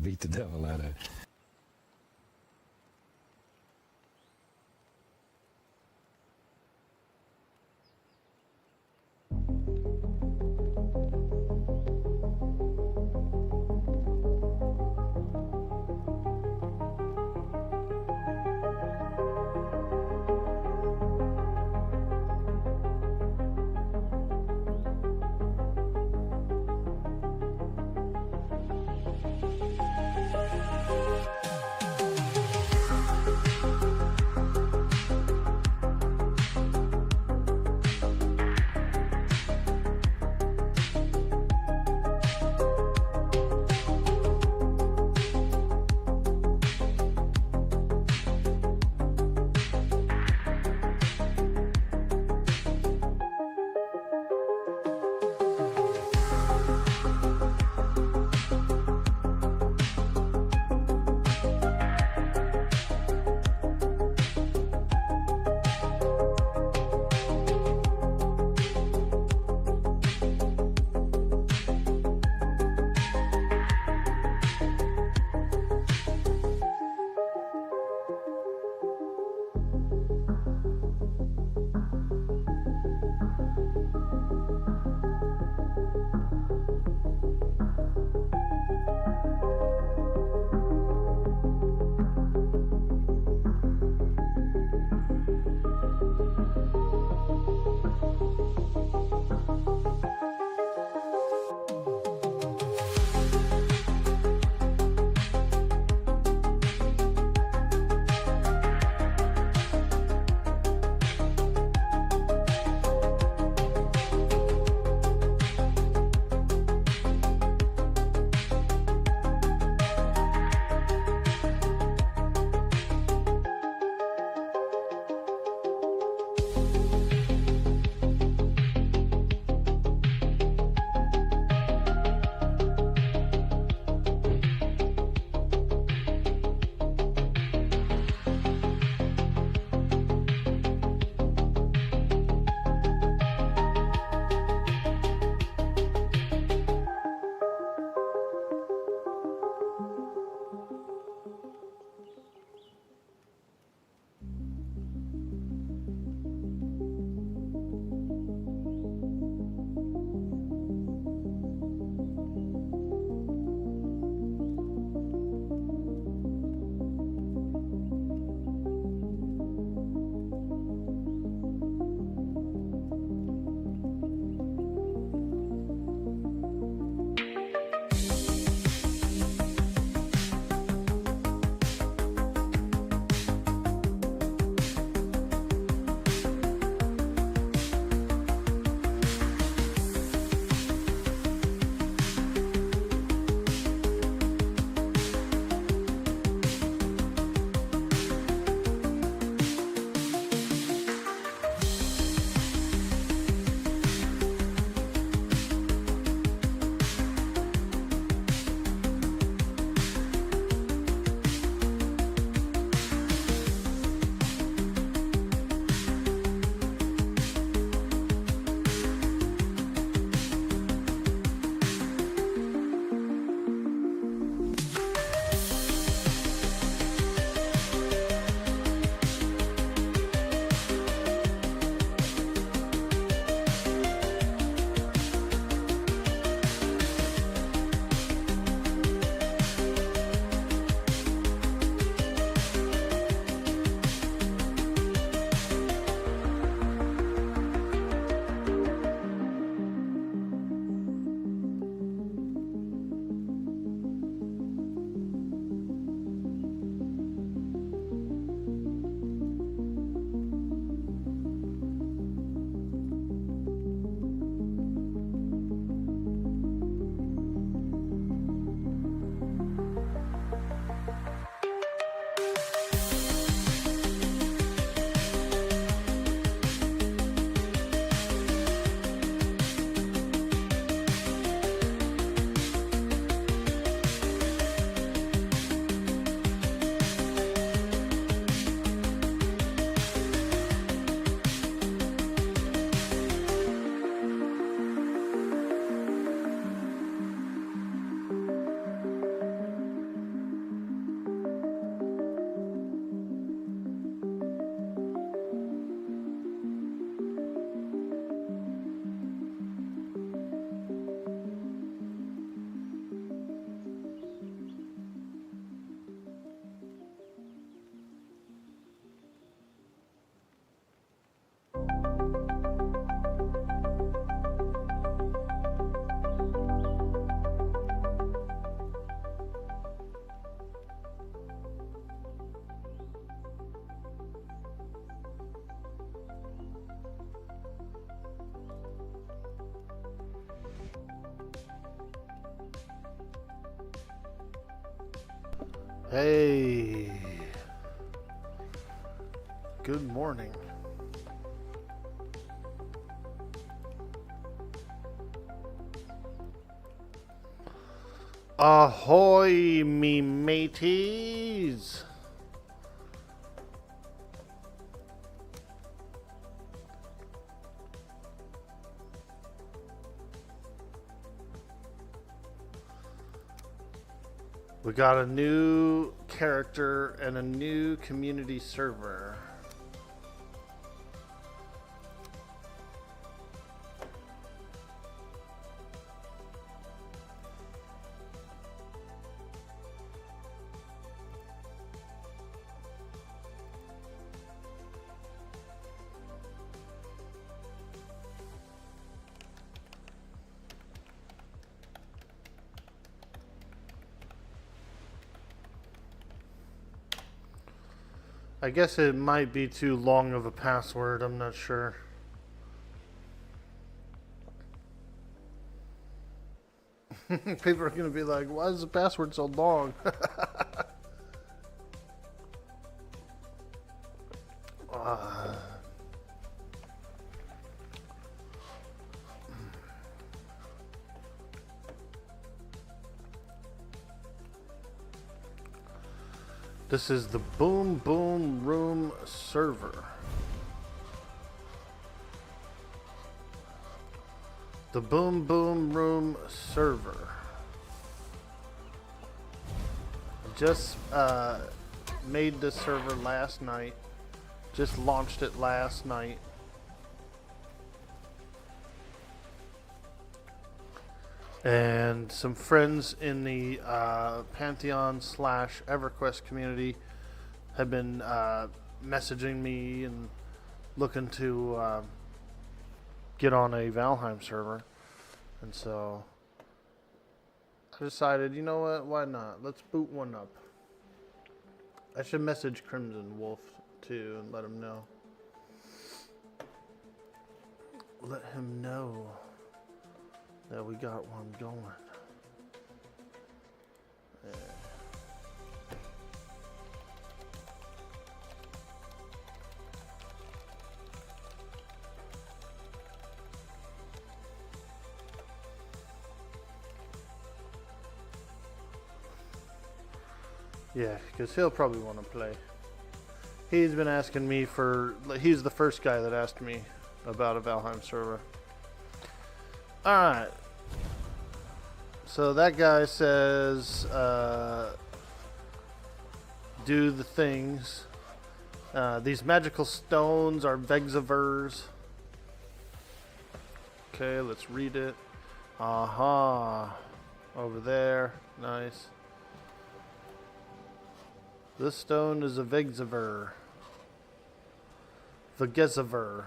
Beat the devil out of it. Hey, good morning. Ahoy, me mateys! We got a new character and a new community server. I guess it might be too long of a password, I'm not sure. People are going to be like, why is the password so long? This is the Boom Boom Room server. The Boom Boom Room server. Just made this server last night. Just launched it last night. And some friends in the Pantheon / EverQuest community have been messaging me and looking to get on a Valheim server. And so I decided, you know what, why not? Let's boot one up. I should message Crimson Wolf too and let him know. Let him know that we got one going. Yeah, because he'll probably want to play. He's been asking me for... He's the first guy that asked me about a Valheim server. Alright. So that guy says, do the things. These magical stones are Vegzavers. Okay, let's read it. Aha. Over there. Nice. This stone is a Vegzaver. Vegzaver.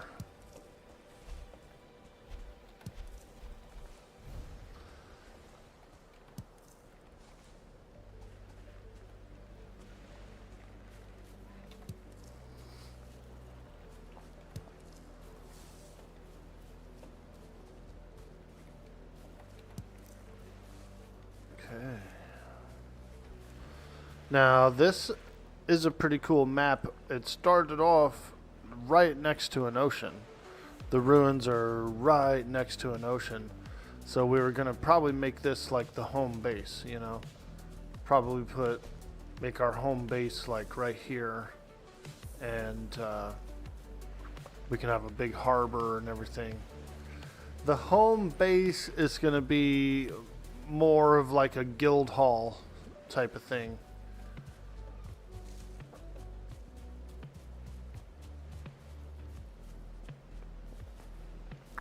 Now, this is a pretty cool map. It started off right next to an ocean. The ruins are right next to an ocean. So we were going to probably make this like the home base, you know. Probably make our home base like right here. And we can have a big harbor and everything. The home base is going to be more of like a guild hall type of thing.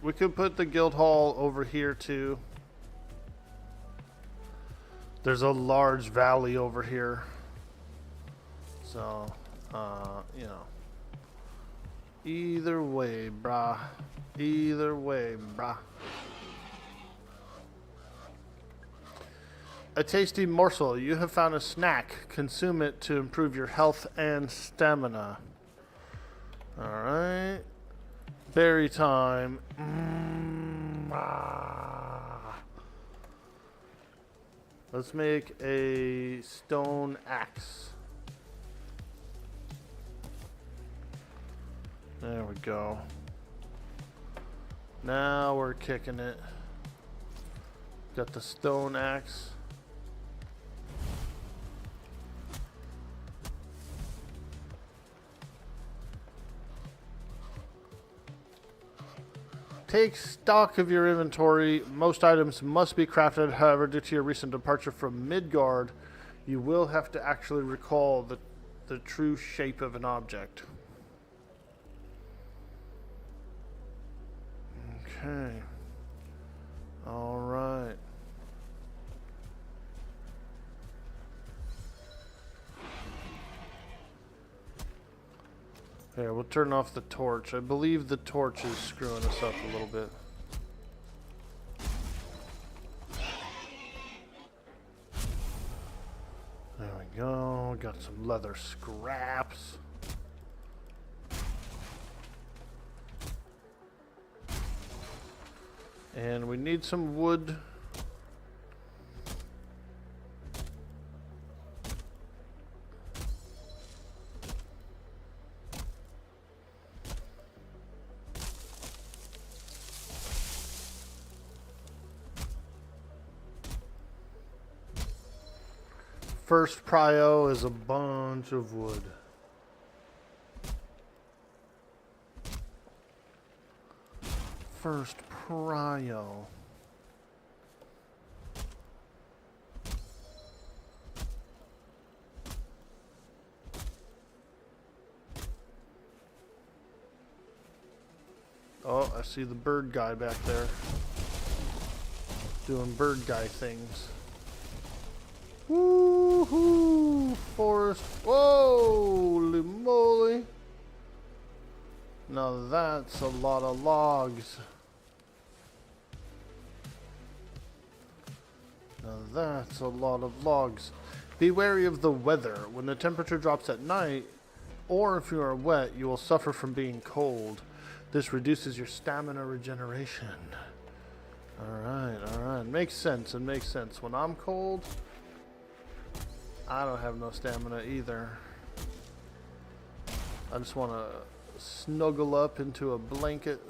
We could put the guild hall over here too. There's a large valley over here. So, you know. Either way, brah. Either way, brah. A tasty morsel. You have found a snack. Consume it to improve your health and stamina. Alright. Berry time. Let's make a stone axe. There we go. Now we're kicking it. Got the stone axe. Take stock of your inventory. Most items must be crafted. However, due to your recent departure from Midgard, you will have to actually recall the true shape of an object. Okay. All right. Here, we'll turn off the torch. I believe the torch is screwing us up a little bit. There we go. Got some leather scraps. And we need some wood. First prio is a bunch of wood. First prio. Oh, I see the bird guy back there. Doing bird guy things. Woohoo! Forest. Holy moly! Now that's a lot of logs. Now that's a lot of logs. Be wary of the weather. When the temperature drops at night, or if you are wet, you will suffer from being cold. This reduces your stamina regeneration. Alright, alright. Makes sense, it makes sense. When I'm cold, I don't have no stamina either. I just want to snuggle up into a blanket.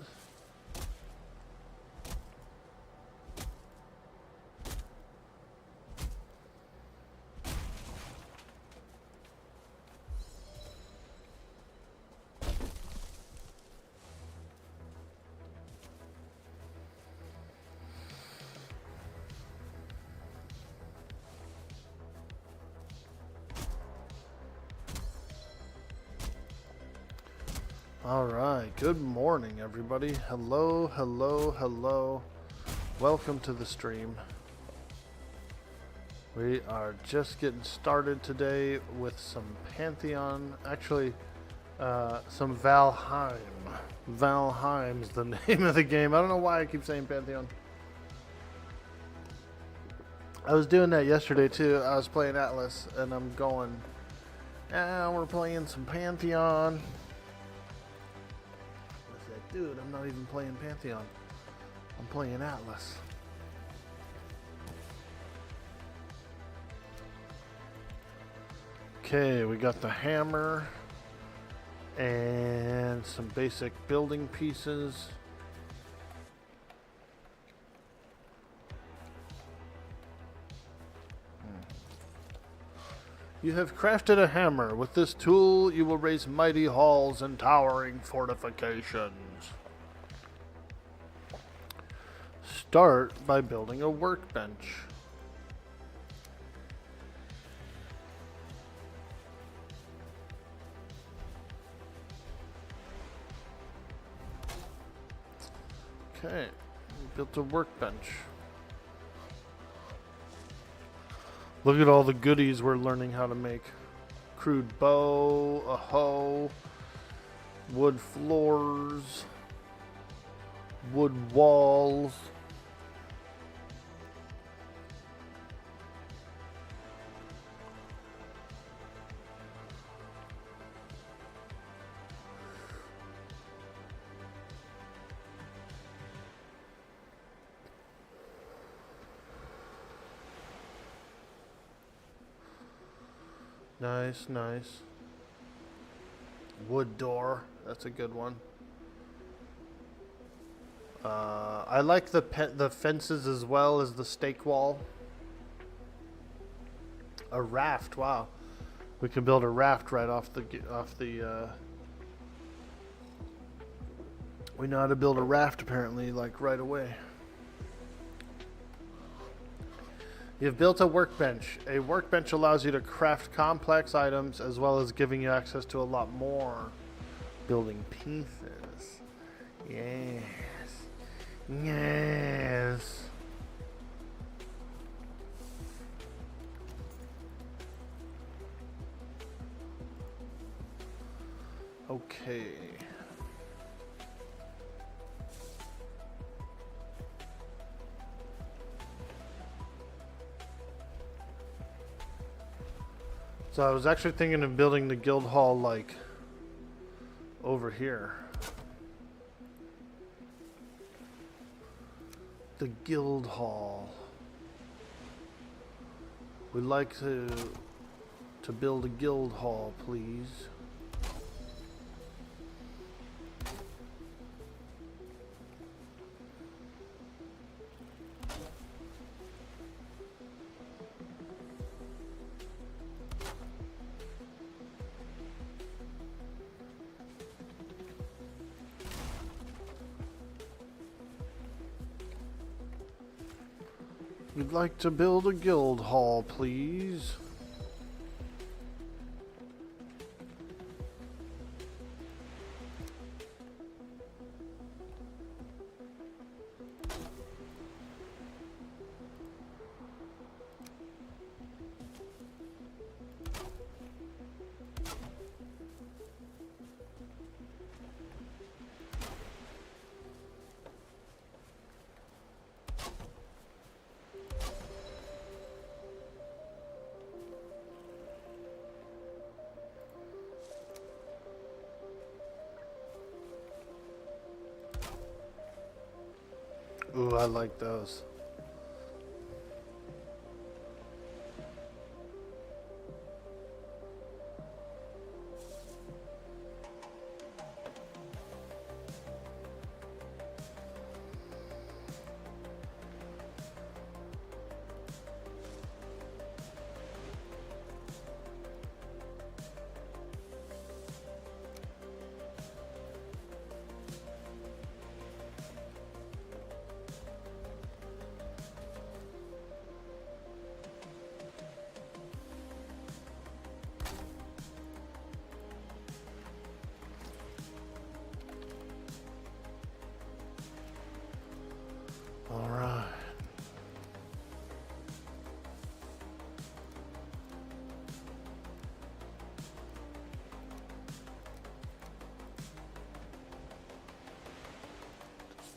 Alright, good morning everybody. Hello, hello, hello. Welcome to the stream. We are just getting started today with some Pantheon, actually some Valheim. Valheim's the name of the game. I don't know why I keep saying Pantheon. I was doing that yesterday too. I was playing Atlas and I'm going, we're playing some Pantheon. Dude, I'm not even playing Pantheon. I'm playing Atlas. Okay, we got the hammer and some basic building pieces. You have crafted a hammer. With this tool, you will raise mighty halls and towering fortifications. Start by building a workbench. Okay, built a workbench. Look at all the goodies we're learning how to make. Crude bow, a hoe, wood floors, wood walls. Nice, nice. Wood door. That's a good one. I like the fences as well as the stake wall. A raft. Wow, we can build a raft right off the. We know how to build a raft apparently, like right away. You've built a workbench. A workbench allows you to craft complex items as well as giving you access to a lot more building pieces. Yes. Yes. Okay. So I was actually thinking of building the guild hall like over here. The guild hall. We'd like to build a guild hall, please. We'd like to build a guild hall, please. Ooh, I like those. All right.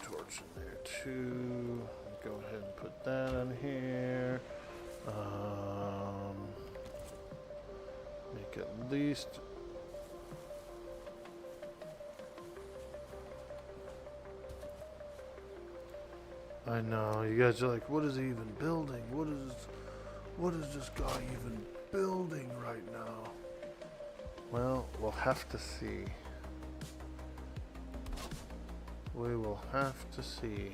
Torch in there too. Go ahead and put that in here. Make at least. I know, you guys are like, what is he even building? What is this guy even building right now? Well, we'll have to see. We will have to see.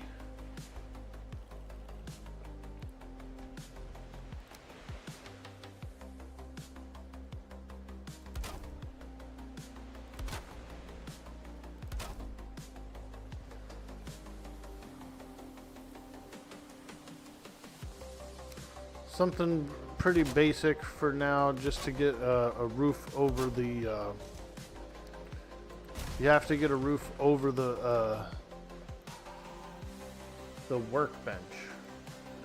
Something pretty basic for now, just to get a roof over the. You have to get a roof over the workbench,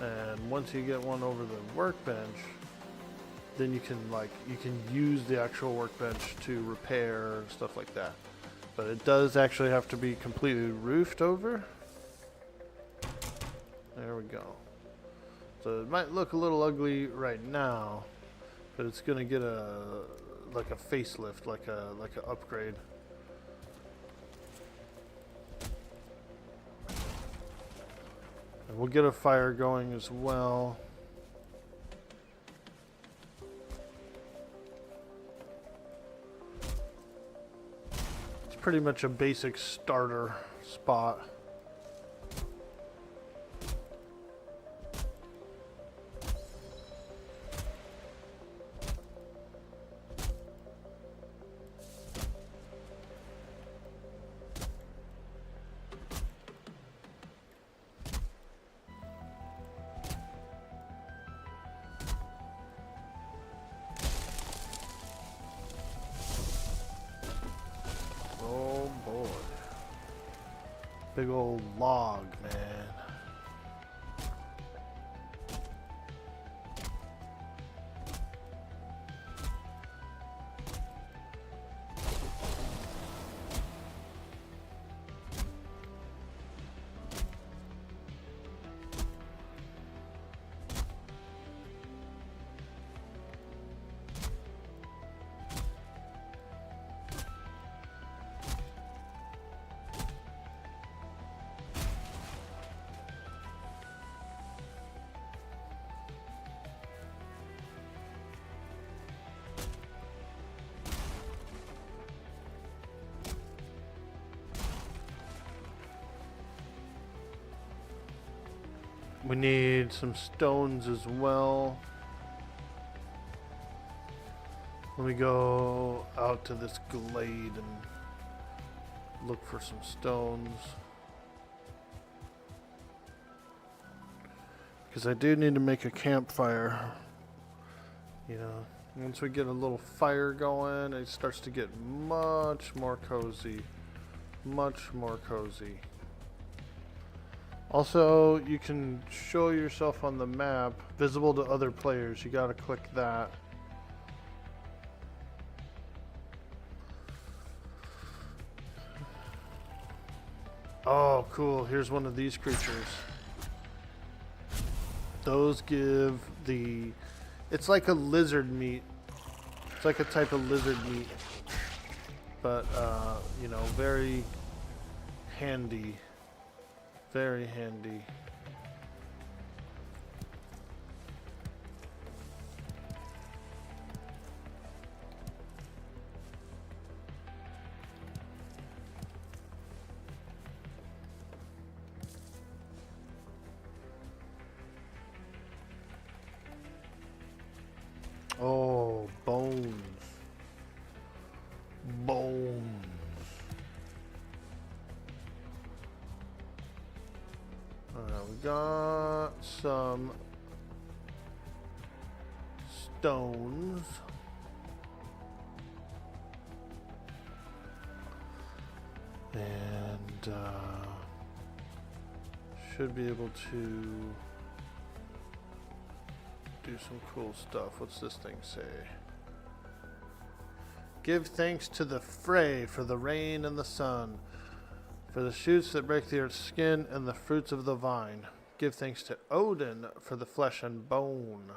and once you get one over the workbench, then you can use the actual workbench to repair stuff like that. But it does actually have to be completely roofed over. There we go. So it might look a little ugly right now, but it's gonna get a facelift, like a upgrade. And we'll get a fire going as well. pretty much a basic starter spot. Oh boy. Big old log, man. We need some stones as well. Let me go out to this glade and look for some stones. Because I do need to make a campfire. You know, once we get a little fire going, it starts to get much more cozy. Much more cozy. Also, you can show yourself on the map, visible to other players. You gotta click that. Oh, cool. Here's one of these creatures. Those give the... It's like a lizard meat. It's like a type of lizard meat. But, you know, very handy. Very handy. Oh, bones. Bones. We got some stones. And should be able to do some cool stuff. What's this thing say? Give thanks to the fray for the rain and the sun, for the shoots that break the earth's skin and the fruits of the vine. Give thanks to Odin for the flesh and bone,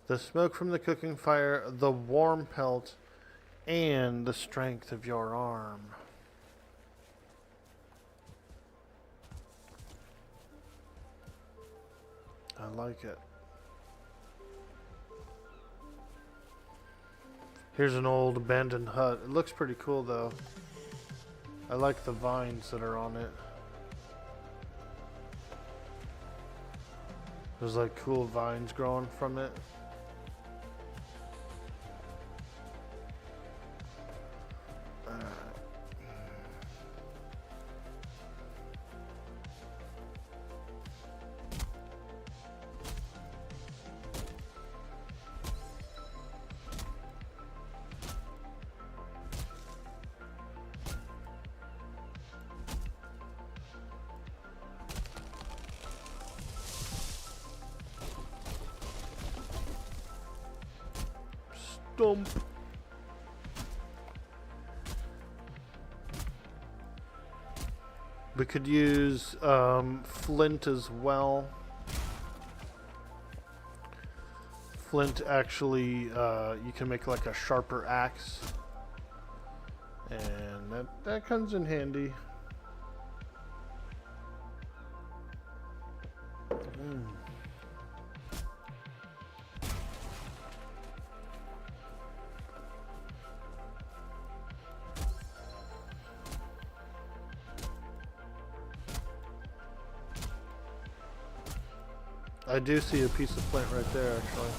the smoke from the cooking fire, the warm pelt, and the strength of your arm. I like it. Here's an old abandoned hut. It looks pretty cool though. I like the vines that are on it. There's like cool vines growing from it. Stomp. We could use flint as well. Flint actually, you can make like a sharper axe, and that comes in handy. I do see a piece of flint right there, actually.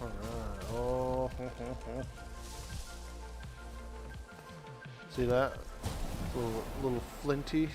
Alright. Oh. See that? Little flinty.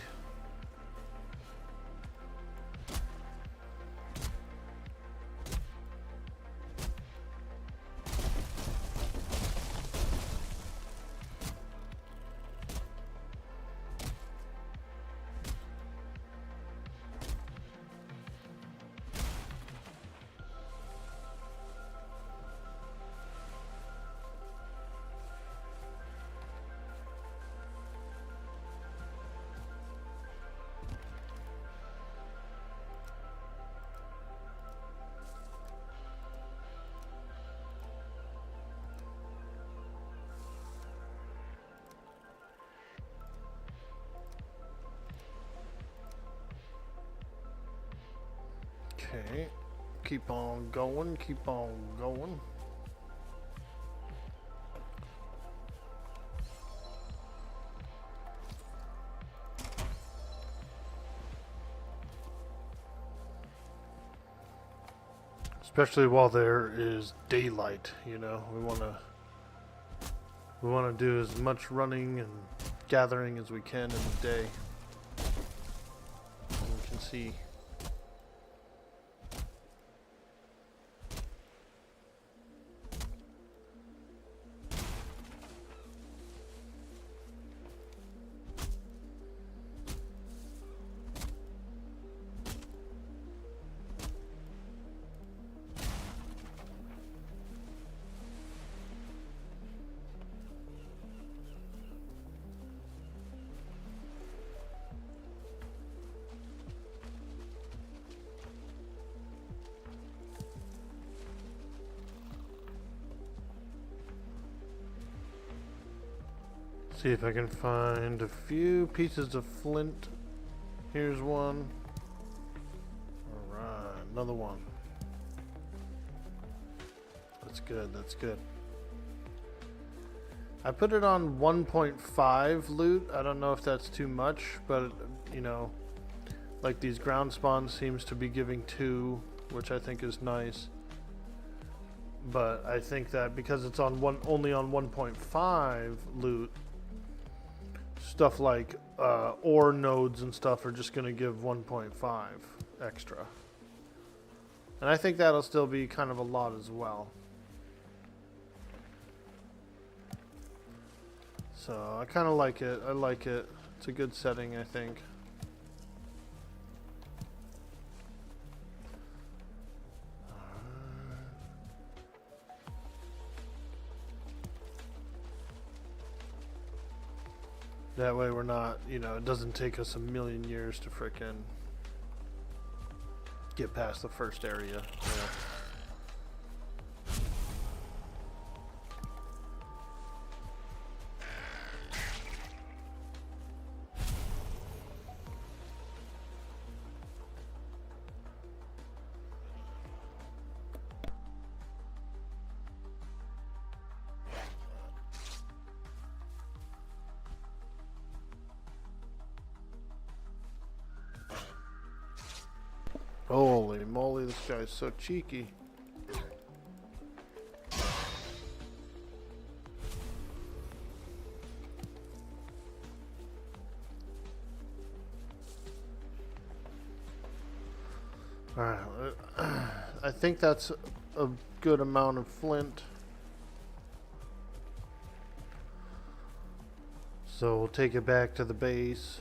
Okay, keep on going, keep on going. Especially while there is daylight, you know, we want to do as much running and gathering as we can in the day. So we can see. See if I can find a few pieces of flint. Here's one. Alright, another one. That's good, that's good. I put it on 1.5 loot. I don't know if that's too much, but you know, like these ground spawns seems to be giving 2, which I think is nice. But I think that because it's on only on 1.5 loot, stuff like ore nodes and stuff are just going to give 1.5 extra. And I think that'll still be kind of a lot as well. So I kind of like it. I like it. It's a good setting, I think. That way we're not, you know, it doesn't take us a million years to frickin' get past the first area. Yeah. Holy moly, this guy's so cheeky. Alright, I think that's a good amount of flint. So we'll take it back to the base.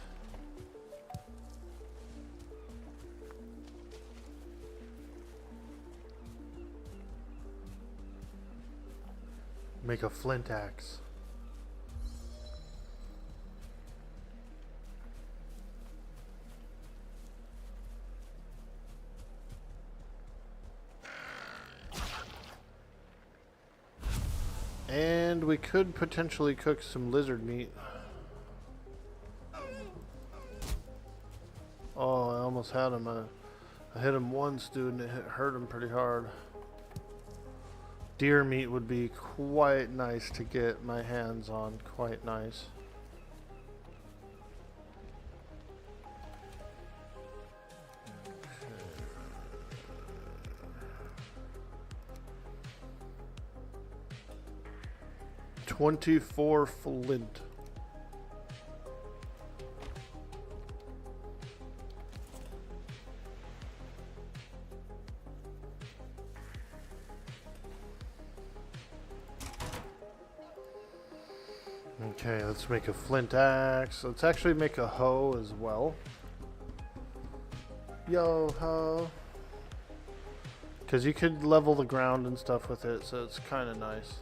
Make a flint axe. And we could potentially cook some lizard meat. Oh, I almost had him. I hit him once, dude, and it hurt him pretty hard. Deer meat would be quite nice to get my hands on. Quite nice. Okay. 24 flint. Okay, let's make a flint axe. Let's actually make a hoe as well. Yo ho. Because you could level the ground and stuff with it, so it's kind of nice.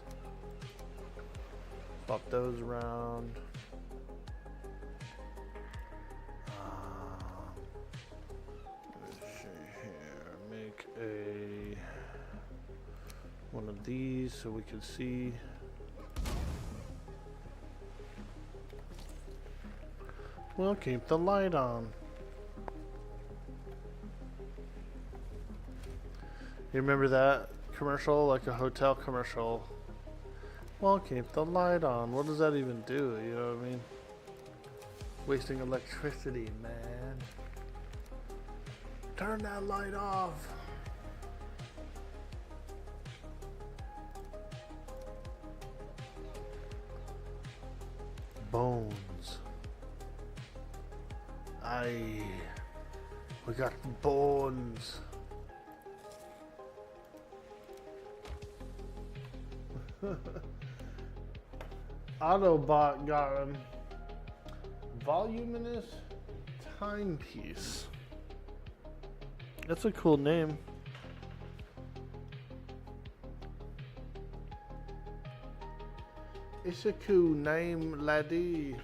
Swap those around. Let's see here. Make a one of these so we can see. We'll keep the light on. You remember that commercial, like a hotel commercial? Well, keep the light on. What does that even do? You know what I mean? Wasting electricity, man. Turn that light off. Bones. Aye. We got the bones. Autobot got him. Voluminous timepiece. That's a cool name. It's a cool name, laddie.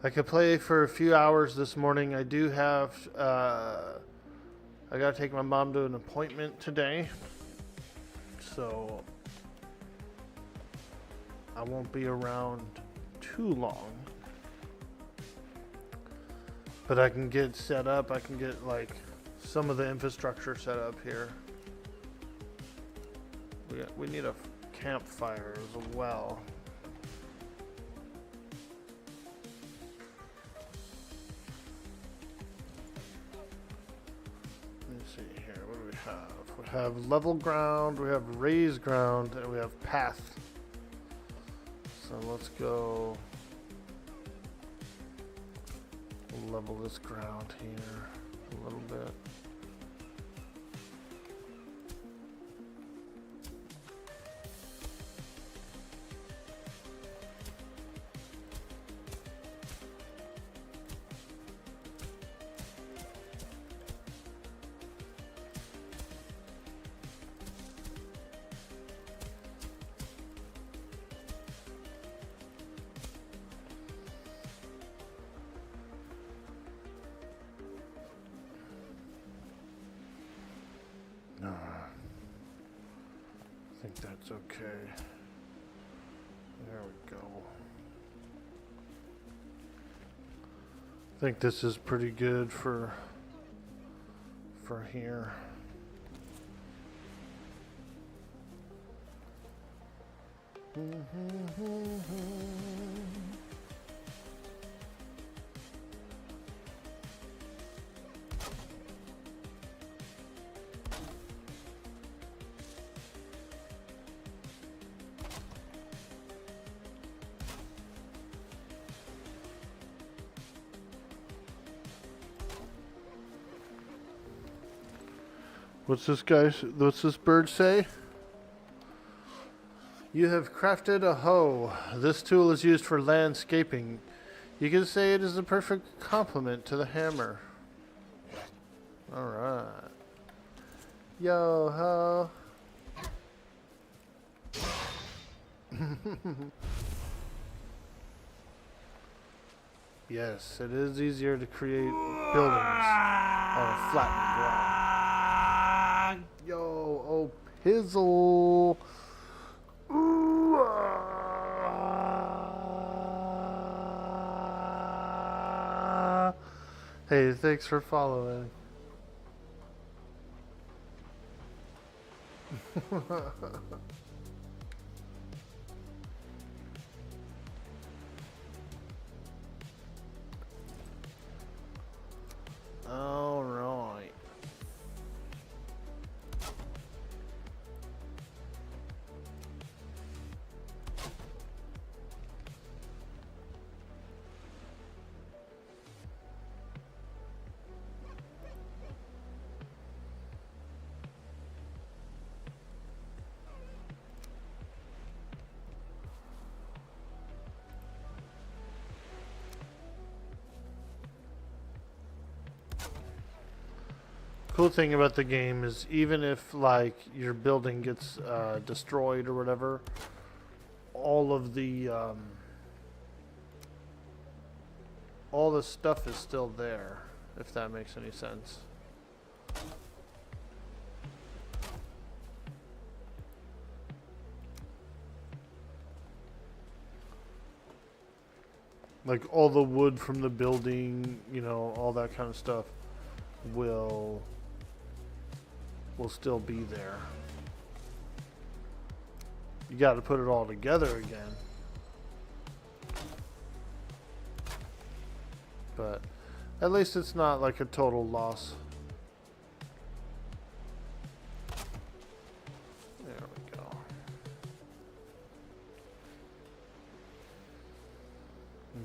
I could play for a few hours this morning. I do have, I gotta take my mom to an appointment today, so I won't be around too long. But I can get set up, I can get like some of the infrastructure set up here. We need a campfire as well. We have level ground, we have raised ground, and we have path. So let's go level this ground here a little bit. I think that's okay. There we go. I think this is pretty good for here. What's this bird say? You have crafted a hoe. This tool is used for landscaping. You can say it is the perfect complement to the hammer. Alright. Yo ho. Yes, it is easier to create buildings on a flat ground. Yo, oh, pizzle. Ooh, Hey, thanks for following. All right. Cool thing about the game is even if like your building gets destroyed or whatever, all the stuff is still there, if that makes any sense. Like all the wood from the building, you know, all that kind of stuff will still be there. You got to put it all together again. But at least it's not like a total loss. There we go.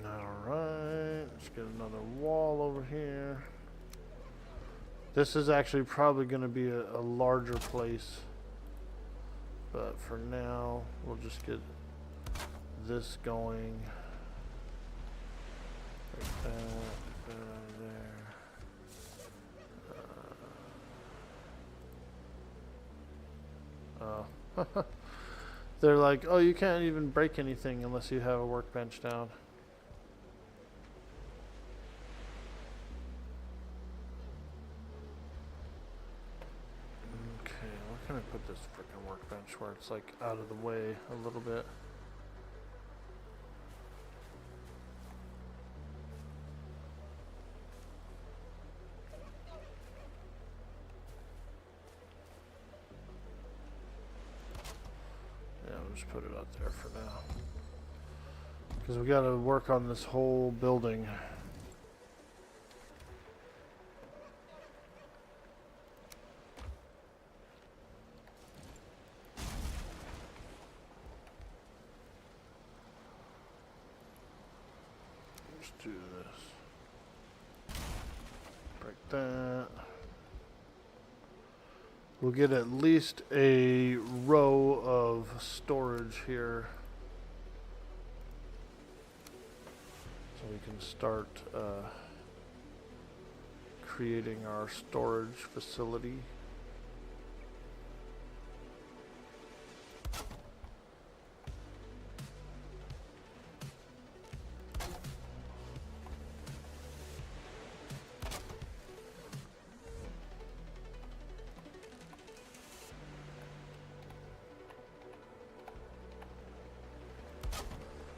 Alright, let's get another wall over here. This is actually probably going to be a larger place. But for now, we'll just get this going. Like that, there. Oh. They're like, oh, you can't even break anything unless you have a workbench down. I'm gonna put this freaking workbench where it's like out of the way a little bit. Yeah, I'll just put it out there for now. Because we gotta work on this whole building. Do this. Break that. We'll get at least a row of storage here. So we can start creating our storage facility.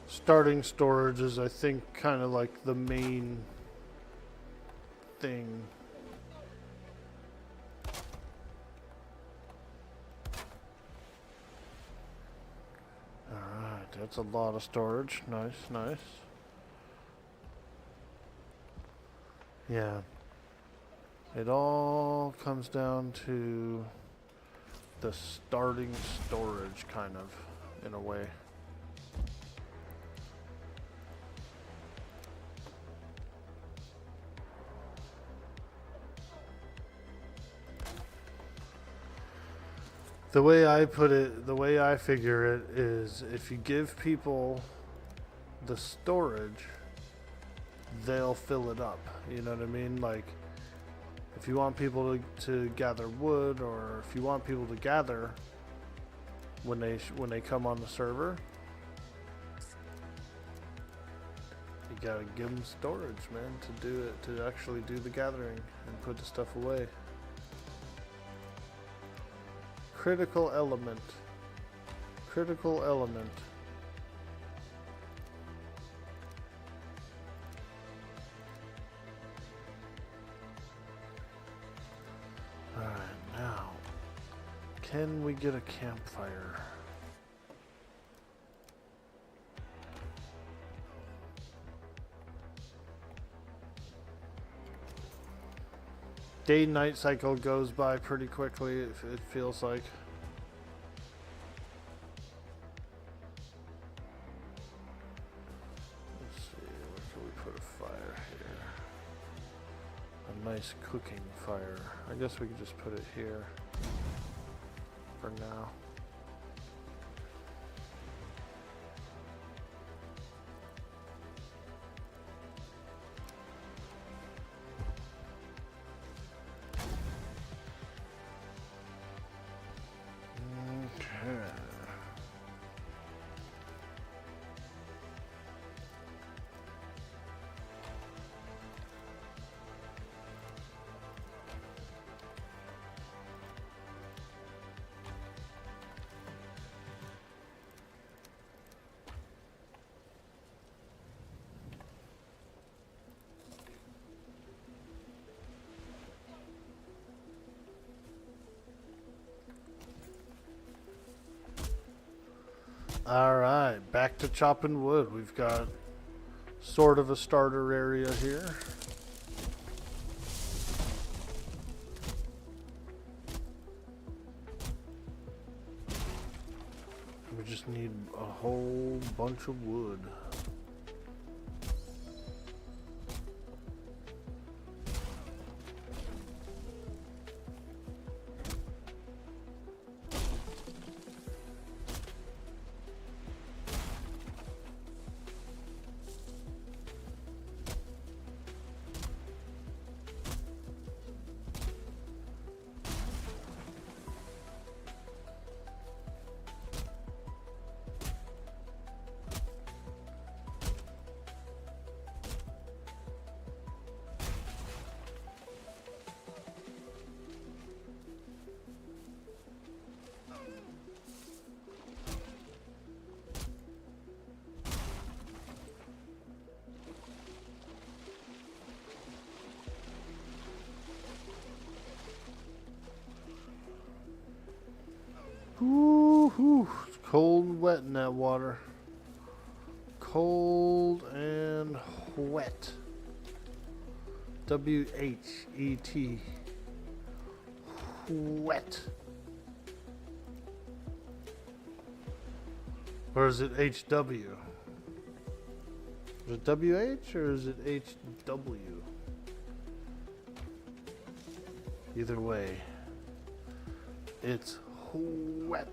Starting storage is, I think, kind of like the main thing. Alright, that's a lot of storage. Nice, nice. Yeah. It all comes down to the starting storage, kind of, in a way. The way I put it, the way I figure it is if you give people the storage, they'll fill it up. You know what I mean? Like, if you want people to gather wood, or if you want people to gather when they come on the server, you gotta give them storage, man, to do it, to actually do the gathering and put the stuff away. Critical element. Critical element. Alright, now. Can we get a campfire? Day-night cycle goes by pretty quickly, it feels like. Let's see, where can we put a fire here? A nice cooking fire. I guess we could just put it here for now. Alright, back to chopping wood. We've got sort of a starter area here. We just need a whole bunch of wood. Woo-hoo. It's cold and wet in that water. Cold and wet. W-H-E-T. Wet. Or is it H-W? Is it W-H or is it H-W? Either way, it's wet.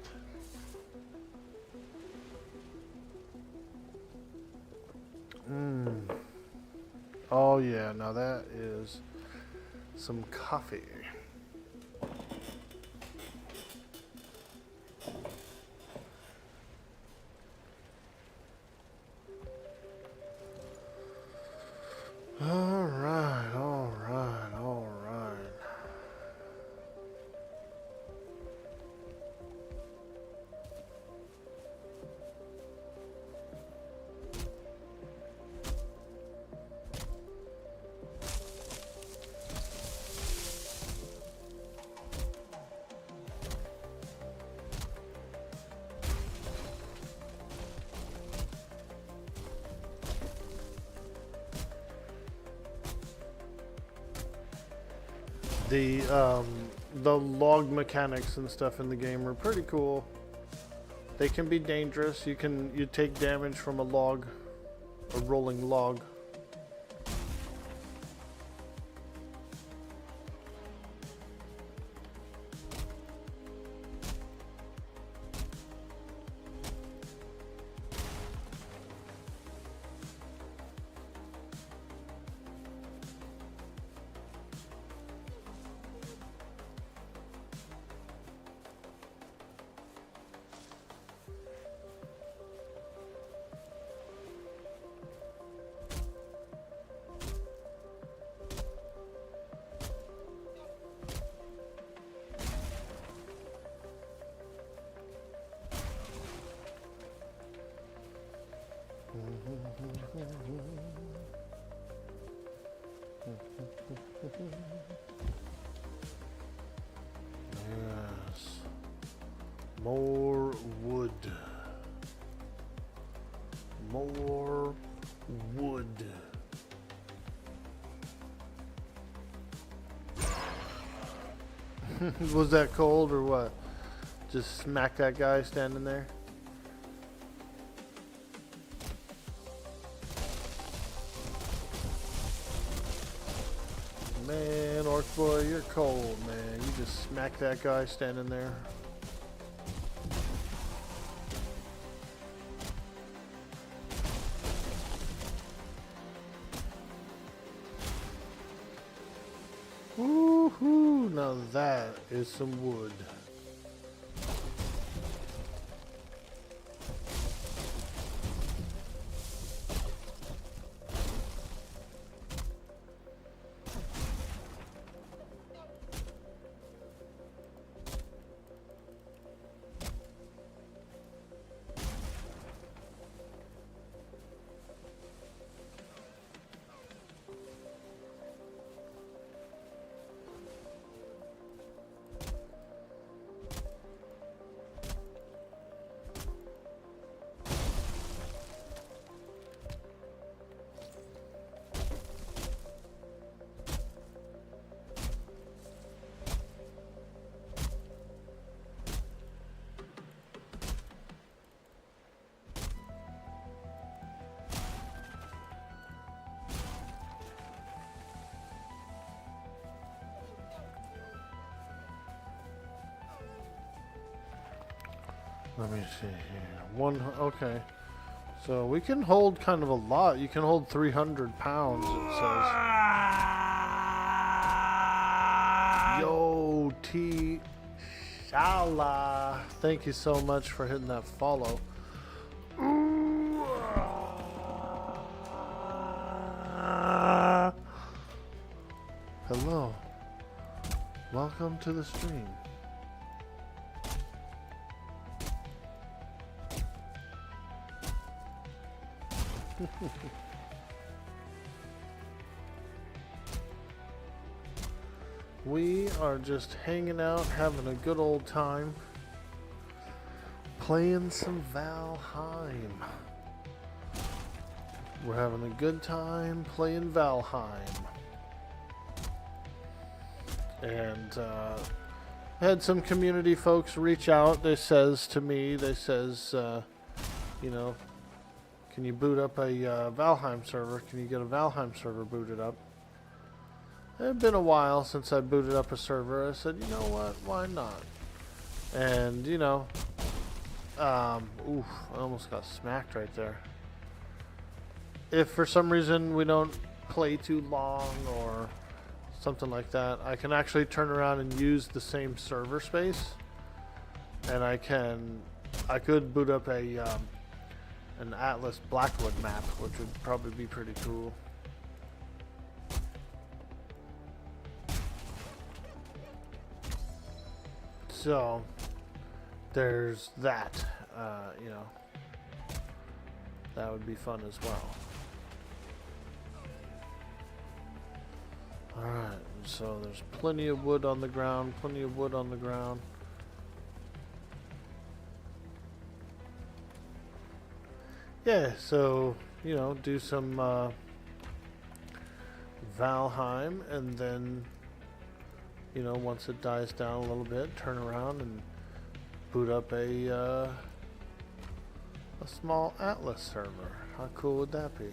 Oh yeah, now that is some coffee. All right, all right, all right. The log mechanics and stuff in the game are pretty cool. They can be dangerous. You take damage from a log, a rolling log. Yes. More wood. More wood. Was that cold or what? Just smack that guy standing there? Man, Orc Boy, you're cold, man. You just smack that guy standing there. Woohoo! Now that is some wood. Let me see here. Okay. So we can hold kind of a lot. You can hold 300 pounds, it says. Yo, T. Shala. Thank you so much for hitting that follow. Hello. Welcome to the stream. We are just hanging out, having a good old time, playing some Valheim. We're having a good time playing Valheim. And I had some community folks reach out. They says to me, you know, can you boot up a Valheim server? Can you get a Valheim server booted up? It had been a while since I booted up a server. I said, you know what? Why not? And, you know, oof, I almost got smacked right there. If for some reason we don't play too long or something like that, I can actually turn around and use the same server space. And I could boot up an Atlas Blackwood map, which would probably be pretty cool. So there's that, you know, that would be fun as well. Alright, so there's plenty of wood on the ground, plenty of wood on the ground. Yeah, so, you know, do some Valheim, and then, you know, once it dies down a little bit, turn around and boot up a small Atlas server. How cool would that be?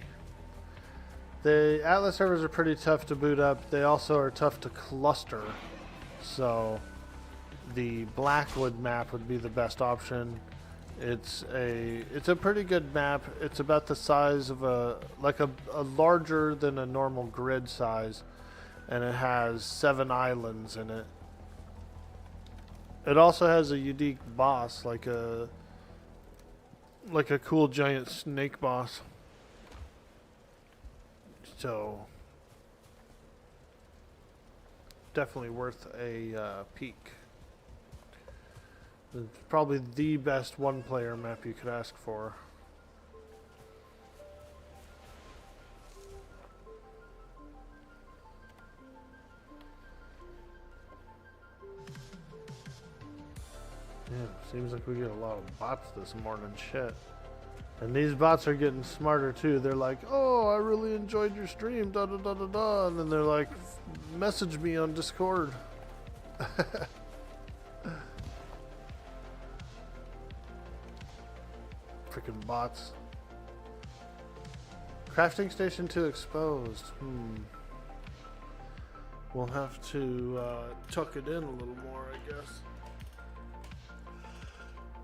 The Atlas servers are pretty tough to boot up. They also are tough to cluster. So the Blackwood map would be the best option. It's a pretty good map. It's about the size of a larger than a normal grid size, and it has 7 islands in it. It also has a unique boss, like a cool giant snake boss. So definitely worth a peek. It's probably the best one-player map you could ask for. Yeah, seems like we get a lot of bots this morning. Shit. And these bots are getting smarter too. They're like, oh, I really enjoyed your stream, da da da da da. And then they're like, message me on Discord. Freaking bots. Crafting station 2 exposed. We'll have to tuck it in a little more, I guess.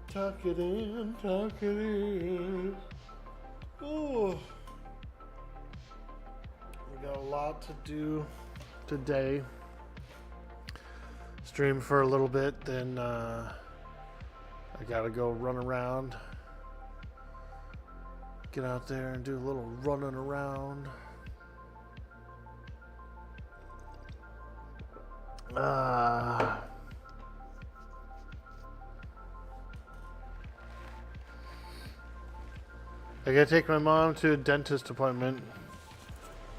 Tuck it in, tuck it in. Oh. We got a lot to do today. Stream for a little bit, then I gotta go run around. Get out there and do a little running around. I gotta take my mom to a dentist appointment,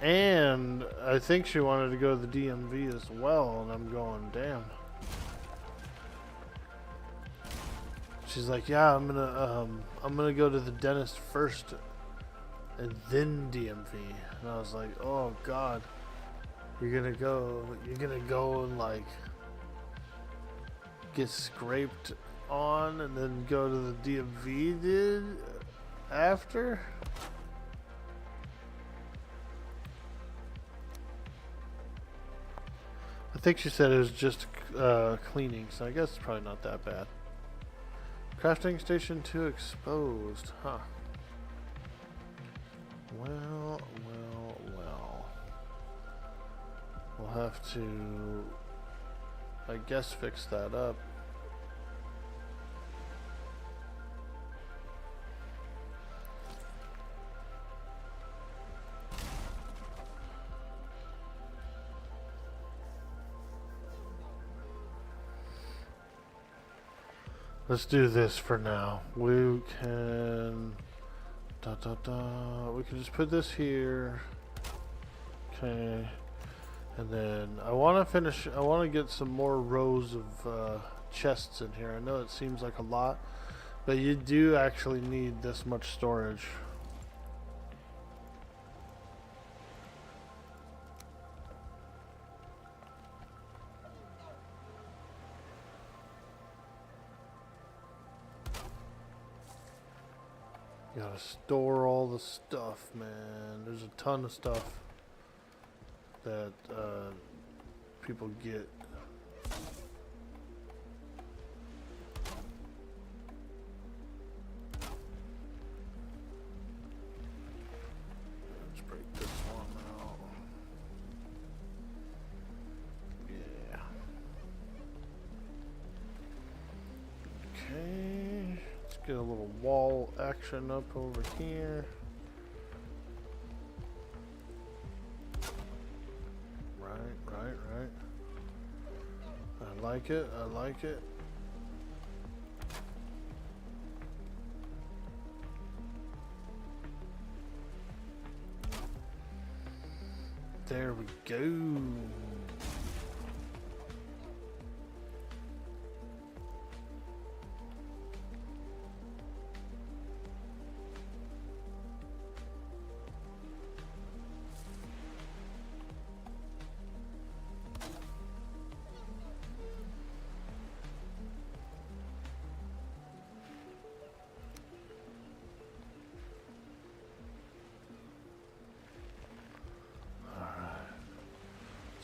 and I think she wanted to go to the DMV as well, and I'm going, damn. She's like, yeah, I'm gonna go to the dentist first and then DMV. And I was like, oh God, you're gonna go and like get scraped on and then go to the DMV dude after? I think she said it was just cleaning, so I guess it's probably not that bad. Crafting station 2 exposed, huh? Well. We'll have to, I guess, fix that up. Let's do this for now. We can we can just put this here. Okay. And then I want to get some more rows of chests in here. I know it seems like a lot, but you do actually need this much storage. You gotta store all the stuff, man. There's a ton of stuff that people get. Let's break this one out. Yeah. Okay. Let's get a little wall action up over here. Right. I like it. There we go.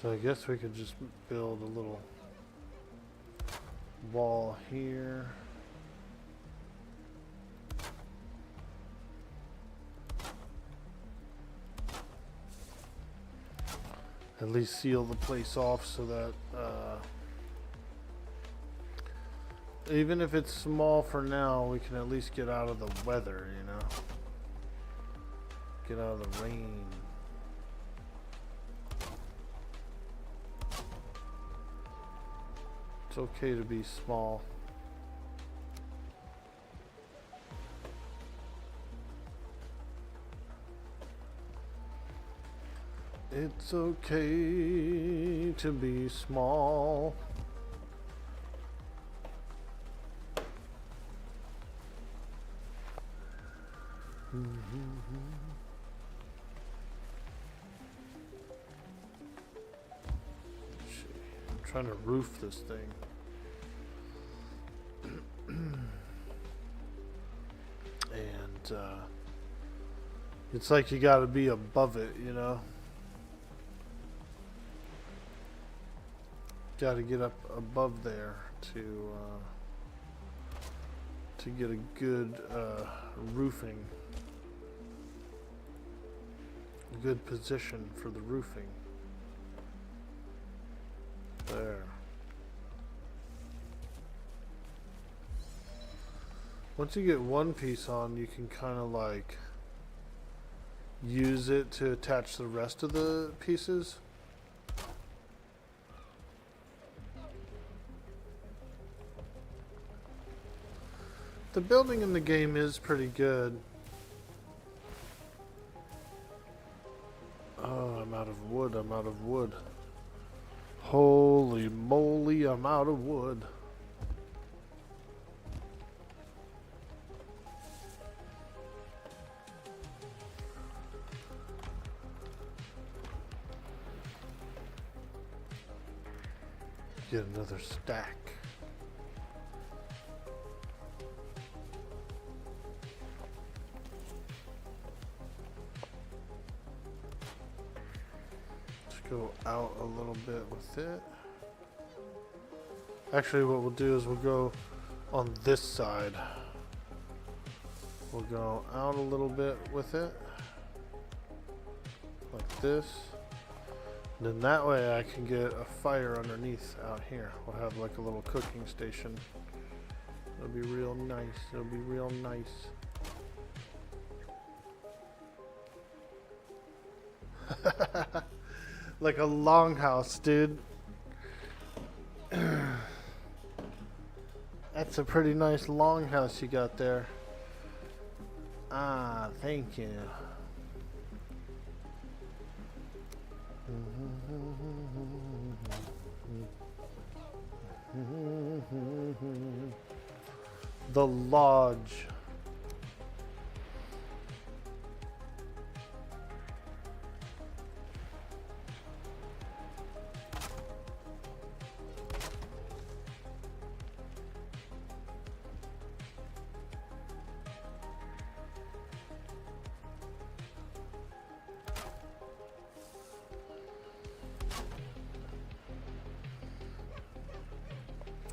So I guess we could just build a little wall here. At least seal the place off so that even if it's small for now, we can at least get out of the weather, you know? Get out of the rain. It's okay to be small. It's okay to be small. I I'm trying to roof this thing. And it's like you gotta be above it, you know? Gotta get up above there to get a good roofing. A good position for the roofing. There. Once you get one piece on, you can kind of like use it to attach the rest of the pieces. The building in the game is pretty good. Oh, I'm out of wood. I'm out of wood. Holy moly, I'm out of wood. Get another stack. Go out a little bit with it. Actually, what we'll do is we'll go on this side. We'll go out a little bit with it. Like this. And then that way I can get a fire underneath out here. We'll have like a little cooking station. It'll be real nice. It'll be real nice. Like a longhouse, dude. That's a pretty nice longhouse you got there. Ah, thank you. The lodge.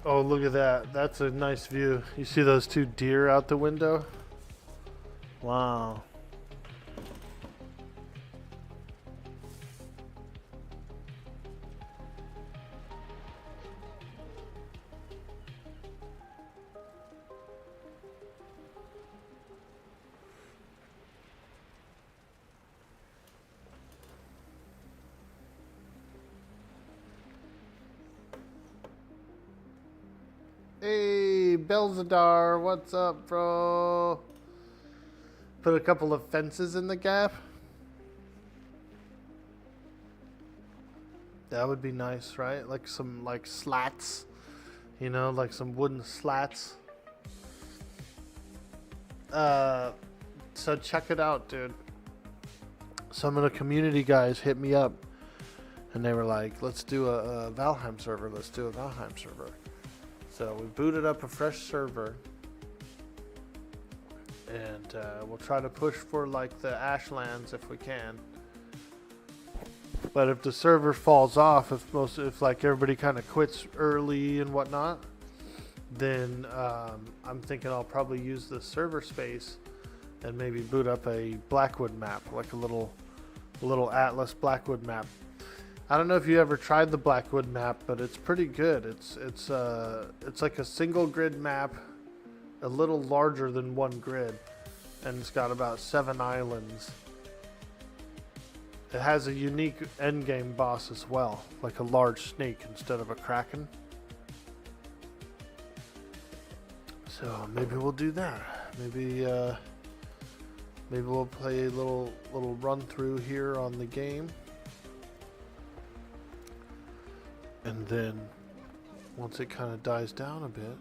Oh, look at that. That's a nice view. You see those two deer out the window? Wow. Hey, Belzadar, what's up, bro? Put a couple of fences in the gap. That would be nice, right? Like some like slats, you know, like some wooden slats. So check it out, dude. Some of the community guys hit me up, and they were like, "Let's do a Valheim server. Let's do a Valheim server." So we booted up a fresh server, and we'll try to push for like the Ashlands if we can. But if the server falls off, if like everybody kind of quits early and whatnot, then I'm thinking I'll probably use the server space and maybe boot up a Blackwood map, like a little Atlas Blackwood map. I don't know if you ever tried the Blackwood map, but it's pretty good. It's like a single grid map, a little larger than one grid, and it's got about 7 islands. It has a unique endgame boss as well, like a large snake instead of a kraken. So maybe we'll do that. Maybe we'll play a little run through here on the game. And then, once it kind of dies down a bit,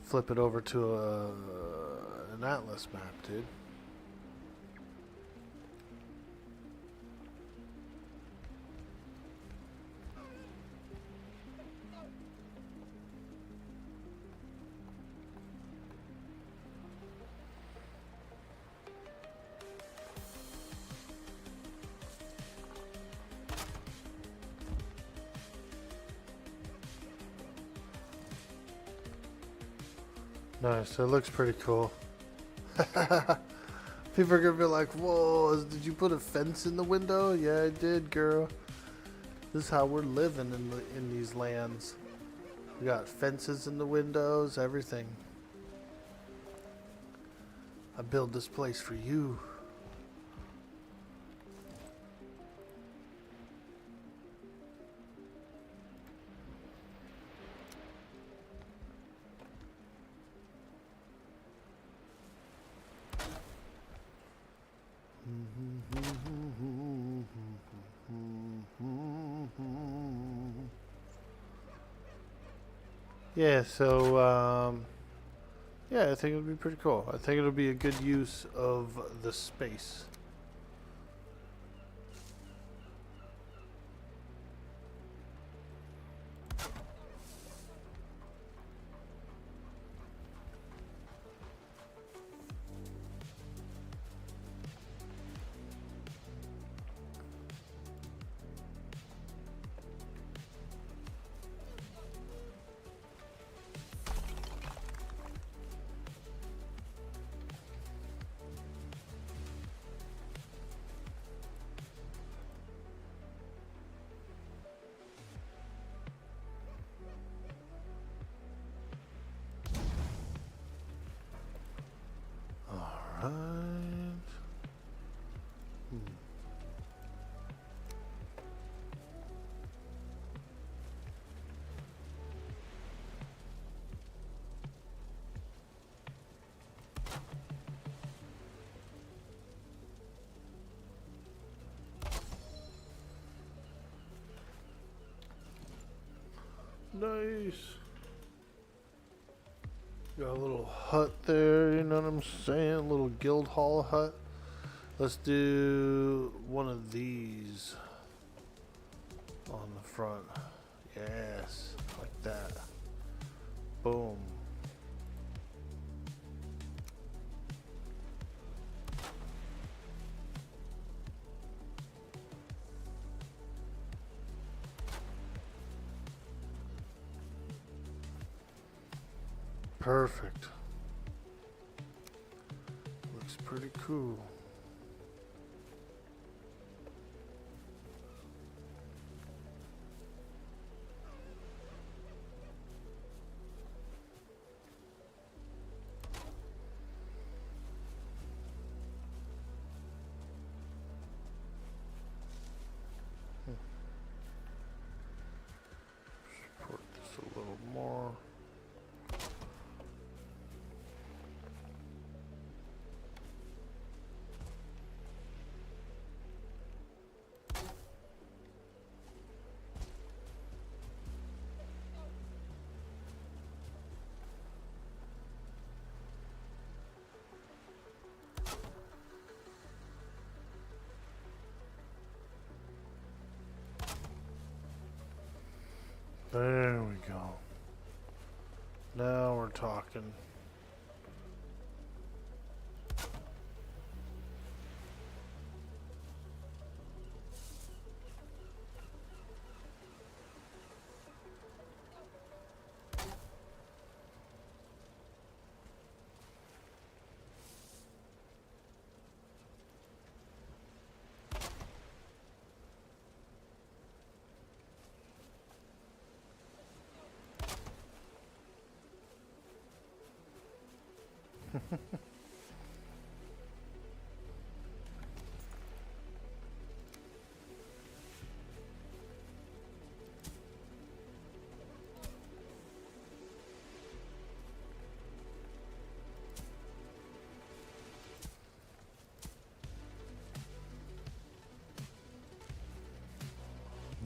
flip it over to an Atlas map, dude. Nice. It looks pretty cool. People are gonna be like, "Whoa! Did you put a fence in the window?" Yeah, I did, girl. This is how we're living in these lands. We got fences in the windows, everything. I build this place for you. Yeah, so yeah, I think it'll be pretty cool. I think it'll be a good use of the space. Alright. Nice. Got a little hut there, you know what I'm saying? A little guild hall hut. Let's do one of these on the front. Yes, like that. Boom. Perfect. Looks pretty cool. Support this a little more. There we go. Now we're talking.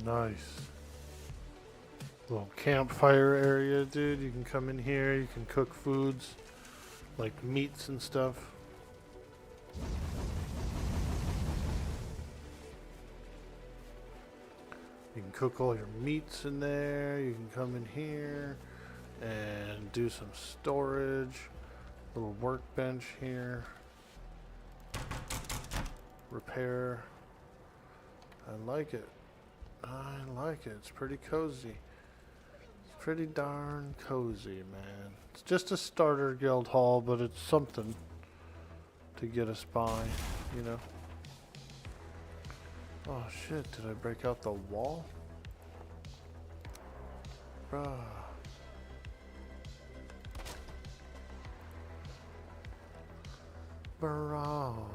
Nice. Little campfire area, dude. You can come in here, you can cook foods like meats and stuff. You can cook all your meats in there. You can come in here and do some storage. Little workbench here. Repair. I like it. I like it. It's pretty cozy. pretty darn cozy, man. It's just a starter guild hall, but it's something to get us by, you know. Oh shit, did I break out the wall? Bruh. Bro.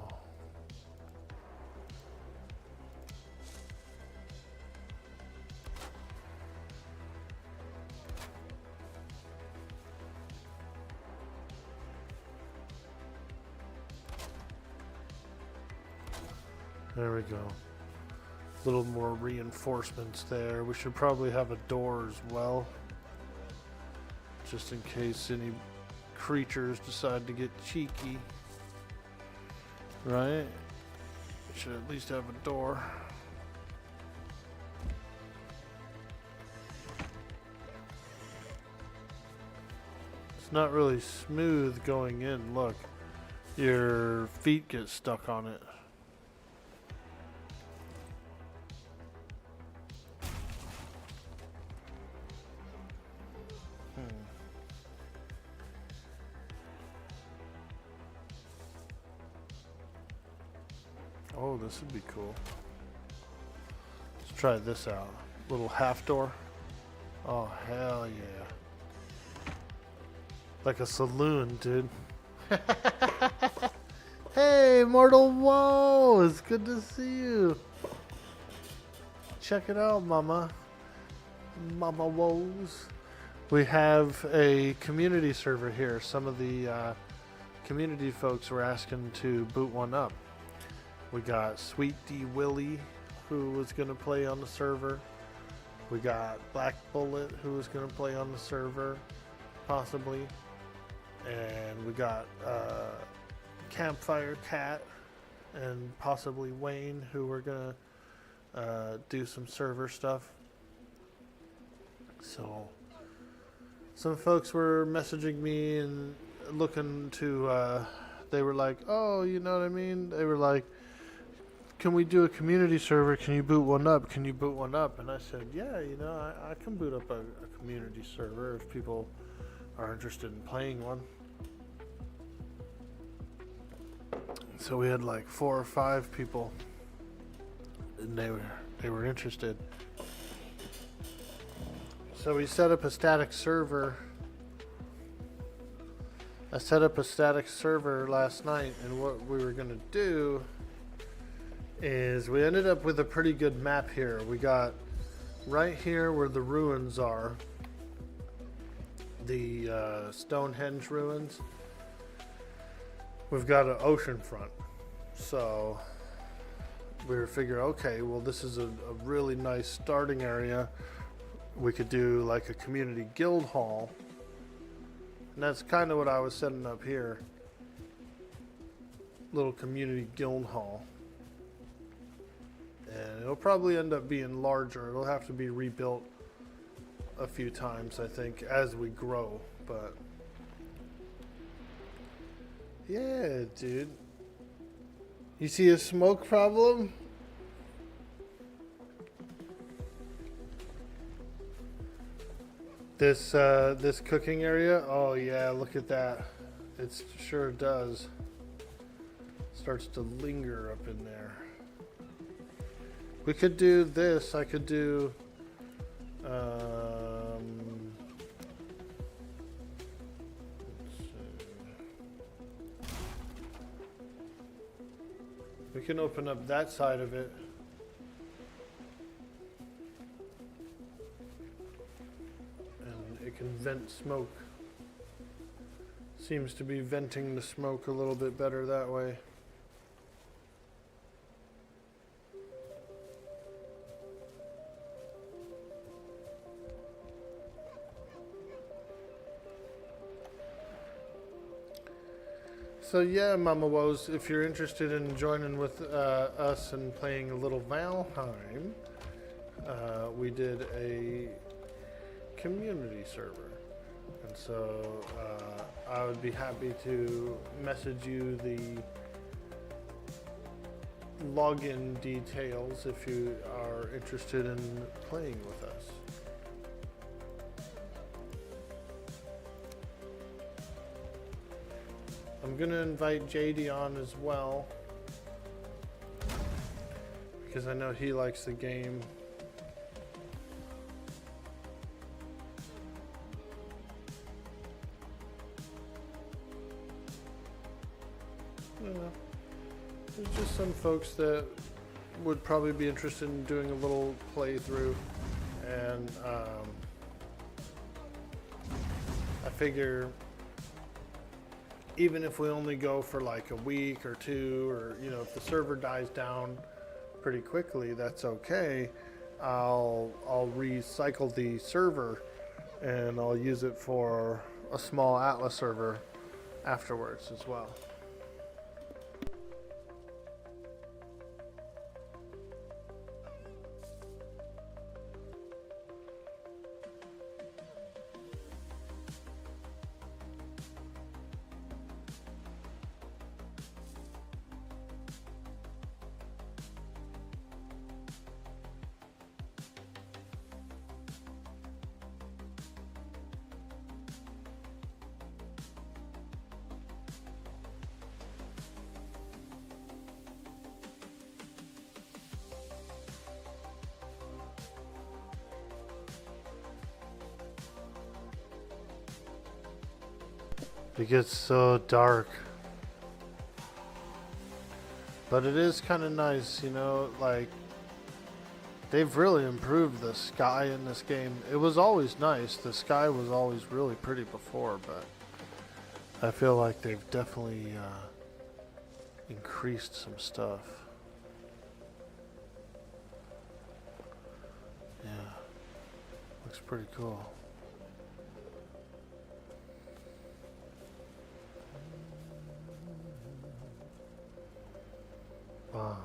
There we go. A little more reinforcements there. We should probably have a door as well, just in case any creatures decide to get cheeky. Right? We should at least have a door. It's not really smooth going in. Look, your feet get stuck on it. Oh, this would be cool. Let's try this out. Little half door. Oh, hell yeah. Like a saloon, dude. Hey, Mortal Woe! It's good to see you. Check it out, Mama. Mama Woes. We have a community server here. Some of the community folks were asking to boot one up. We got Sweet D Willie, who was going to play on the server. We got Black Bullet, who was going to play on the server, possibly. And we got Campfire Cat and possibly Wayne, who were going to do some server stuff. So some folks were messaging me and looking to, they were like, oh, you know what I mean? They were like, can we do a community server? Can you boot one up? Can you boot one up? And I said, yeah, you know, I can boot up a community server if people are interested in playing one. So we had like 4 or 5 people, and they were interested. So we set up a static server. I set up a static server last night, and what we were going to do is we ended up with a pretty good map here. We got right here where the ruins are, the Stonehenge ruins. We've got an ocean front. So we were figuring, okay, well, this is a really nice starting area. We could do like a community guild hall. And that's kind of what I was setting up here. Little community guild hall. And it'll probably end up being larger. It'll have to be rebuilt a few times, I think, as we grow. But yeah, dude. You see a smoke problem? This cooking area? Oh yeah, look at that. It sure does. Starts to linger up in there. We could do this. I could do let's see. We can open up that side of it. And it can vent smoke. Seems to be venting the smoke a little bit better that way. So yeah, Mama Woes, if you're interested in joining with us and playing a little Valheim, we did a community server. And so I would be happy to message you the login details if you are interested in playing with us. I'm going to invite JD on as well, because I know he likes the game. There's just some folks that would probably be interested in doing a little playthrough, and I figure even if we only go for like a week or two, or you know, if the server dies down pretty quickly, that's okay. I'll recycle the server and I'll use it for a small Atlas server afterwards as well. It gets so dark. But it is kind of nice, you know, like, they've really improved the sky in this game. It was always nice. The sky was always really pretty before, but I feel like they've definitely increased some stuff. Yeah. Looks pretty cool. Wow.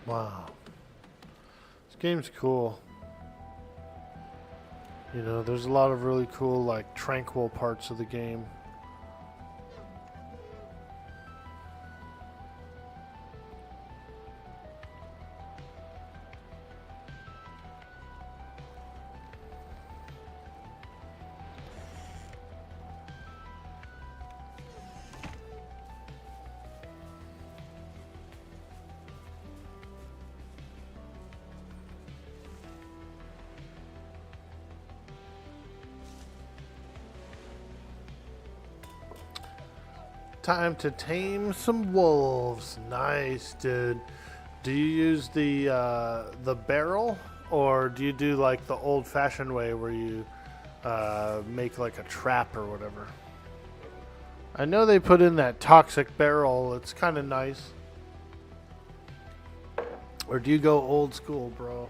Wow. This game's cool. You know, there's a lot of really cool, like, tranquil parts of the game. Time to tame some wolves. Nice, dude. Do you use the barrel, or do you do like the old-fashioned way where you make like a trap or whatever? I know they put in that toxic barrel. It's kind of nice. Or do you go old school, bro?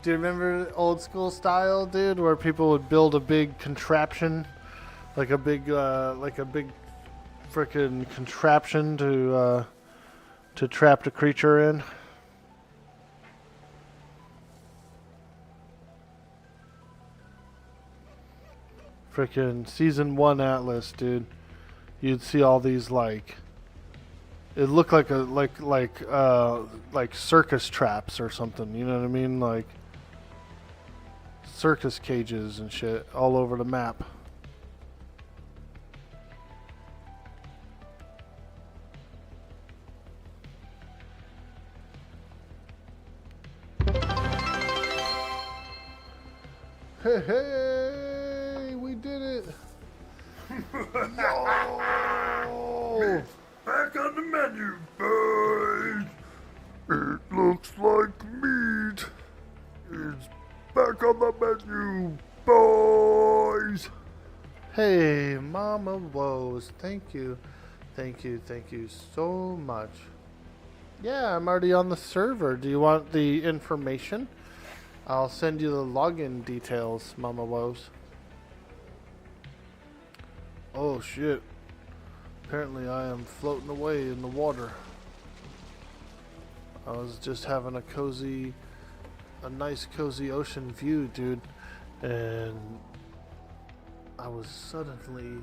Do you remember old school style, dude, where people would build a big contraption, like a big frickin' contraption to trap the creature in? Frickin' season 1 Atlas, dude. You'd see all these like, it looked like like circus traps or something. You know what I mean? Like circus cages and shit all over the map. Hey, hey, we did it. Yo! Back on the menu, boys. It looks like meat is back on the menu, boys. Hey, Mama Woes, thank you so much. Yeah, I'm already on the server. Do you want the information? I'll send you the login details, Mama Woes. Oh shit. Apparently I am floating away in the water. I was just having a nice cozy ocean view, dude, and I was suddenly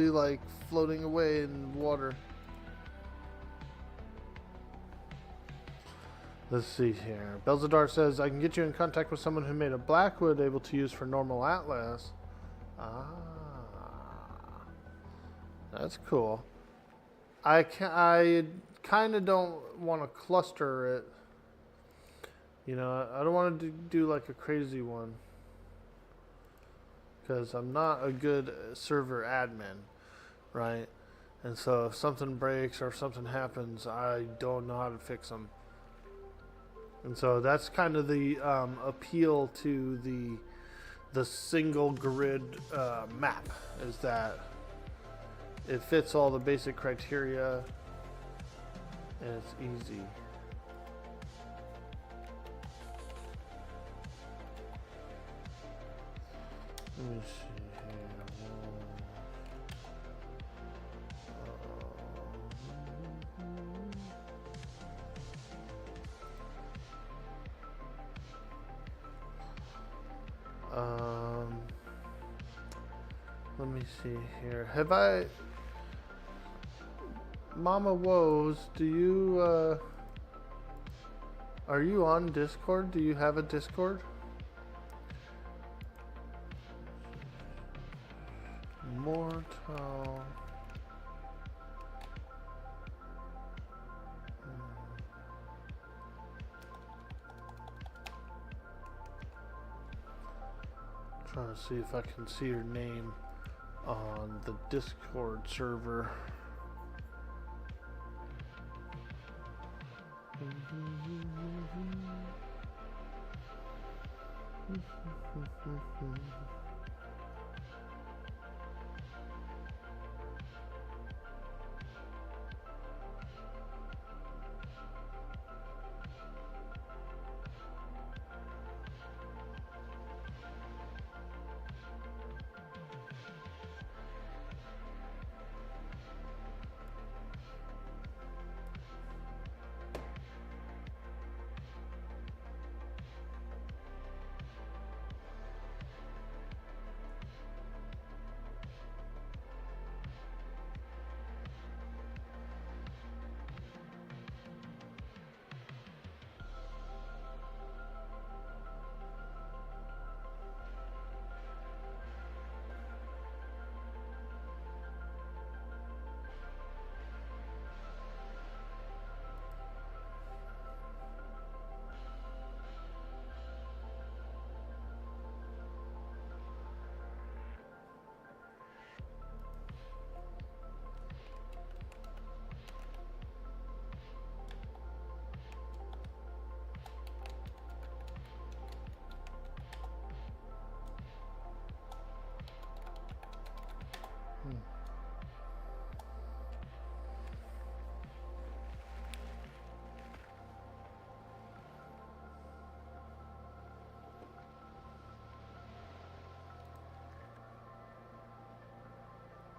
like floating away in water. Let's see here. Belzadar says, I can get you in contact with someone who made a Blackwood able to use for normal Atlas. Ah. That's cool. I kind of don't want to cluster it. You know, I don't want to do like a crazy one. Because I'm not a good server admin, right? And so if something breaks or if something happens, I don't know how to fix them. And so that's kind of the appeal to the single grid map, is that it fits all the basic criteria and it's easy. Let me see here. Let me see here. Have I... Mama Woes, do you, are you on Discord? Do you have a Discord? Mortal... Trying to see if I can see your name on the Discord server.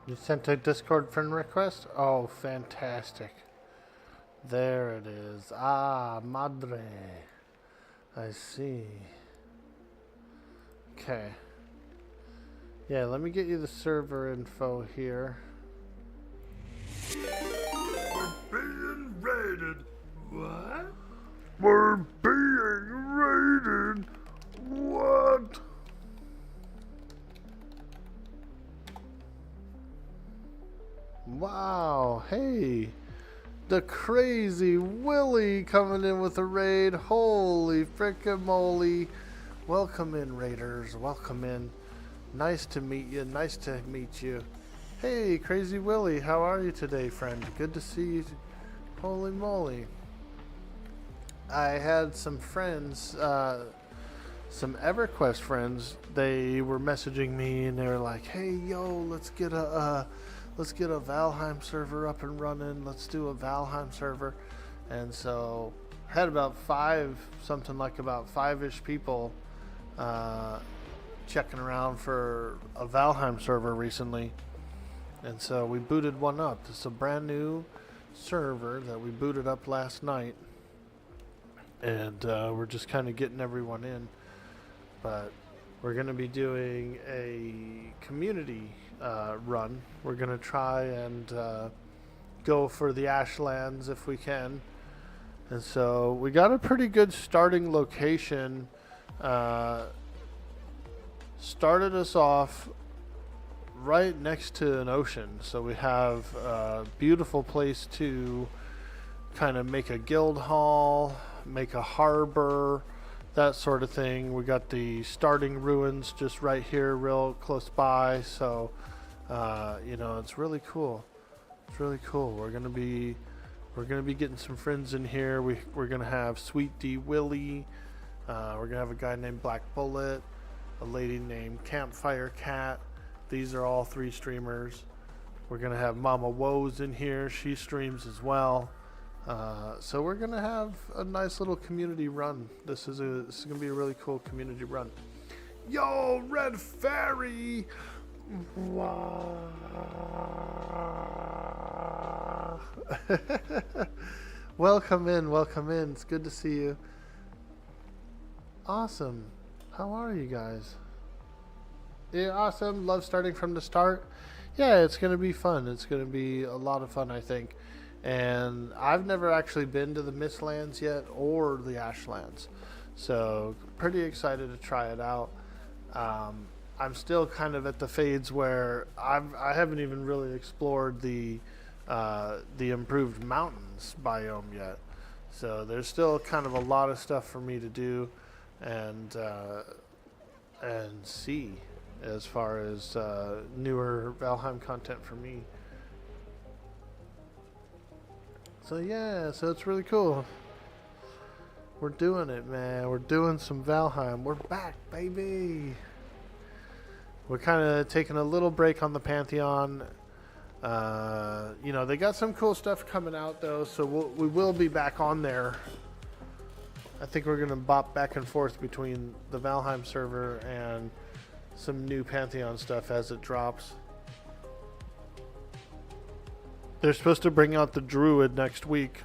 You sent a Discord friend request? Oh, fantastic. There it is. Ah, madre. I see. Okay. Yeah, let me get you the server info here. We're being raided. What? We're being raided. What? Wow, hey, the crazy Willie coming in with a raid. Holy frickin' moly. Welcome in, raiders, welcome in. Nice to meet you, nice to meet you. Hey, Crazy Willie, how are you today, friend? Good to see you. Holy moly. I had some friends, some EverQuest friends, they were messaging me and they were like, hey, yo, let's get a Valheim server up and running. Let's do a Valheim server. And so I had about five-ish people checking around for a Valheim server recently, and so we booted one up. It's a brand new server that we booted up last night, and we're just kind of getting everyone in. But we're going to be doing a community run. We're going to try and go for the Ashlands if we can. And so we got a pretty good starting location. Started us off right next to an ocean. So we have a beautiful place to kind of make a guild hall, make a harbor, that sort of thing. We got the starting ruins just right here, real close by. So, it's really cool. It's really cool. We're gonna be getting some friends in here. We're gonna have Sweet D Willie. We're gonna have a guy named Black Bullet, a lady named Campfire Cat. These are all 3 streamers. We're gonna have Mama Woes in here. She streams as well. So we're gonna have a nice little community run. This is gonna be a really cool community run. Yo, Red Fairy! Waaagh. Welcome in. It's good to see you. Awesome. How are you guys? Yeah, awesome. Love starting from the start. Yeah, it's gonna be fun. It's gonna be a lot of fun, I think. And I've never actually been to the Mistlands yet or the Ashlands, so pretty excited to try it out. I'm still kind of at the phase where I haven't even really explored the improved mountains biome yet, so there's still kind of a lot of stuff for me to do and see as far as newer Valheim content for me. So yeah, so it's really cool. We're doing it, man. We're doing some Valheim. We're back, baby. We're kind of taking a little break on the Pantheon. They got some cool stuff coming out though, so we will be back on there. I think we're gonna bop back and forth between the Valheim server and some new Pantheon stuff as it drops. They're supposed to bring out the Druid next week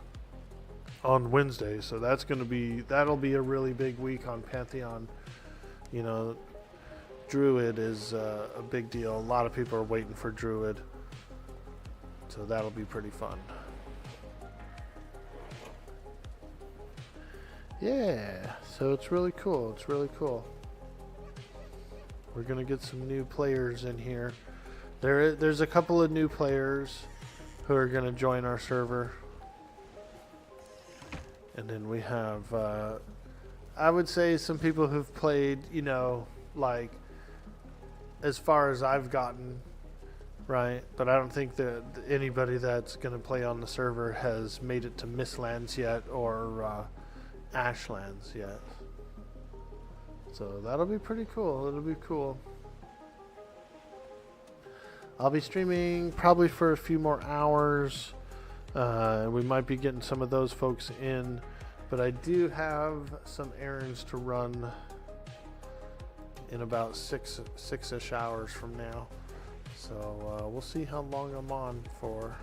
on Wednesday, so that'll be a really big week on Pantheon. Druid is a big deal. A lot of people are waiting for Druid, so that'll be pretty fun. Yeah, so it's really cool. We're gonna get some new players in here. There's a couple of new players who are going to join our server. And then we have, I would say some people who've played, like, as far as I've gotten, right? But I don't think that anybody that's going to play on the server has made it to Mistlands yet or Ashlands yet. So that'll be pretty cool. It'll be cool. I'll be streaming probably for a few more hours. We might be getting some of those folks in, but I do have some errands to run in about six-ish hours from now. So we'll see how long I'm on for.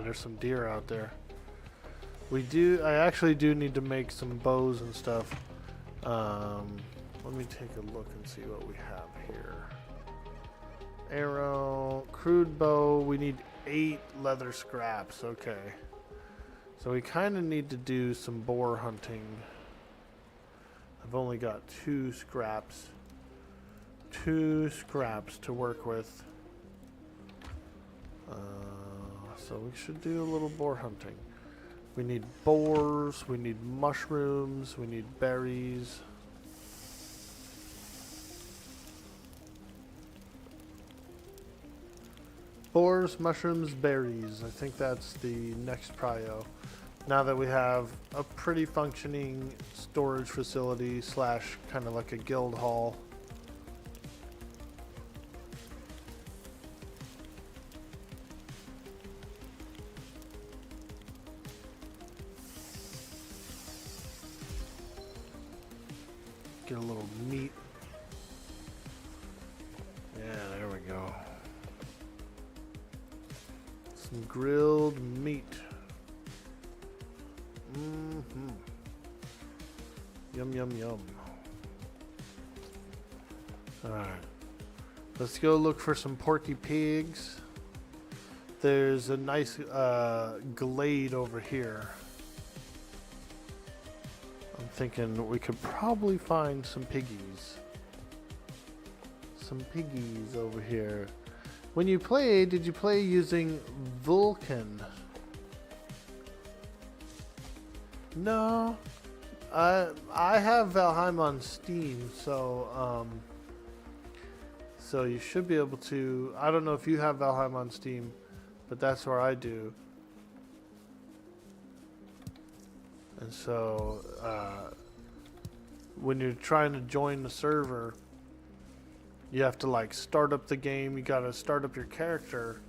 There's some deer out there. I actually do need to make some bows and stuff. Let me take a look and see what we have here. Arrow, crude bow, we need 8 leather scraps, okay. So we kind of need to do some boar hunting. I've only got 2 scraps. 2 scraps to work with. So we should do a little boar hunting. We need boars, we need mushrooms, we need berries. Boars, mushrooms, berries. I think that's the next prio. Now that we have a pretty functioning storage facility slash kind of like a guild hall. get a little meat. Yeah, there we go. Some grilled meat. Mm-hmm. Yum, yum, yum. Alright. Let's go look for some porky pigs. There's a nice glade over here. I'm thinking we could probably find some piggies. Some piggies over here. When you played, did you play using Vulkan? No. I have Valheim on Steam, so you should be able to. I don't know if you have Valheim on Steam, but that's where I do. And so when you're trying to join the server, you have to like start up the game. You gotta start up your character,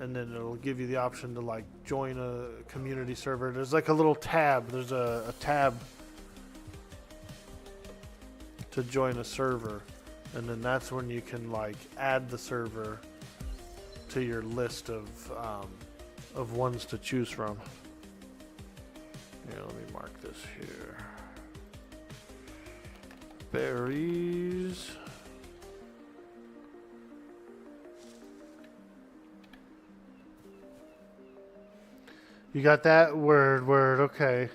and then it'll give you the option to like join a community server. There's like a little tab. There's a tab to join a server, and then that's when you can like add the server to your list of ones to choose from. Yeah, let me mark this here. Berries. You got that? Word, okay.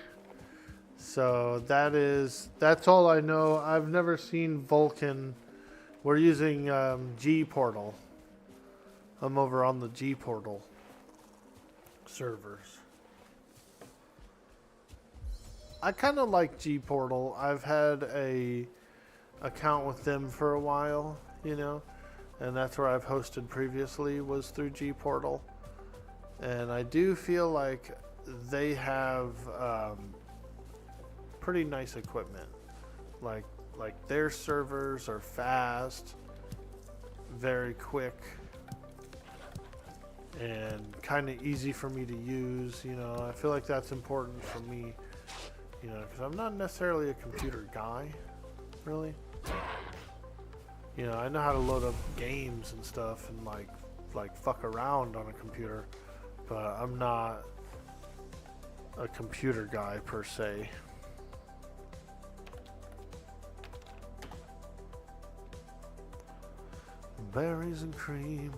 So that's all I know. I've never seen Vulkan. We're using G Portal. I'm over on the G Portal servers. I kind of like G Portal. I've had a account with them for a while, you know, and that's where I've hosted previously was through G Portal. And I do feel like they have pretty nice equipment. Like their servers are fast, very quick, and kind of easy for me to use. You know, I feel like that's important for me. You know, because I'm not necessarily a computer guy, really. You know, I know how to load up games and stuff and like fuck around on a computer, but I'm not a computer guy per se. Berries and cream,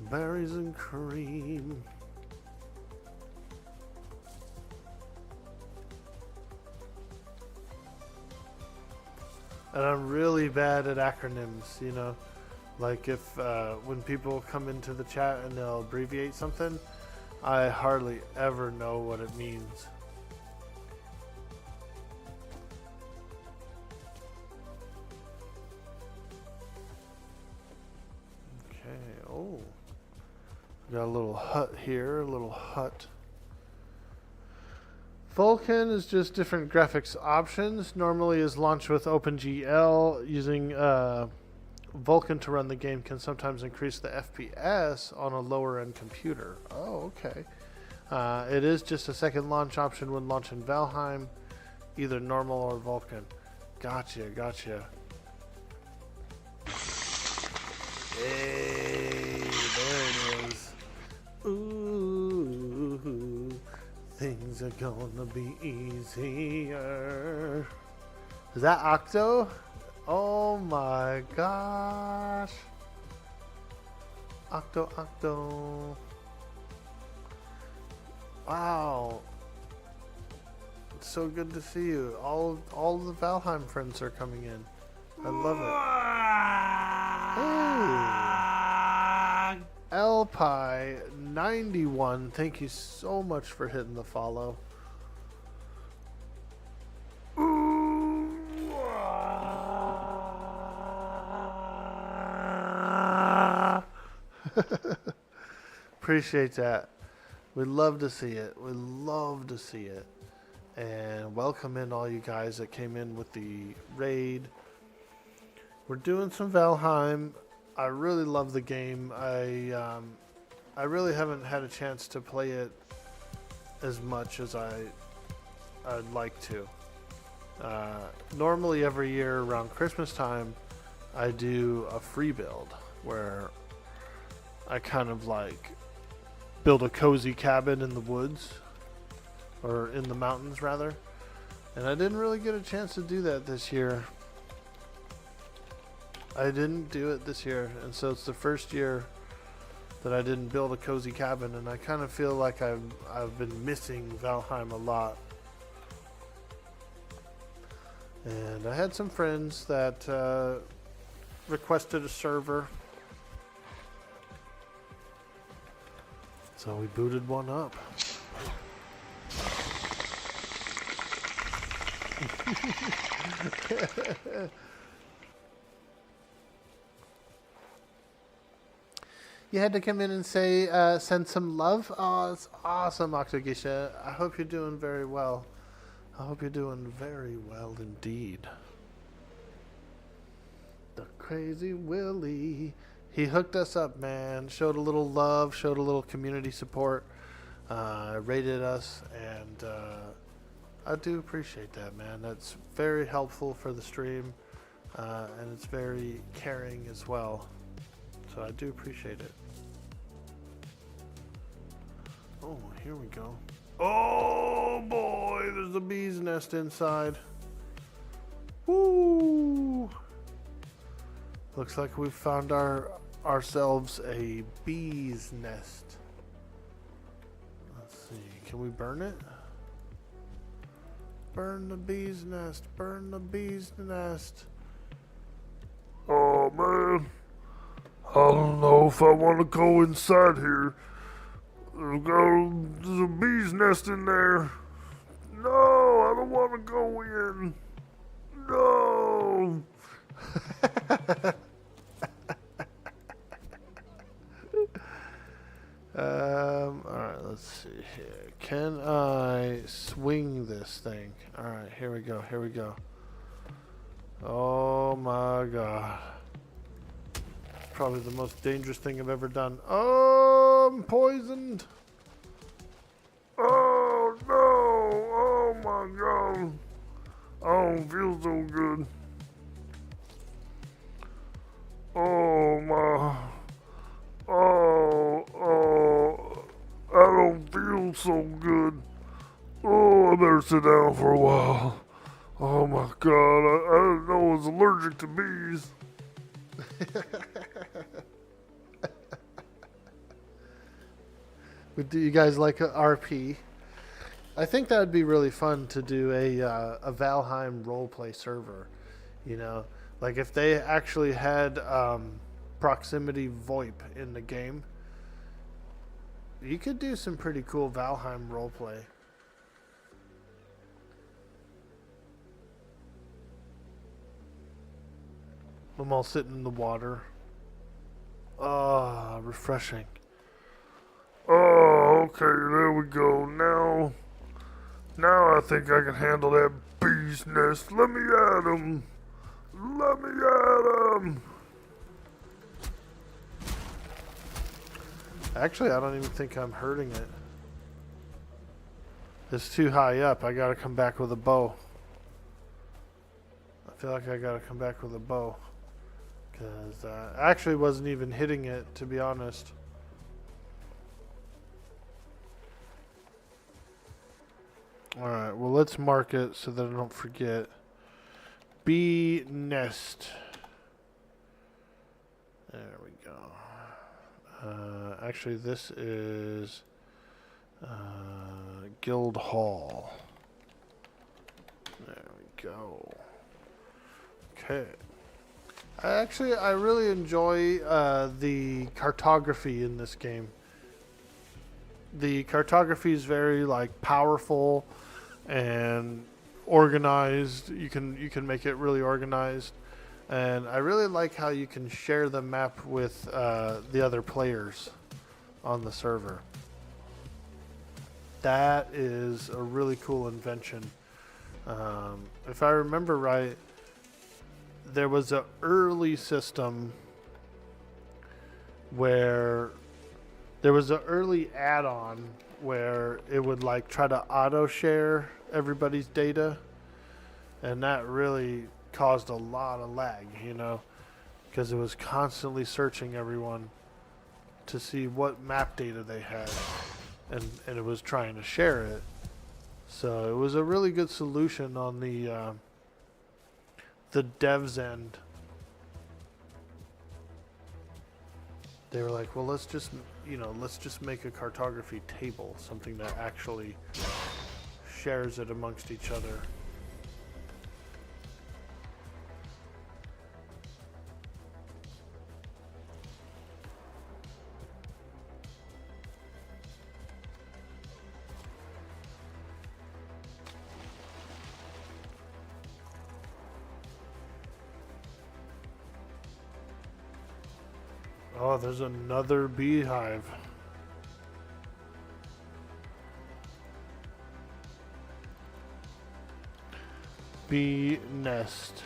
berries and cream. And I'm really bad at acronyms, you know. Like if when people come into the chat and they'll abbreviate something, I hardly ever know what it means. Okay, oh. Got a little hut here, a little hut. Vulkan is just different graphics options. Normally is launched with OpenGL. Using Vulkan to run the game can sometimes increase the FPS on a lower end computer. Oh, okay. It is just a second launch option when launching Valheim, either normal or Vulkan. Gotcha. Hey, there it is. Ooh, things are gonna be easier. Is that Octo? Oh my gosh. Octo. Wow. It's so good to see you. All the Valheim friends are coming in. I love it. Hey. Elpie91, thank you so much for hitting the follow. Appreciate that. We'd love to see it. And welcome in all you guys that came in with the raid. We're doing some Valheim. I really love the game. I really haven't had a chance to play it as much as I'd like to. Normally every year around Christmas time, I do a free build where I kind of like build a cozy cabin in the woods, or in the mountains rather. And I didn't really get a chance to do that this year. I didn't do it this year, and so it's the first year that I didn't build a cozy cabin, and I kind of feel like I've been missing Valheim a lot. And I had some friends that requested a server, so we booted one up. You had to come in and say, send some love? Oh, that's awesome, Octogisha. I hope you're doing very well. I hope you're doing very well indeed. The Crazy Willie. He hooked us up, man. Showed a little love, showed a little community support. Rated us, and I do appreciate that, man. That's very helpful for the stream, and it's very caring as well. So I do appreciate it. Oh, here we go. Oh boy, there's a bee's nest inside. Woo! Looks like we've found ourselves a bee's nest. Let's see, can we burn it? Burn the bee's nest, burn the bee's nest. Oh man, I don't know if I want to go inside here. There's a bee's nest in there. No, I don't want to go in. No. Alright, let's see here. Can I swing this thing? Alright, here we go, here we go. Oh my god. Probably the most dangerous thing I've ever done. Oh, I'm poisoned. Oh no. Oh my god. I don't feel so good. Oh my. Oh, I don't feel so good. Oh, I better sit down for a while. Oh my god, I didn't know I was allergic to bees. Do you guys like a RP? I think that would be really fun to do a Valheim roleplay server. You know, like if they actually had proximity VoIP in the game, you could do some pretty cool Valheim roleplay. I'm all sitting in the water. Ah, refreshing. Oh, okay, there we go. Now I think I can handle that bee's nest. Let me at him. Let me at him. Actually, I don't even think I'm hurting it. It's too high up. I gotta come back with a bow. I feel like I gotta come back with a bow. Because I actually wasn't even hitting it, to be honest. Alright, well let's mark it so that I don't forget. Bee nest. There we go. Actually, this is Guild Hall. There we go. Okay. I really enjoy the cartography in this game. The cartography is very like powerful and organized. You can make it really organized, and I really like how you can share the map with the other players on the server. That is a really cool invention. If I remember right, there was an early system where there was an early add-on where it would like try to auto share everybody's data, and that really caused a lot of lag, you know, because it was constantly searching everyone to see what map data they had, and it was trying to share it. So it was a really good solution on the devs end. They were like, well, let's just, you know, let's just make a cartography table, something that actually shares it amongst each other. Oh, there's another beehive. Bee nest.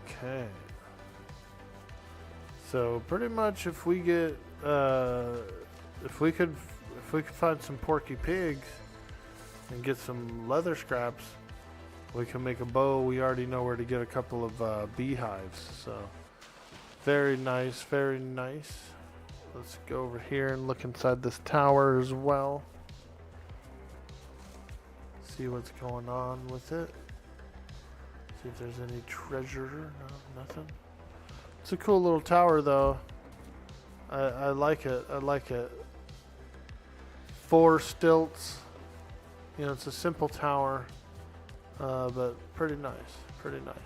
Okay. So pretty much, if we get, if we could find some porky pigs and get some leather scraps, we can make a bow. We already know where to get a couple of beehives. So. Very nice, very nice. Let's go over here and look inside this tower as well. See what's going on with it. See if there's any treasure. No, nothing. It's a cool little tower though. I like it. I like it. 4 stilts. You know, it's a simple tower. But pretty nice. Pretty nice.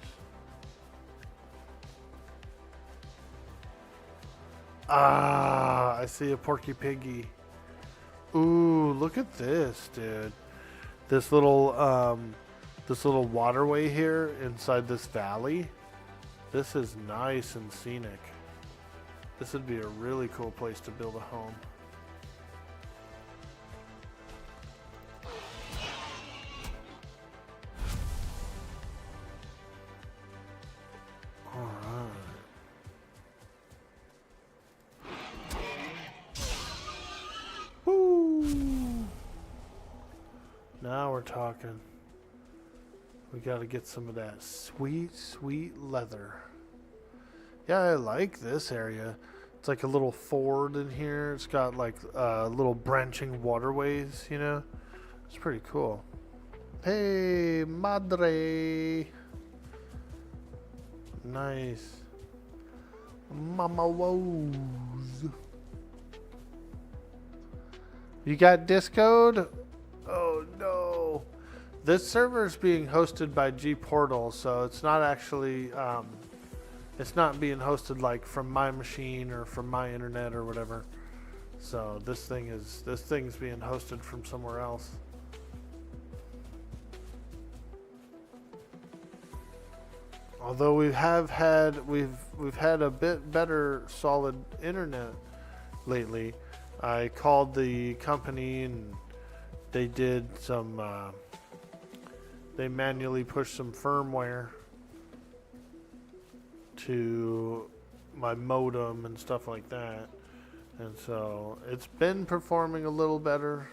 Ah, I see a porky piggy. Ooh, look at this, dude. This little waterway here inside this valley. This is nice and scenic. This would be a really cool place to build a home. Now we're talking. We gotta get some of that sweet, sweet leather. Yeah, I like this area. It's like a little ford in here. It's got like little branching waterways, you know? It's pretty cool. Hey, madre. Nice. Mama woes. You got Discord? Oh no. This server is being hosted by G Portal, so it's not actually it's not being hosted like from my machine or from my internet or whatever. So this thing's being hosted from somewhere else. Although we've had a bit better solid internet lately. I called the company and they did some they manually pushed some firmware to my modem and stuff like that, and so it's been performing a little better,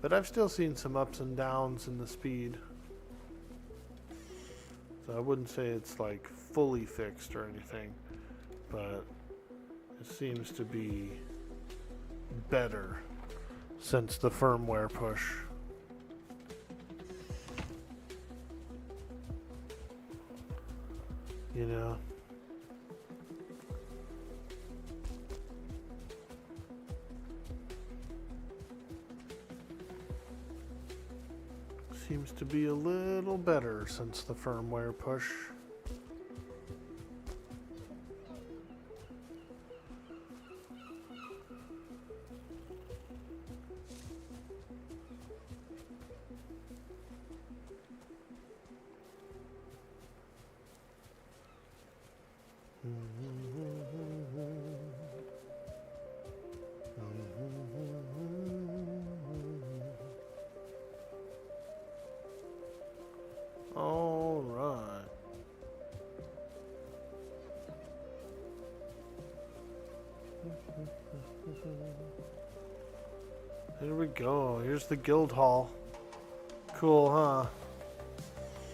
but I've still seen some ups and downs in the speed, so I wouldn't say it's like fully fixed or anything, but it seems to be better since the firmware push. You know? Seems to be a little better since the firmware push. All right. Here we go. Here's the guild hall. Cool, huh?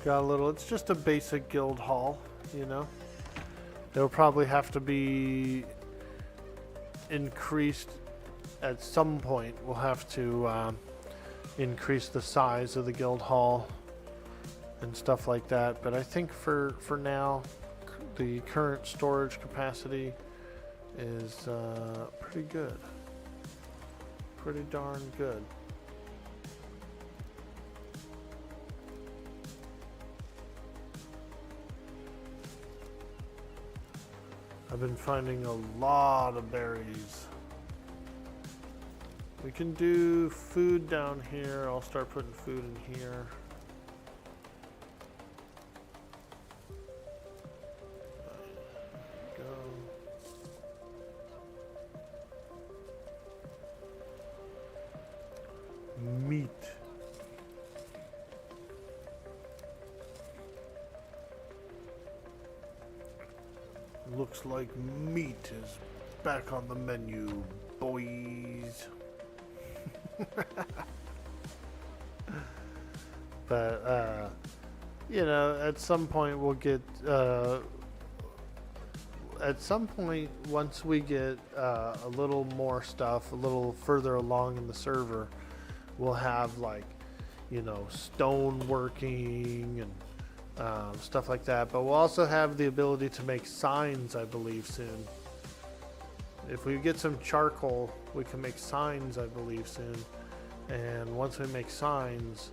Got a little, it's just a basic guild hall, you know? It'll probably have to be increased at some point. We'll have to increase the size of the guild hall and stuff like that. But I think for now, the current storage capacity is pretty good. Pretty darn good. I've been finding a lot of berries. We can do food down here. I'll start putting food in here. Go. Meat. Looks like meat is back on the menu, boys. But, you know, at some point we'll get, at some point once we get a little more stuff, a little further along in the server, we'll have like, you know, stone working and stuff like that, but we'll also have the ability to make signs, I believe, soon. If we get some charcoal, we can make signs, I believe, soon. And once we make signs,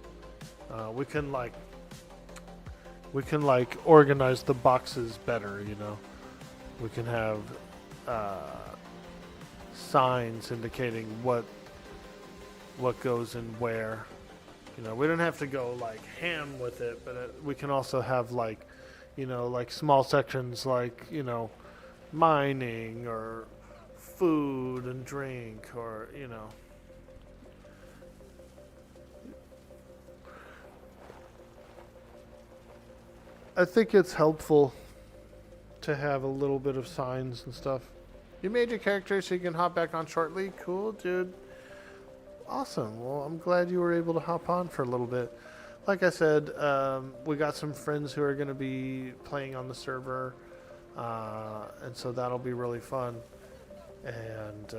we can organize the boxes better, you know. We can have signs indicating what goes in where. You know, we don't have to go like ham with it, but we can also have like, you know, like small sections like, you know, mining or food and drink or, you know. I think it's helpful to have a little bit of signs and stuff. You made your character so you can hop back on shortly? Cool, dude. Awesome. Well, I'm glad you were able to hop on for a little bit. Like I said, we got some friends who are going to be playing on the server, and so that'll be really fun. And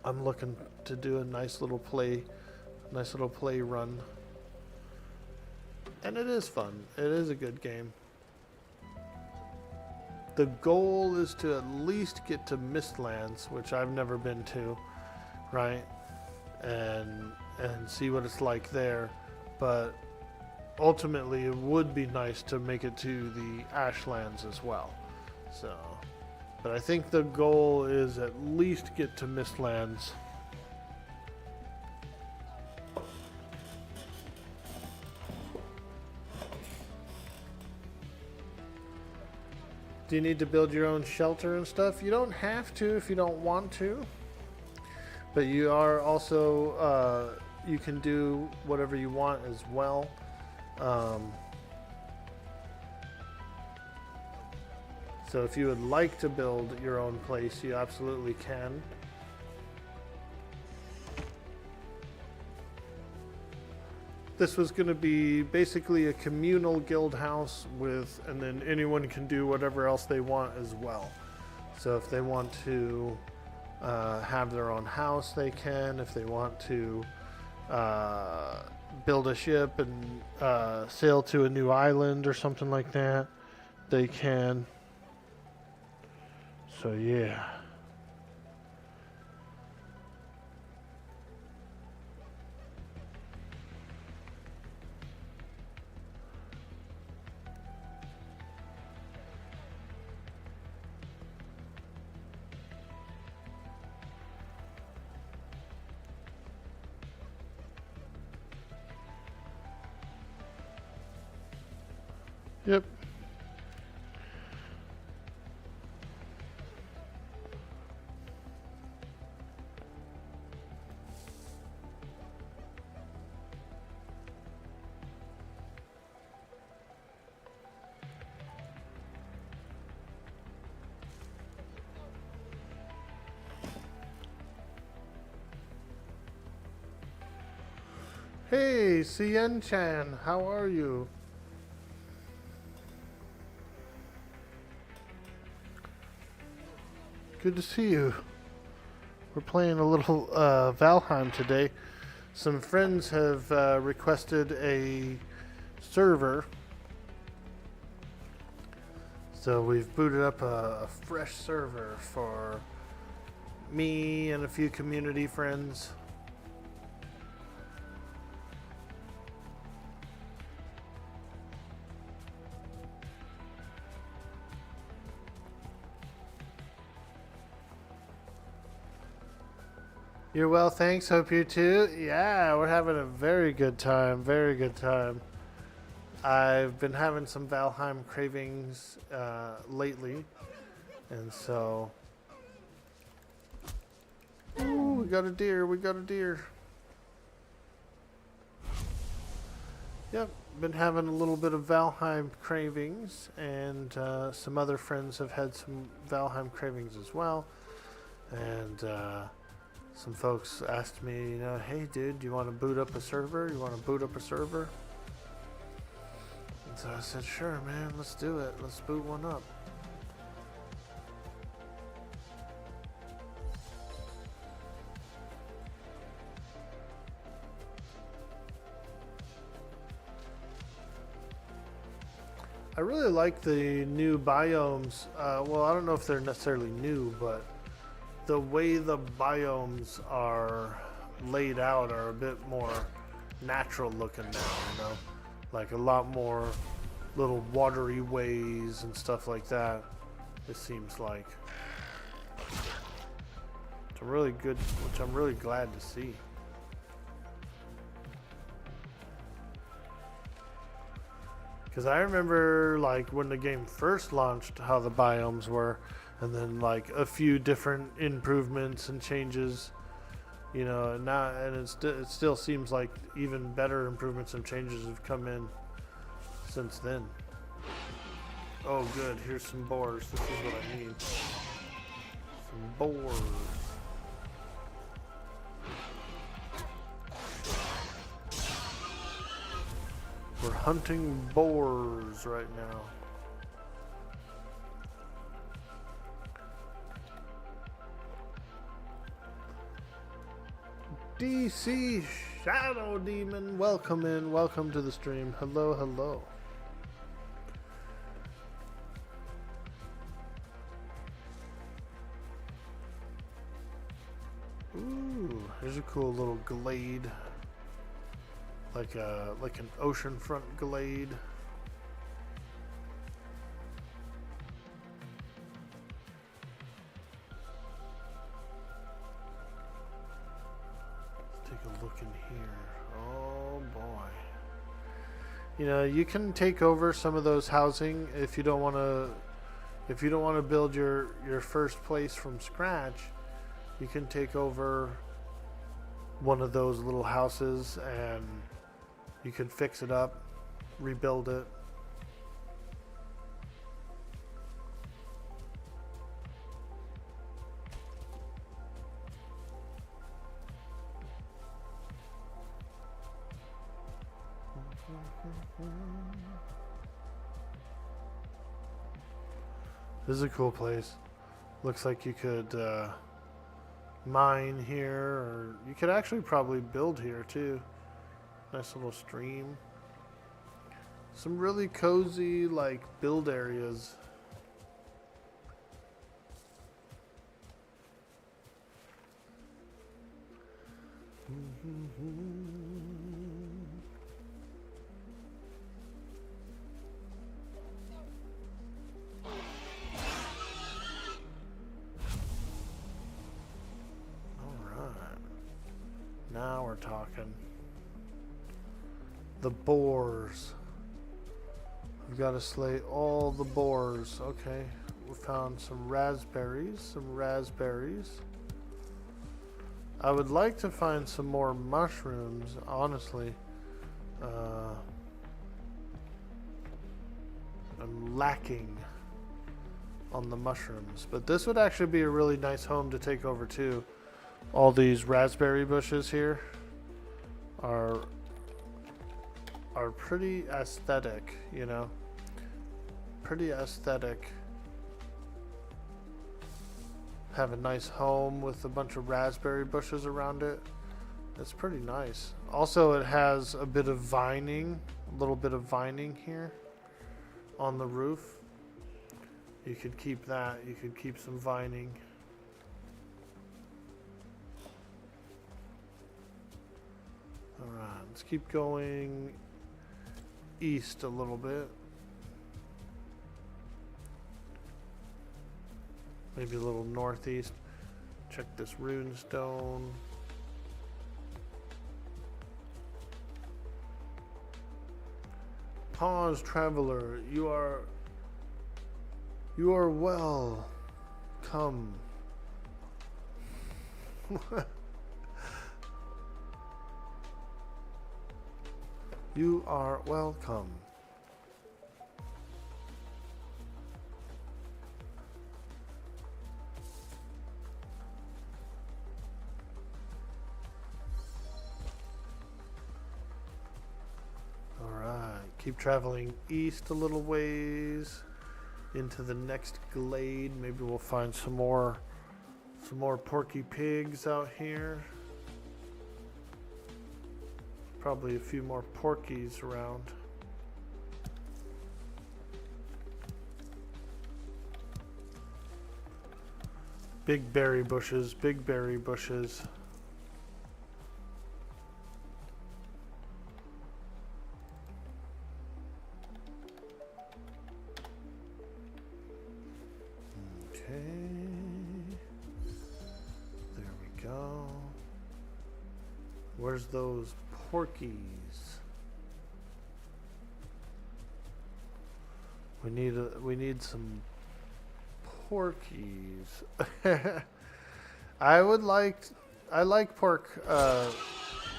I'm looking to do a nice little play run. And it is fun. It is a good game. The goal is to at least get to Mistlands, which I've never been to. Right, and see what it's like there, but ultimately it would be nice to make it to the Ashlands as well. So, but I think the goal is at least get to Mistlands. Do you need to build your own shelter and stuff? You don't have to if you don't want to. But you are also, you can do whatever you want as well. So if you would like to build your own place, you absolutely can. This was going to be basically a communal guild house with, and then anyone can do whatever else they want as well. So if they want to have their own house, they can. If they want to build a ship and sail to a new island or something like that, they can. So yeah. Yep. Hey, Cien-chan, how are you? Good to see you. We're playing a little Valheim today. Some friends have requested a server. So we've booted up a fresh server for me and a few community friends. You're well, thanks. Hope you too. Yeah, we're having a very good time. Very good time. I've been having some Valheim cravings lately, and so. Ooh, we got a deer. We got a deer. Yep, been having a little bit of Valheim cravings, and some other friends have had some Valheim cravings as well, and. Some folks asked me, you know, hey dude, do you want to boot up a server? You want to boot up a server? And so I said, sure man, let's do it. Let's boot one up. I really like the new biomes. Well, I don't know if they're necessarily new, but the way the biomes are laid out are a bit more natural looking now, you know? Like a lot more little watery ways and stuff like that, it seems like. It's a really good, which I'm really glad to see. Because I remember like when the game first launched how the biomes were, and then like a few different improvements and changes, you know, and now it still seems like even better improvements and changes have come in since then. Oh good, here's some boars. This is what I need. Some boars. We're hunting boars right now. DC Shadow Demon, welcome in, welcome to the stream. Hello, hello. Ooh, here's a cool little glade, like an oceanfront glade. Look in here. Oh boy. You know, you can take over some of those housing if you don't want to build your first place from scratch. You can take over one of those little houses and you can fix it up, rebuild it. This is a cool place. Looks like you could mine here, or you could actually probably build here too. Nice little stream. Some really cozy like build areas. Now we're talking. The boars. We've got to slay all the boars. Okay. We found some raspberries. I would like to find some more mushrooms, honestly. I'm lacking on the mushrooms. But this would actually be a really nice home to take over too. All these raspberry bushes here are are pretty aesthetic, you know. Pretty aesthetic. Have a nice home with a bunch of raspberry bushes around it. It's pretty nice. Also, it has a bit of vining, a little bit of vining here on the roof. You could keep that. You could keep some vining. Alright, let's keep going east a little bit. Maybe a little northeast. Check this rune stone. Pause, traveler. You are well. Come. You are welcome. Keep traveling east a little ways into the next glade. Maybe we'll find some more porky pigs out here. Probably a few more porkies around. Big berry bushes, big berry bushes. Where's those porkies? We need some porkies. I like pork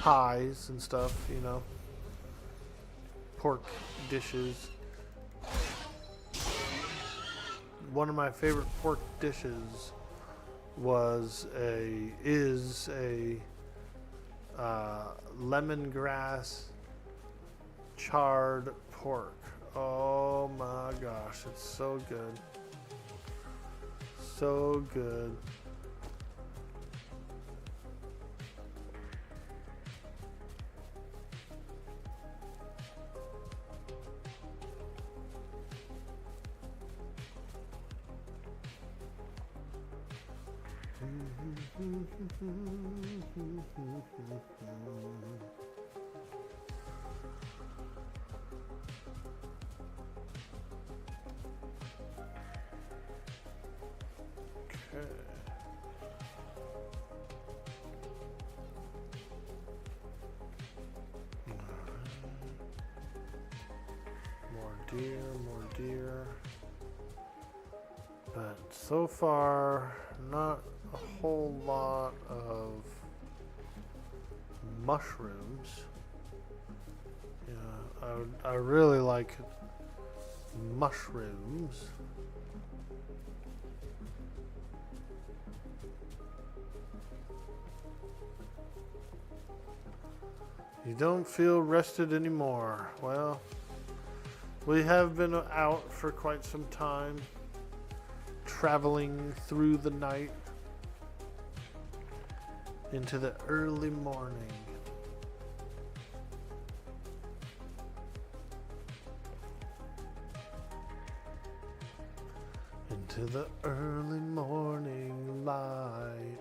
pies and stuff, you know. Pork dishes. One of my favorite pork dishes is a lemongrass charred pork. Oh my gosh, it's so good. So good. More deer. But so far, not a whole lot of mushrooms. Yeah, I really like mushrooms. You don't feel rested anymore. Well, we have been out for quite some time, traveling through the night into the early morning. Into the early morning light.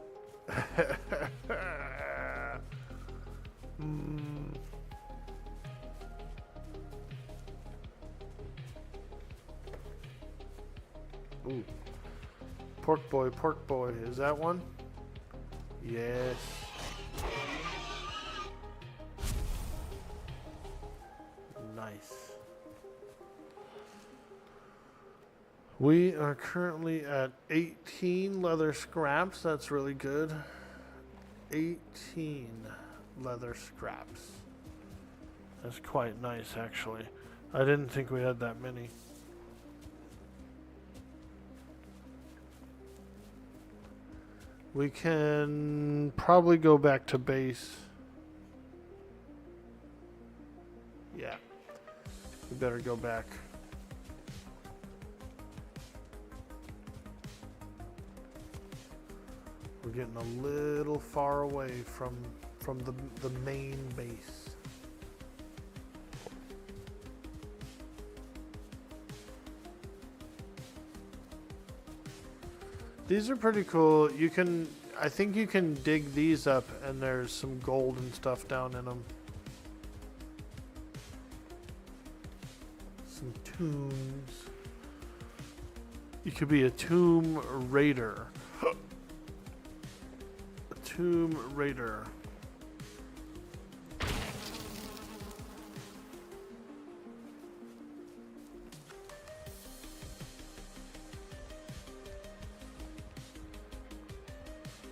Ooh. Pork boy, is that one? Yes. Nice. We are currently at 18 leather scraps. That's really good. 18 leather scraps. That's quite nice, actually. I didn't think we had that many. We can probably go back to base. Yeah. better go back. We're getting a little far away from the main base. These are pretty cool. You can, I think you can dig these up and there's some gold and stuff down in them. Some tombs. You could be a tomb raider. A tomb raider.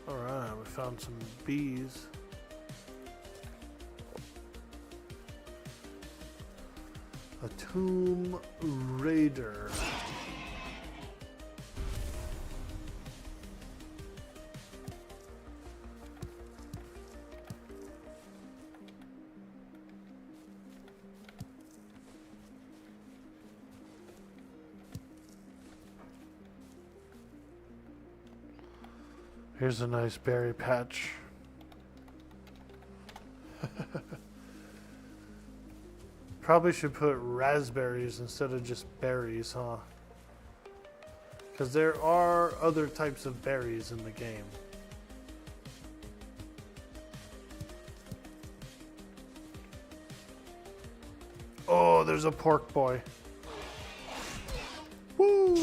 Alright, we found some bees. A tomb raider. Here's a nice berry patch. Probably should put raspberries instead of just berries, huh? Because there are other types of berries in the game. Oh, there's a pork boy. Woo!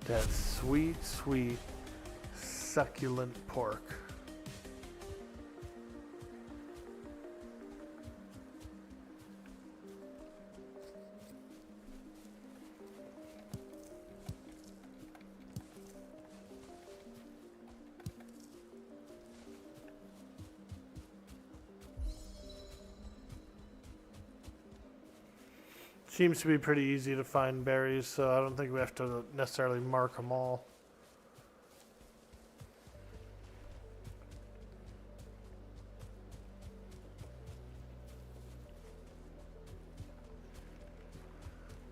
That sweet, sweet, succulent pork. Seems to be pretty easy to find berries, so I don't think we have to necessarily mark them all.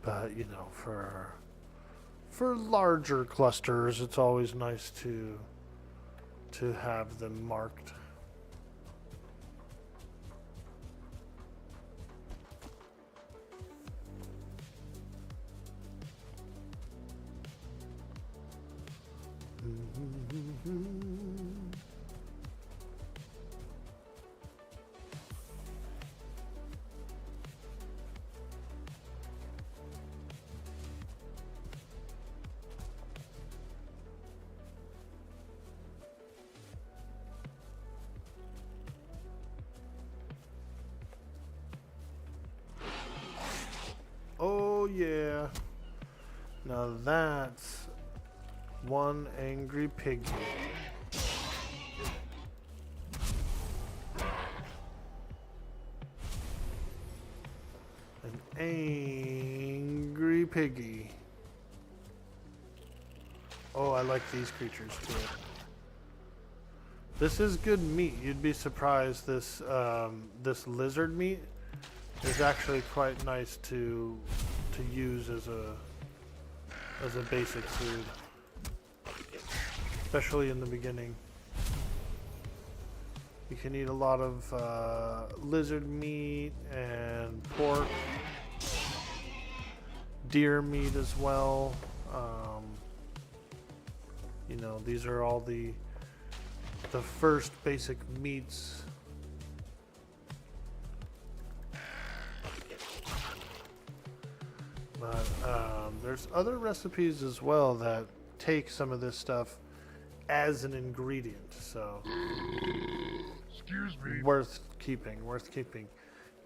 But, you know, for larger clusters, it's always nice to have them marked. Oh yeah. Now that's one angry piggy. An angry piggy. Oh, I like these creatures too. This is good meat. You'd be surprised. This lizard meat is actually quite nice to use as a basic food, especially in the beginning. You can eat a lot of lizard meat and pork, deer meat as well. You know, these are all the first basic meats. But there's other recipes as well that take some of this stuff as an ingredient, so Excuse me. worth keeping.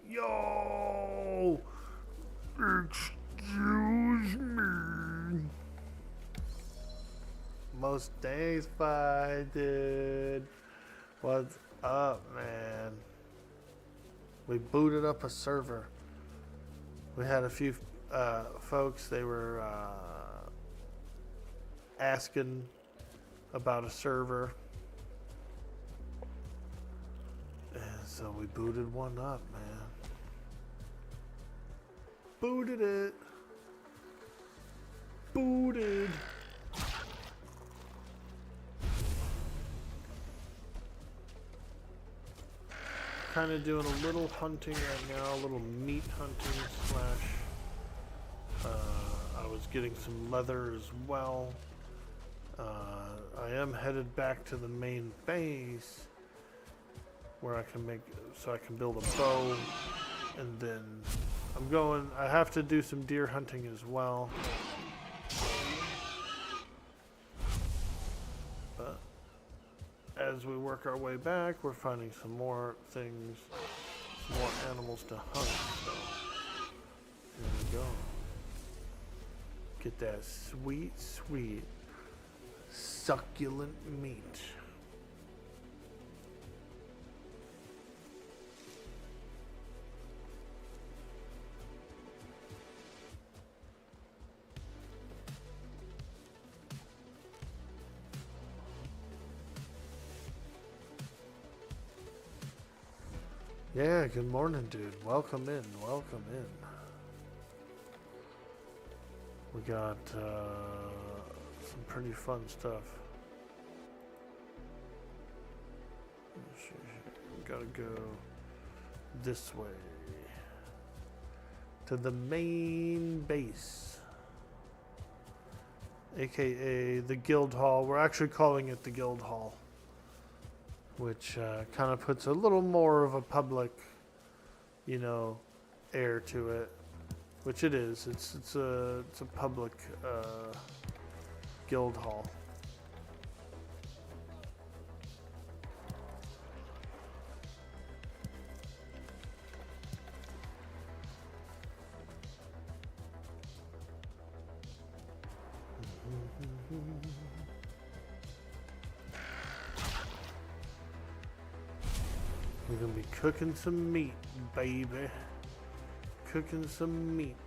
Yo! Excuse me. Most days fine, dude. What's up, man? We booted up a server. We had a few folks, they were asking about a server. And so we booted one up, man. Booted it. Booted. Kind of doing a little hunting right now, a little meat hunting slash. I was getting some leather as well. I am headed back to the main base where I can build a bow, and then I have to do some deer hunting as well. But as we work our way back, we're finding some more things, some more animals to hunt. So here we go. Get that sweet, sweet, succulent meat. Yeah, good morning, dude. Welcome in, welcome in. We got some pretty fun stuff. We gotta go this way to the main base, aka the guild hall. We're actually calling it the guild hall, which kind of puts a little more of a public, air to it. Which it is. It's a public guild hall. We're gonna be cooking some meat, baby. Cooking some meat.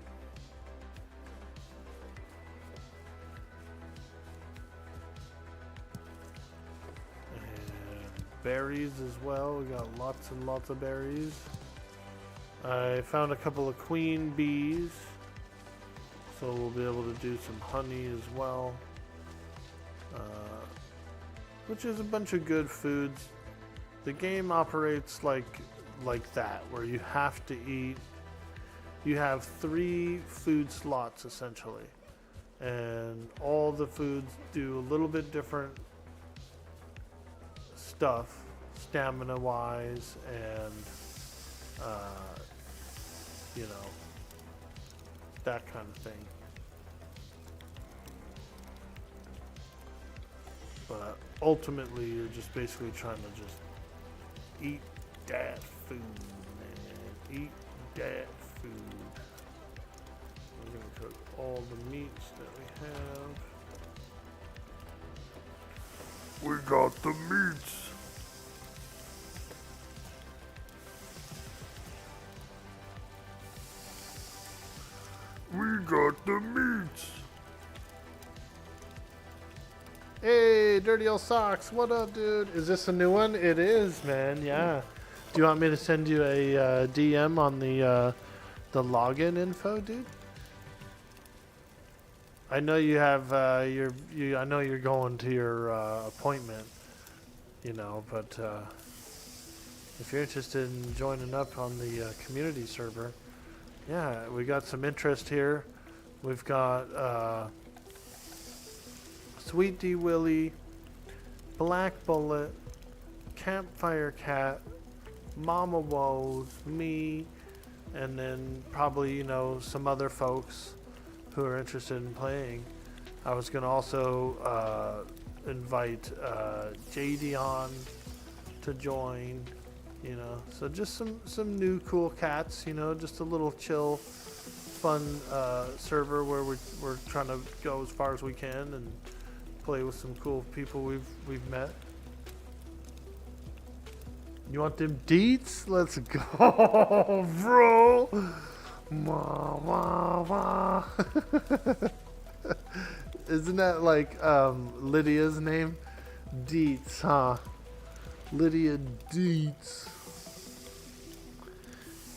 And berries as well. We got lots and lots of berries. I found a couple of queen bees, so we'll be able to do some honey as well, which is a bunch of good foods. The game operates like that, where you have to eat. You have 3 food slots essentially, and all the foods do a little bit different stuff, stamina wise, and that kind of thing. But ultimately, you're just basically trying to just eat that food, man. Eat that food. We're gonna cook all the meats that we have. We got the meats. We got the meats. Hey, Dirty Old Socks, what up, dude? Is this a new one? It is, man, yeah. Do you want me to send you a DM on the login info, dude? I know you have I know you're going to your appointment, but if you're interested in joining up on the community server, yeah, we got some interest here. We've got Sweet D Willie, Black Bullet, Campfire Cat, Mama Woes, me, and then probably, some other folks who are interested in playing. I was going to also invite JD on to join, so just some new cool cats, just a little chill, fun server where we're trying to go as far as we can and play with some cool people we've met. You want them deets? Let's go, bro. Wah, wah, wah. Isn't that like Lydia's name? Deets, huh? Lydia Deets.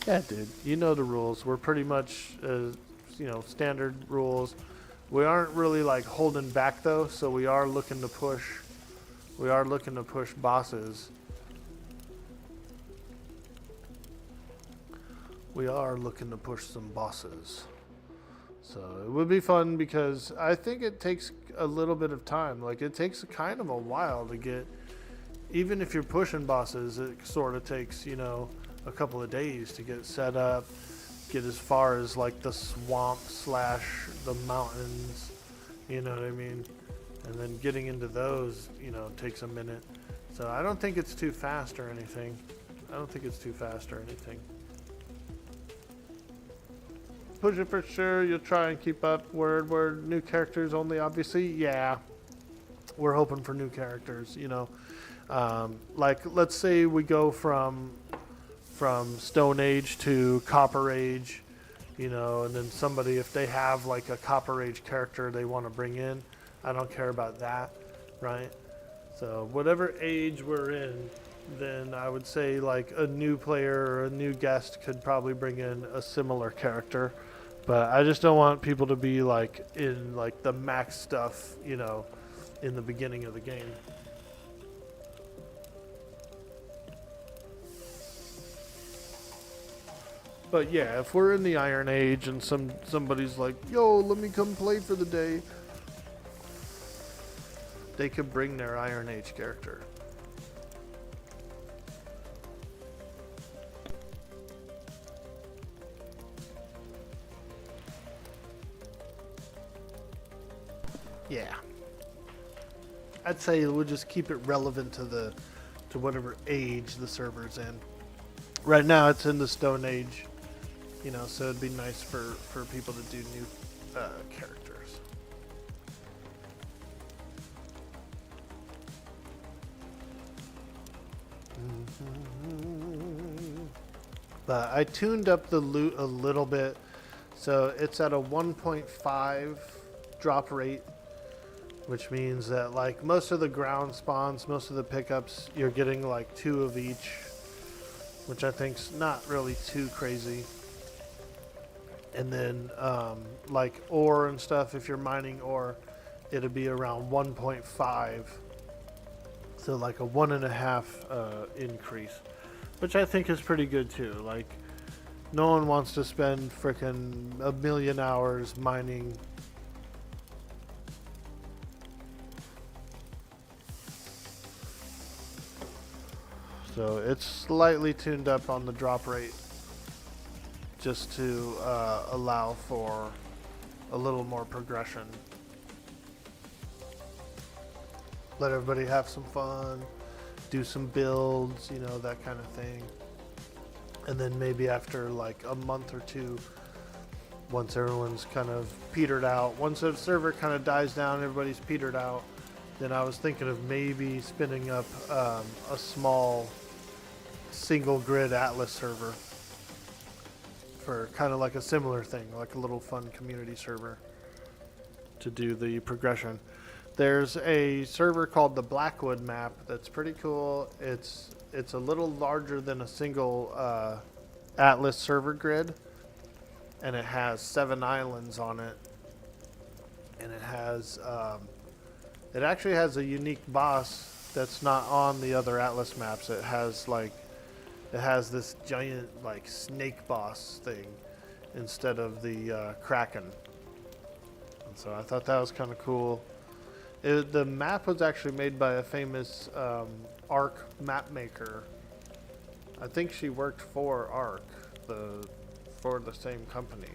Yeah, dude. You know the rules. We're pretty much, standard rules. We aren't really like holding back though, so we are looking to push. We are looking to push bosses. We are looking to push some bosses. So it would be fun because I think it takes a little bit of time. Like it takes kind of a while to get, even if you're pushing bosses, it sort of takes, a couple of days to get set up, get as far as like the swamp slash the mountains, you know what I mean? And then getting into those, takes a minute. So I don't think it's too fast or anything. Push it for sure. You'll try and keep up. Word. New characters only, obviously. Yeah. We're hoping for new characters, like, let's say we go from Stone Age to Copper Age, and then somebody, if they have like a Copper Age character they want to bring in, I don't care about that, right? So whatever age we're in, then I would say like a new player or a new guest could probably bring in a similar character. But I just don't want people to be like in like the max stuff, in the beginning of the game. But yeah, if we're in the Iron Age and somebody's like, yo, let me come play for the day, they could bring their Iron Age character. Yeah. I'd say we'll just keep it relevant to whatever age the server's in. Right now it's in the Stone Age, so it'd be nice for people to do new characters. But I tuned up the loot a little bit, so it's at a 1.5 drop rate, which means that like most of the ground spawns, most of the pickups, you're getting like 2 of each, which I think's not really too crazy. And then like ore and stuff, if you're mining ore, it'll be around 1.5, so like a 1.5 increase, which I think is pretty good too. Like no one wants to spend frickin' 1,000,000 hours mining. So it's slightly tuned up on the drop rate just to allow for a little more progression. Let everybody have some fun, do some builds, that kind of thing. And then maybe after like a month or two, once everyone's kind of petered out, once the server kind of dies down, everybody's petered out, then I was thinking of maybe spinning up a small single grid Atlas server for kind of like a similar thing, like a little fun community server to do the progression. There's a server called the Blackwood map that's pretty cool. It's a little larger than a single Atlas server grid, and it has 7 islands on it, and it actually has a unique boss that's not on the other Atlas maps. It has this giant like snake boss thing instead of the Kraken. And so I thought that was kind of cool. The map was actually made by a famous Ark map maker. I think she worked for Ark, for the same company,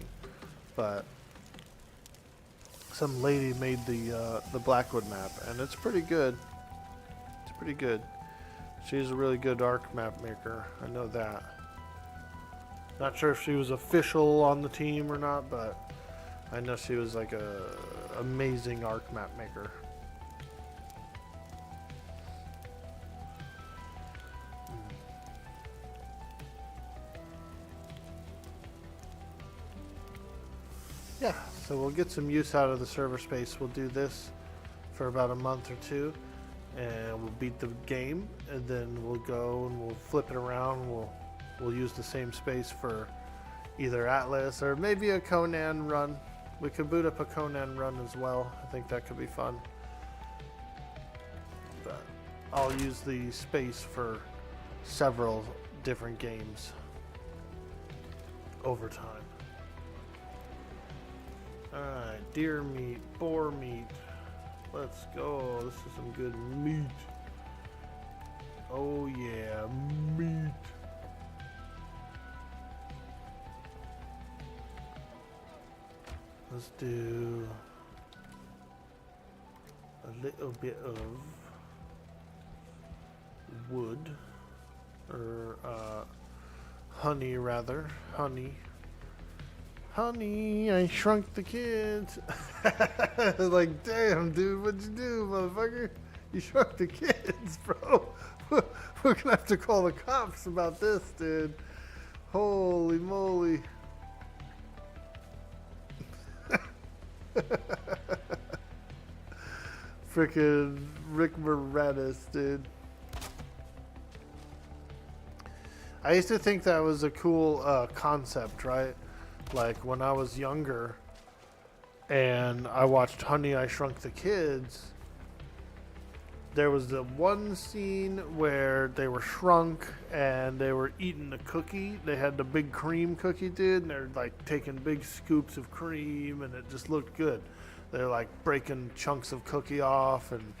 but some lady made the Blackwood map, and it's pretty good. She's a really good Ark map maker. I know that. Not sure if she was official on the team or not, but I know she was like a amazing Ark map maker. Yeah, so we'll get some use out of the server space. We'll do this for about a month or two, and we'll beat the game, and then we'll go and we'll flip it around. We'll we'll use the same space for either Atlas or maybe a Conan run. We could boot up a Conan run as well. I think that could be fun. But I'll use the space for several different games over time. Alright, deer meat, boar meat. Let's go. This is some good meat. Oh yeah, meat. Let's do a little bit of wood, or honey rather. Honey, I shrunk the kids. Like, damn, dude, what'd you do, motherfucker? You shrunk the kids, bro. We're gonna have to call the cops about this, dude. Holy moly. Frickin' Rick Moranis, dude. I used to think that was a cool concept, right? Like when I was younger and I watched Honey, I Shrunk the Kids, there was the one scene where they were shrunk and they were eating the cookie. They had the big cream cookie, dude, and they're like taking big scoops of cream and it just looked good. They're like breaking chunks of cookie off and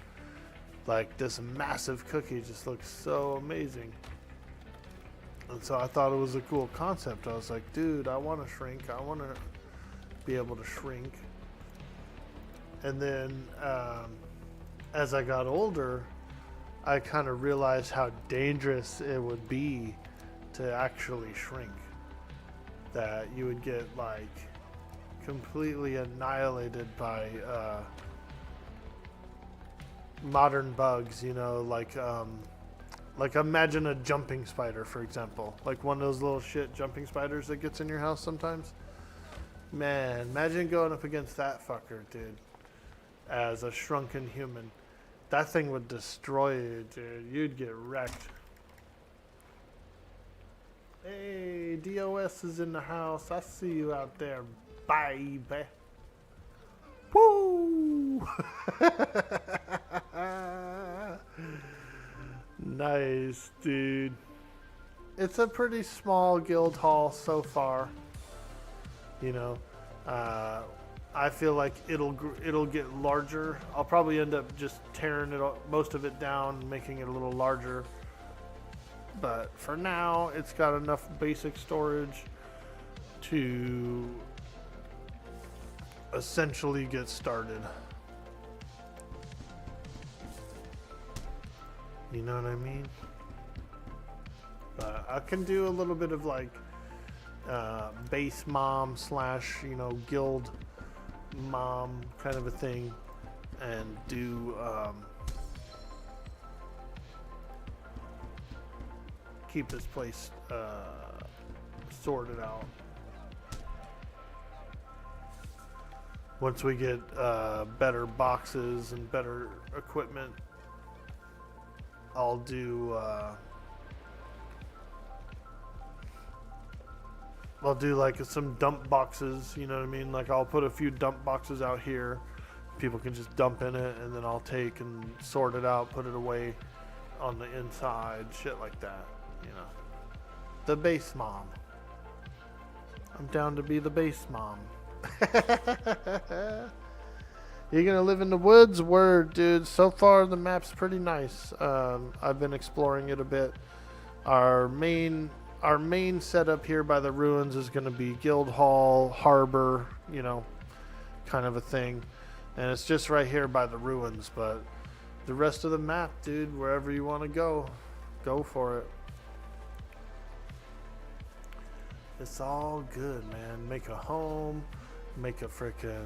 like this massive cookie just looks so amazing. And so I thought it was a cool concept. I was like, dude, I want to shrink. I want to be able to shrink. And then as I got older, I kind of realized how dangerous it would be to actually shrink. That you would get like completely annihilated by modern bugs, you know, like imagine a jumping spider, for example. Like one of those little shit jumping spiders that gets in your house sometimes. Man, imagine going up against that fucker, dude. As a shrunken human. That thing would destroy you, dude. You'd get wrecked. Hey, DOS is in the house. I see you out there, baby. Woo! Nice, dude. It's a pretty small guild hall so far. You know, I feel like it'll get larger. I'll probably end up just tearing it most of it down, making it a little larger. But for now, it's got enough basic storage to essentially get started. You know what I mean? I can do a little bit of like base mom / guild mom kind of a thing, and do keep this place sorted out. Once we get better boxes and better equipment, I'll do like some dump boxes, you know what I mean? Like I'll put a few dump boxes out here. People can just dump in it, and then I'll take and sort it out, put it away on the inside, shit like that, you know. The base mom. I'm down to be the base mom. You're gonna live in the woods? Word, dude. So far the map's pretty nice. I've been exploring it a bit. Our main setup here by the ruins is gonna be guild hall, harbor, you know, kind of a thing. And it's just right here by the ruins, but the rest of the map, dude, wherever you want to go for it. It's all good, man. Make a home, make a frickin'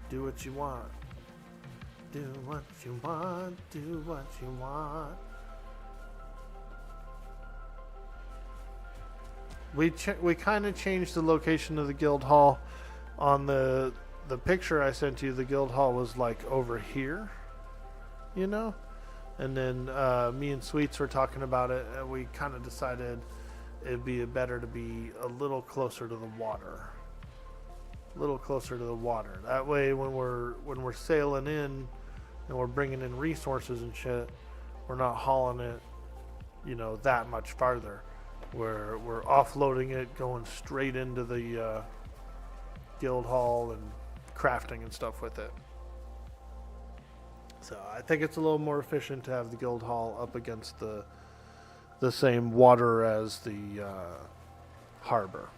do what you want. Do what you want, do what you want. We kind of changed the location of the guild hall. On the picture I sent you, the guild hall was like over here, you know? And then me and Sweets were talking about it, and we kind of decided it'd be better to be a little closer to the water. A little closer to the water. That way, when we're sailing in and we're bringing in resources and shit, we're not hauling it, that much farther. We're offloading it, going straight into the guild hall and crafting and stuff with it. So I think it's a little more efficient to have the guild hall up against the same water as the harbor.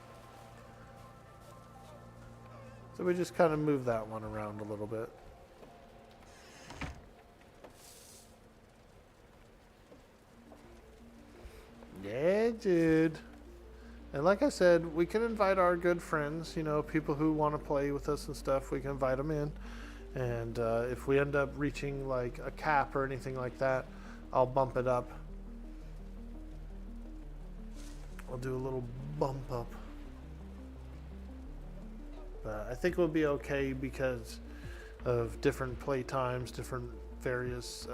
So we just kind of move that one around a little bit. Yeah, dude. And like I said, we can invite our good friends, people who want to play with us and stuff. We can invite them in. And if we end up reaching like a cap or anything like that, I'll bump it up. I'll do a little bump up. But I think we'll be okay because of different play times, different various,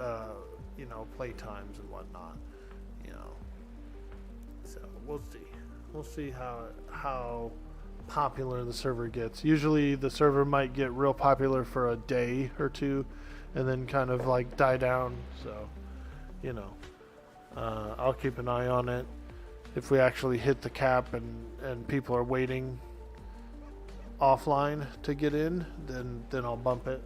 play times and whatnot. So we'll see. We'll see how popular the server gets. Usually the server might get real popular for a day or two and then kind of like die down. So, I'll keep an eye on it. If we actually hit the cap and people are waiting offline to get in, then I'll bump it.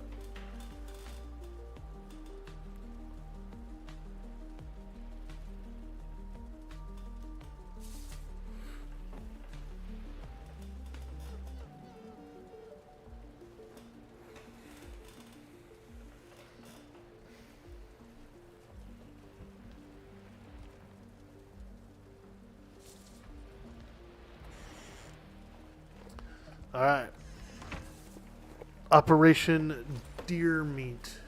All right. Operation Deer Meat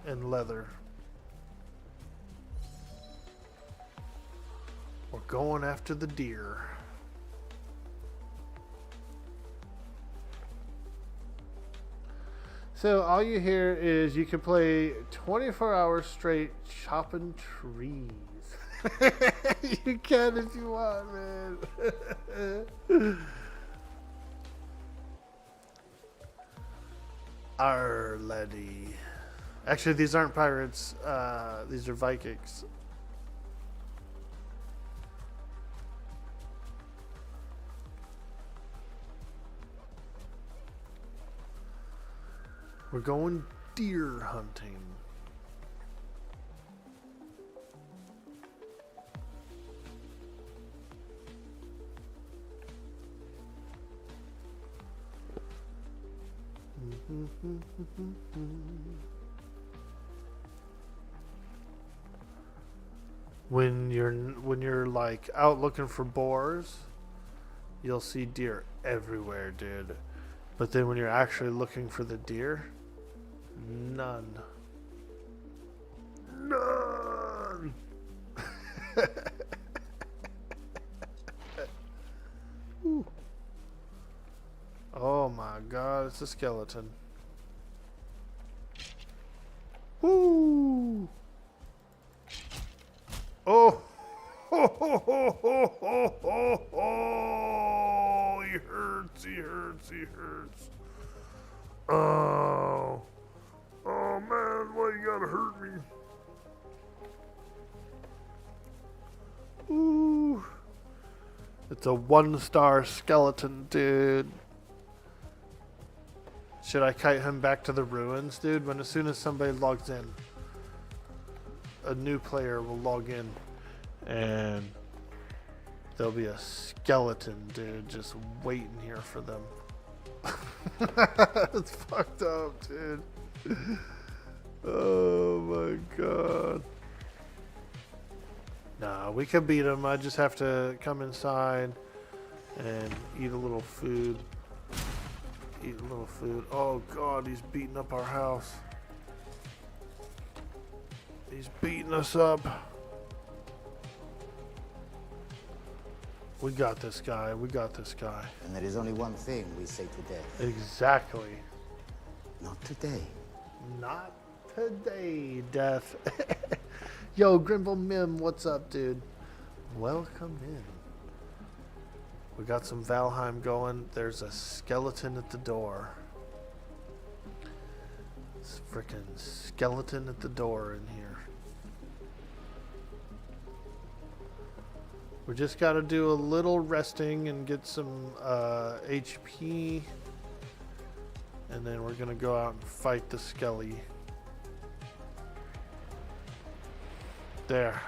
and Leather. We're going after the deer. So all you hear is you can play 24 hours straight chopping trees. You can if you want, man. Our laddie. Actually, these aren't pirates. These are Vikings. We're going deer hunting. When you're like out looking for boars, you'll see deer everywhere, dude. But then when you're actually looking for the deer, none. None. Oh my god, it's a skeleton. Woo! Oh! Oh, he hurts, he hurts, he hurts. Oh. Oh man, why you gotta hurt me? Ooh. It's a 1-star skeleton, dude. Should I kite him back to the ruins, dude? When as soon as somebody logs in, a new player will log in and there'll be a skeleton, dude, just waiting here for them. It's fucked up, dude. Oh my god. Nah, we can beat him. I just have to come inside and eat a little food. Eat a little food. Oh god, he's beating up our house. He's beating us up. We got this guy. We got this guy. And there is only one thing we say to death. Exactly. Not today. Not today, Death. Yo, Grimble Mim, what's up, dude? Welcome in. We got some Valheim going. There's a skeleton at the door. This freaking skeleton at the door in here. We just got to do a little resting and get some HP. And then we're going to go out and fight the Skelly. There.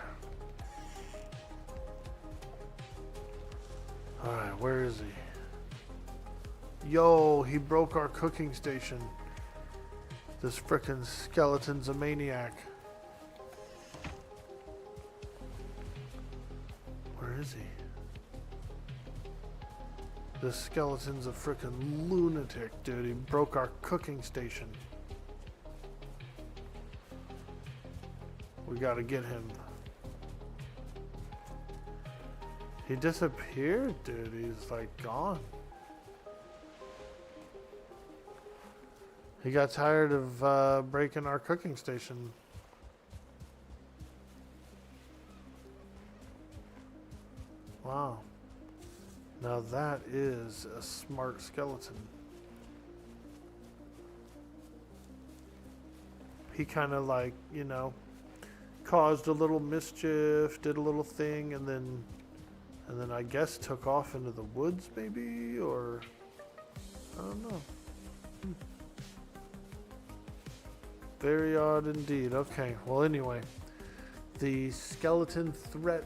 Alright, where is he? Yo, he broke our cooking station. This frickin' skeleton's a maniac. Where is he? This skeleton's a frickin' lunatic, dude. He broke our cooking station. We gotta get him. He disappeared, dude. He's like gone. He got tired of breaking our cooking station. Wow. Now that is a smart skeleton. He kind of like, you know, caused a little mischief, did a little thing, and then I guess took off into the woods maybe, or I don't know. Very odd indeed. Okay, well anyway, the skeleton threat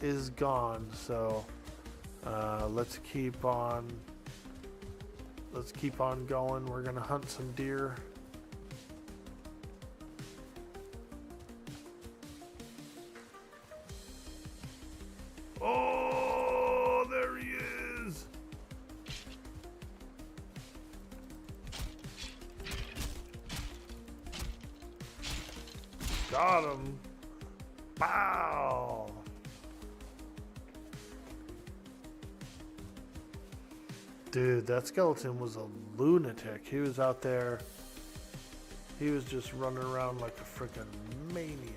is gone, so let's keep on going. We're gonna hunt some deer. Oh, there he is. Got him. Pow. Dude, that skeleton was a lunatic. He was out there. He was just running around like a freaking maniac.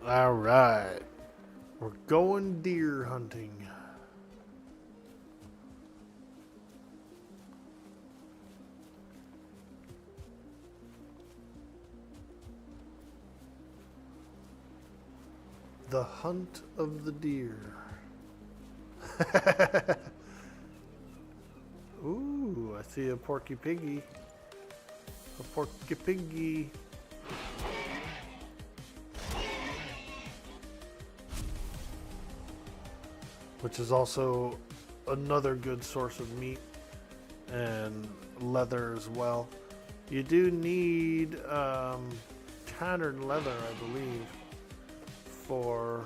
All right, we're going deer hunting. The hunt of the deer. Ooh, I see a porky piggy. A porky piggy. Which is also another good source of meat and leather as well. You do need tattered leather, I believe, for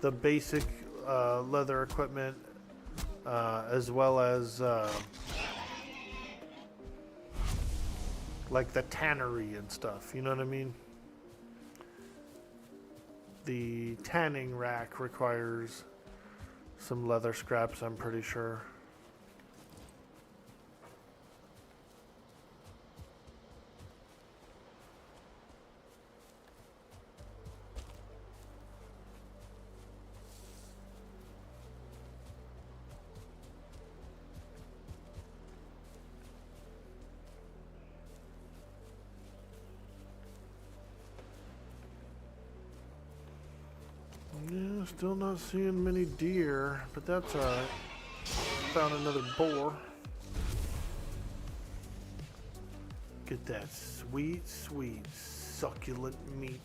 the basic leather equipment, as well as like the tannery and stuff, you know what I mean? The tanning rack requires some leather scraps, I'm pretty sure. Yeah, still not seeing many deer, but that's alright. Found another boar. Get that sweet, sweet, succulent meat.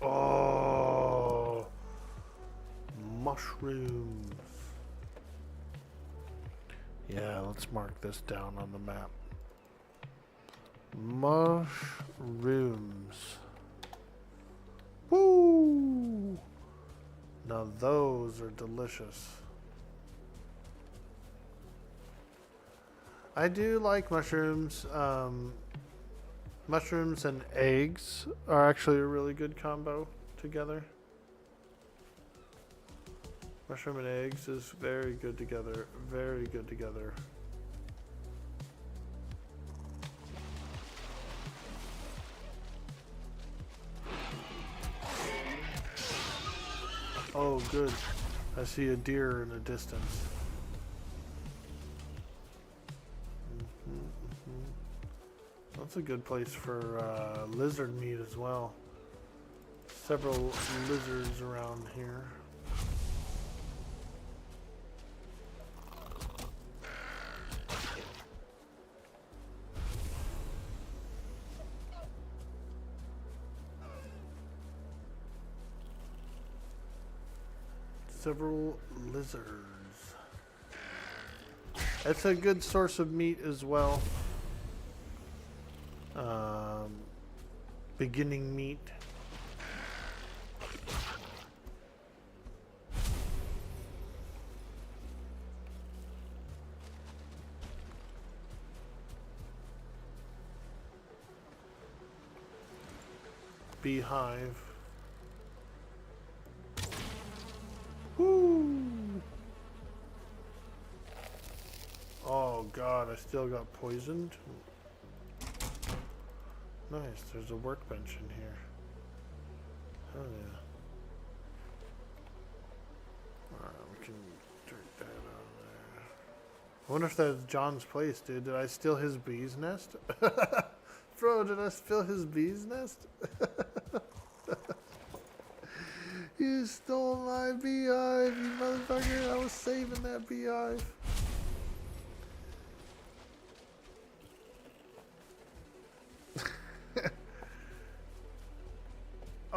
Oh, mushrooms. Yeah, let's mark this down on the map. Mushrooms. Woo! Now those are delicious. I do like mushrooms. Mushrooms and eggs are actually a really good combo together. Mushroom and eggs is very good together. Very good together. Oh, good. I see a deer in the distance. That's a good place for lizard meat as well. Several lizards around here. Several lizards. It's a good source of meat as well. Beginning meat. Beehive. Woo! Oh god, I still got poisoned. Nice, there's a workbench in here. Oh yeah. Alright, we can drink that out there. I wonder if that's John's place, dude. Did I steal his bee's nest? Bro, did I steal his bee's nest? You stole my beehive, you motherfucker. I was saving that beehive.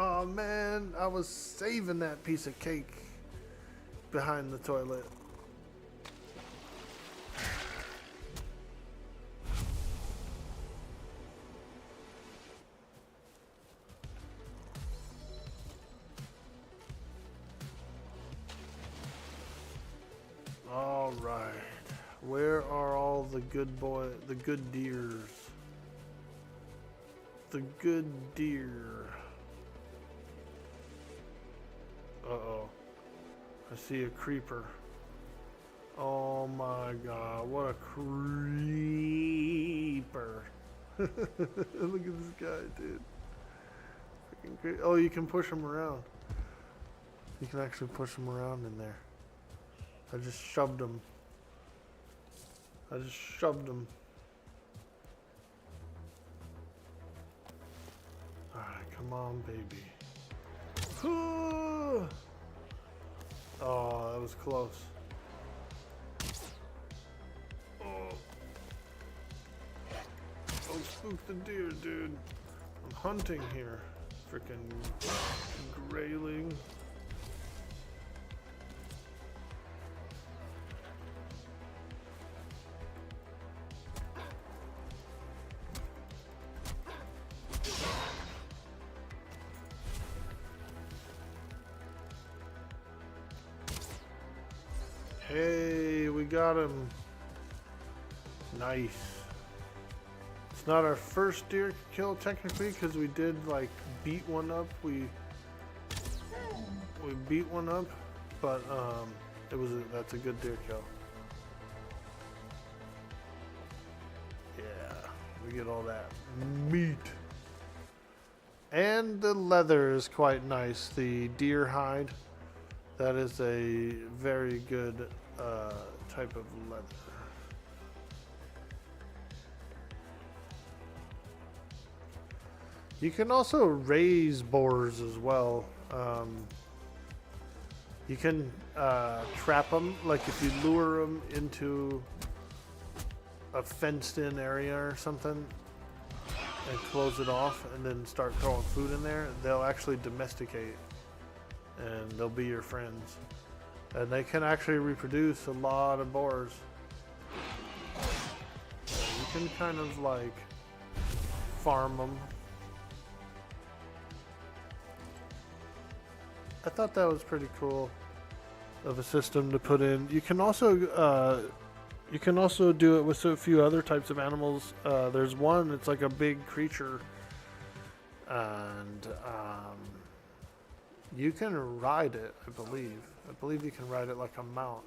Oh man, I was saving that piece of cake behind the toilet. All right, where are all the good deers? The good deer. Uh-oh. I see a creeper. Oh my god, what a creeper. Look at this guy, dude. Oh, you can push him around. You can actually push him around in there. I just shoved him. Alright, come on, baby. Oh, that was close. Oh, don't spook the deer, dude. I'm hunting here. Freaking grayling. Hey, we got him. Nice. It's not our first deer kill technically because we did like beat one up. We beat one up, but that's a good deer kill. Yeah, we get all that meat. And the leather is quite nice. The deer hide. That is a very good type of leather. You can also raise boars as well. You can trap them, like if you lure them into a fenced-in area or something and close it off and then start throwing food in there, they'll actually domesticate. And they'll be your friends. And they can actually reproduce a lot of boars. can kind of like farm them. I thought that was pretty cool of a system to put in. You can also do it with a few other types of animals. There's one, it's like a big creature, and you can ride it, I believe. I believe you can ride it like a mount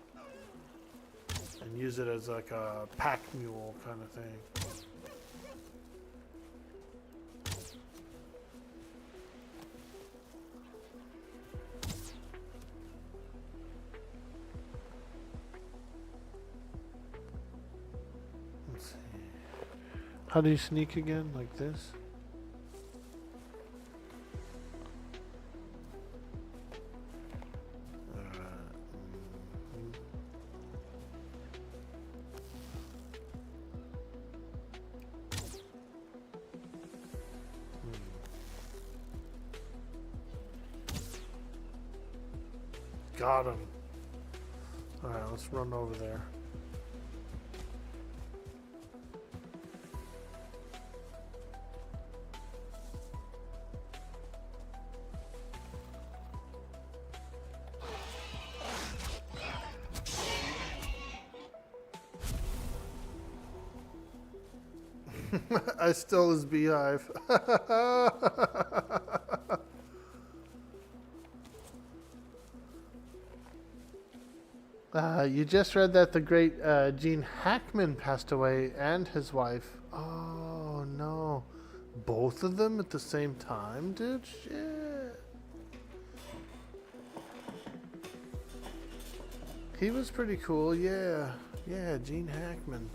and use it as like a pack mule kind of thing. Let's see. How do you sneak again? Like this? Got him. Alright, let's run over there. I stole his beehive. You just read that the great Gene Hackman passed away and his wife. Oh no. Both of them at the same time, dude? Shit. He was pretty cool, yeah. Yeah, Gene Hackman.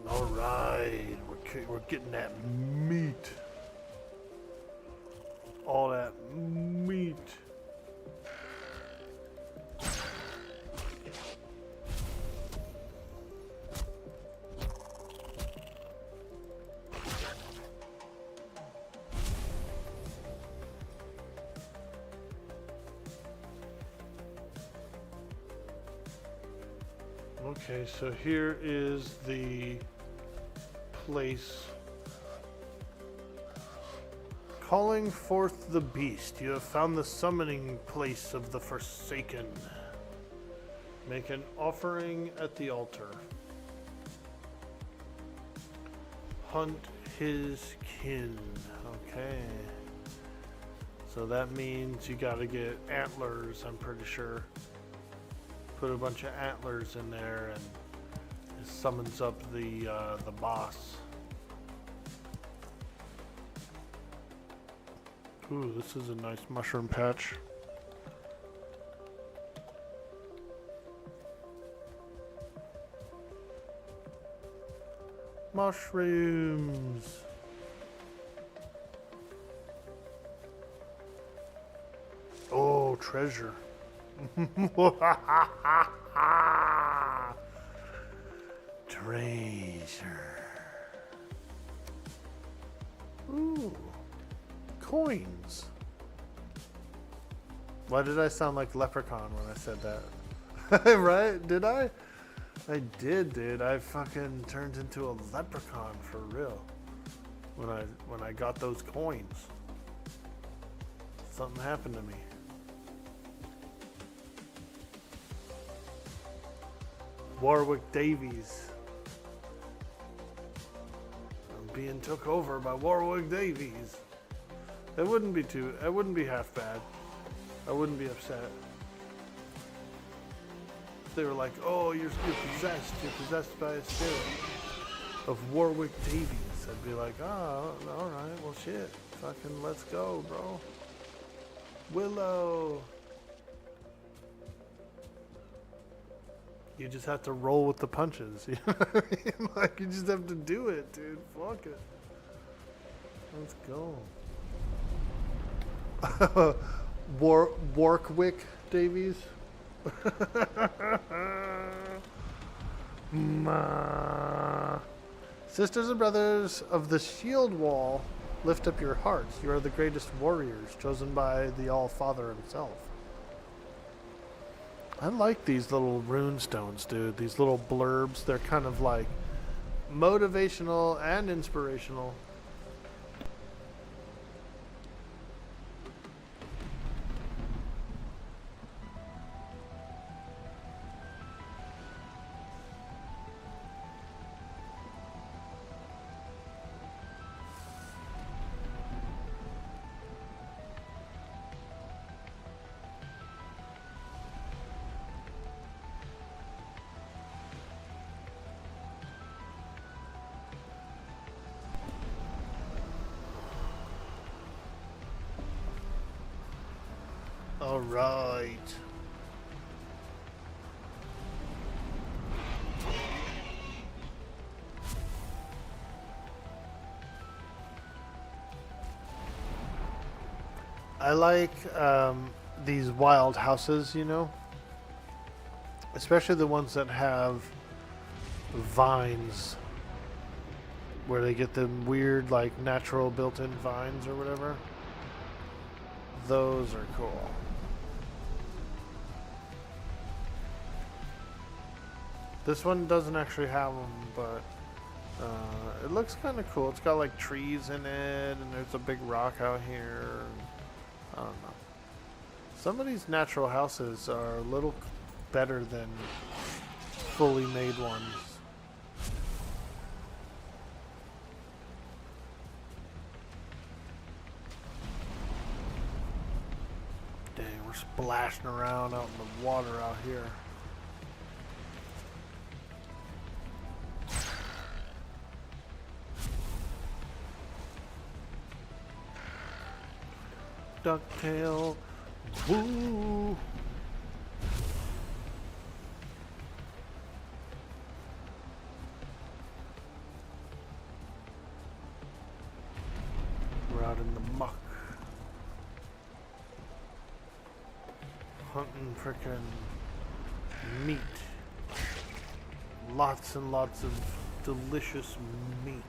Alright, we're getting that meat. All that meat. Okay, so here is the place. Calling forth the beast. You have found the summoning place of the Forsaken. Make an offering at the altar. Hunt his kin. Okay. So that means you gotta get antlers, I'm pretty sure. Put a bunch of antlers in there and it summons up the boss. Ooh, this is a nice mushroom patch. Mushrooms. Oh, treasure. Treasure. Ooh. Coins. Why did I sound like Leprechaun when I said that? Right? Did I? I did, dude. I fucking turned into a leprechaun for real. When I got those coins. Something happened to me. Warwick Davies. I'm being took over by Warwick Davies. It wouldn't be half bad. I wouldn't be upset. They were like, oh, you're possessed by a spirit of Warwick Davies. I'd be like, oh, alright, well shit. Fucking let's go, bro. Willow. You just have to roll with the punches. You know what I mean? Like, you just have to do it, dude. Fuck it. Let's go. Warwick Davies. Sisters and brothers of the Shield Wall, lift up your hearts. You are the greatest warriors, chosen by the All-Father himself. I like these little rune stones, dude. These little blurbs. They're kind of like motivational and inspirational. All right. I like these wild houses, you know, especially the ones that have vines, where they get them weird, like, natural built-in vines or whatever. Those are cool. This one doesn't actually have them, but it looks kind of cool. It's got like trees in it, and there's a big rock out here. I don't know. Some of these natural houses are a little better than fully made ones. Dang, we're splashing around out in the water out here. Ducktail, woo! We're out in the muck, hunting frickin' meat. Lots and lots of delicious meat.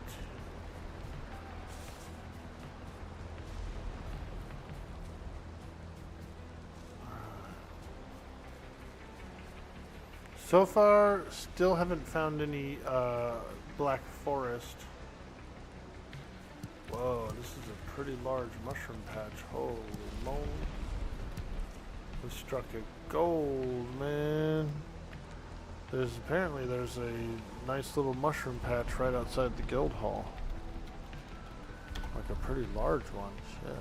So far, still haven't found any black forest. Whoa, this is a pretty large mushroom patch. Holy moly. We struck a gold, man. Apparently there's a nice little mushroom patch right outside the guild hall. Like a pretty large one, shit.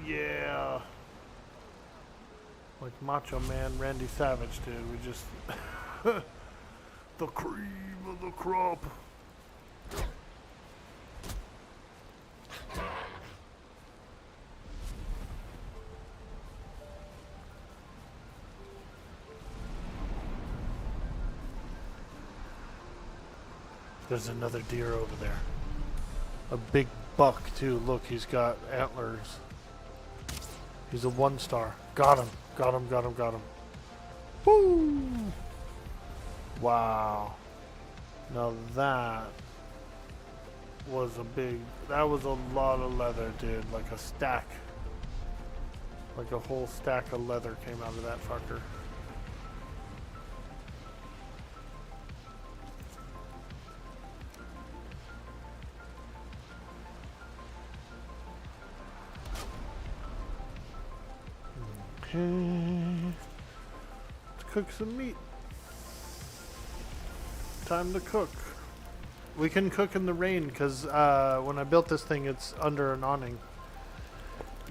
Yeah, like Macho Man Randy Savage did. We just The cream of the crop. There's another deer over there. A big buck too. Look, he's got antlers. He's a 1-star. Got him. Got him, got him, got him. Woo! Wow. Now that was that was a lot of leather, dude. Like a stack. Like a whole stack of leather came out of that fucker. Okay. Let's cook some meat. Time to cook. We can cook in the rain because when I built this thing, it's under an awning.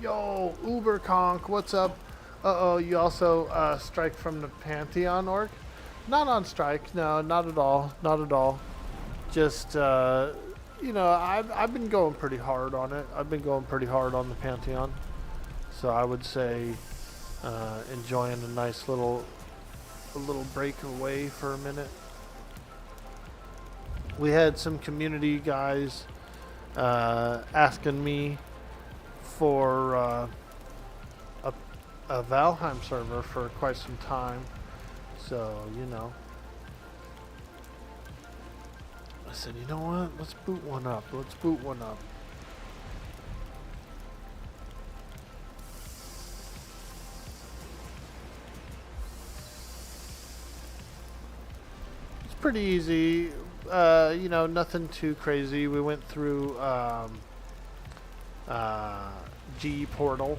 Yo, Uber Conk, what's up? Uh-oh, you also strike from the Pantheon org? Not on strike, no, not at all, not at all. Just, you know, I've been going pretty hard on it. I've been going pretty hard on the Pantheon. So I would say enjoying a nice little break away for a minute. We had some community guys asking me for a Valheim server for quite some time. So, you know. I said, you know what? Let's boot one up. Let's boot one up. It's pretty easy. You know, nothing too crazy. We went through G Portal,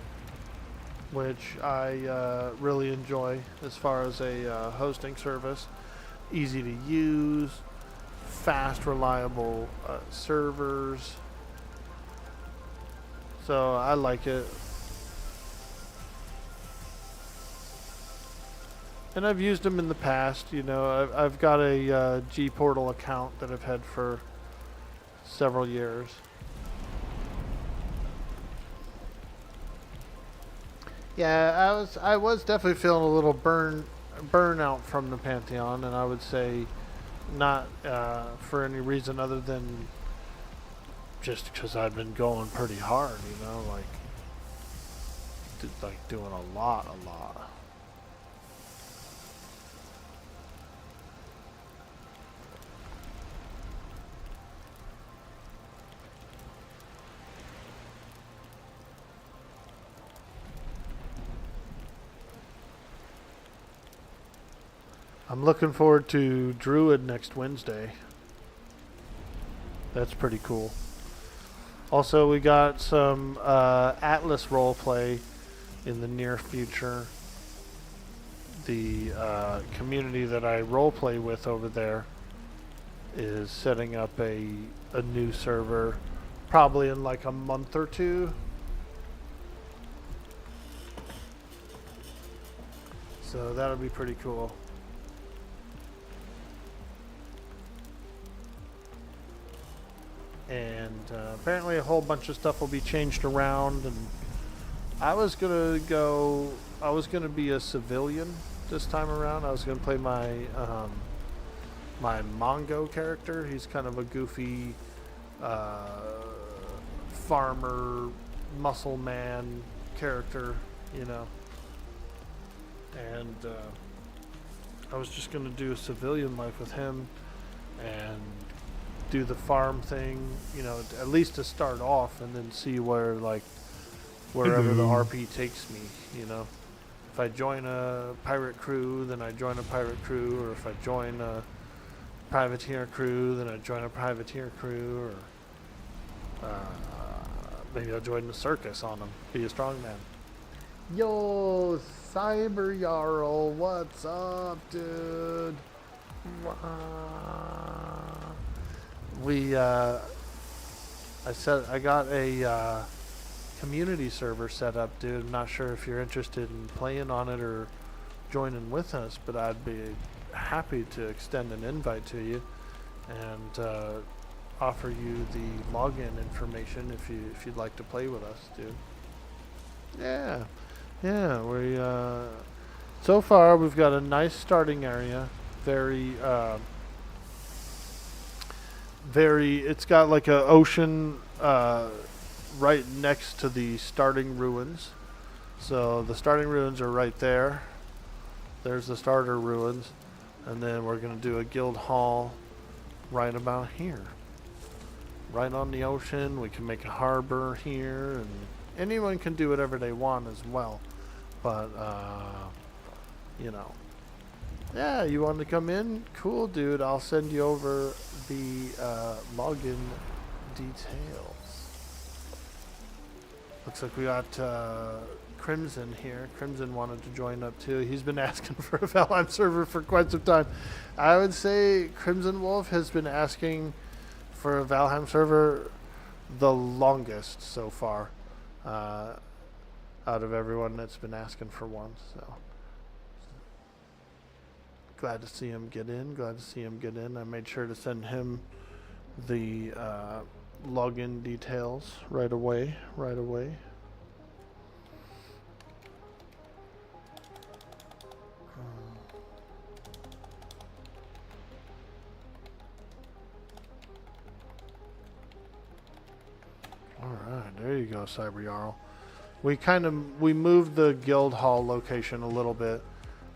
which I really enjoy as far as a hosting service. Easy to use, fast, reliable servers. So I like it. And I've used them in the past, you know. I've got a G Portal account that I've had for several years. Yeah, I was definitely feeling a little burnout from the Pantheon, and I would say not for any reason other than just because I've been going pretty hard, you know, like doing a lot. I'm looking forward to Druid next Wednesday. That's pretty cool. Also, we got some Atlas roleplay in the near future. The community that I roleplay with over there is setting up a new server, probably in like a month or two. So that'll be pretty cool. And apparently a whole bunch of stuff will be changed around, and I was gonna be a civilian this time around. I was gonna play my my Mongo character. He's kind of a goofy farmer muscle man character, you know. And I was just gonna do a civilian life with him and do the farm thing, you know, at least to start off, and then see where, like, wherever the RP takes me, you know. If I join a pirate crew, then I join a pirate crew, or if I join a privateer crew, then I join a privateer crew, or maybe I'll join the circus on them, be a strongman. Yo, Cyber Jarl, what's up, dude? I got a community server set up, dude. I'm not sure if you're interested in playing on it or joining with us, but I'd be happy to extend an invite to you and offer you the login information if you'd like to play with us, dude. Yeah, we so far we've got a nice starting area. It's got like a ocean right next to the starting ruins. So the starting ruins are right there. There's the starter ruins. And then we're going to do a guild hall right about here. Right on the ocean. We can make a harbor here. And anyone can do whatever they want as well. But, you know. Yeah, you want to come in? Cool, dude. I'll send you over the login details. Looks like we got Crimson here. Crimson wanted to join up too. He's been asking for a Valheim server for quite some time. I would say Crimson Wolf has been asking for a Valheim server the longest so far, out of everyone that's been asking for one. So glad to see him get in. Glad to see him get in. I made sure to send him the login details right away. Alright, there you go, Cyber Jarl. We moved the guild hall location a little bit.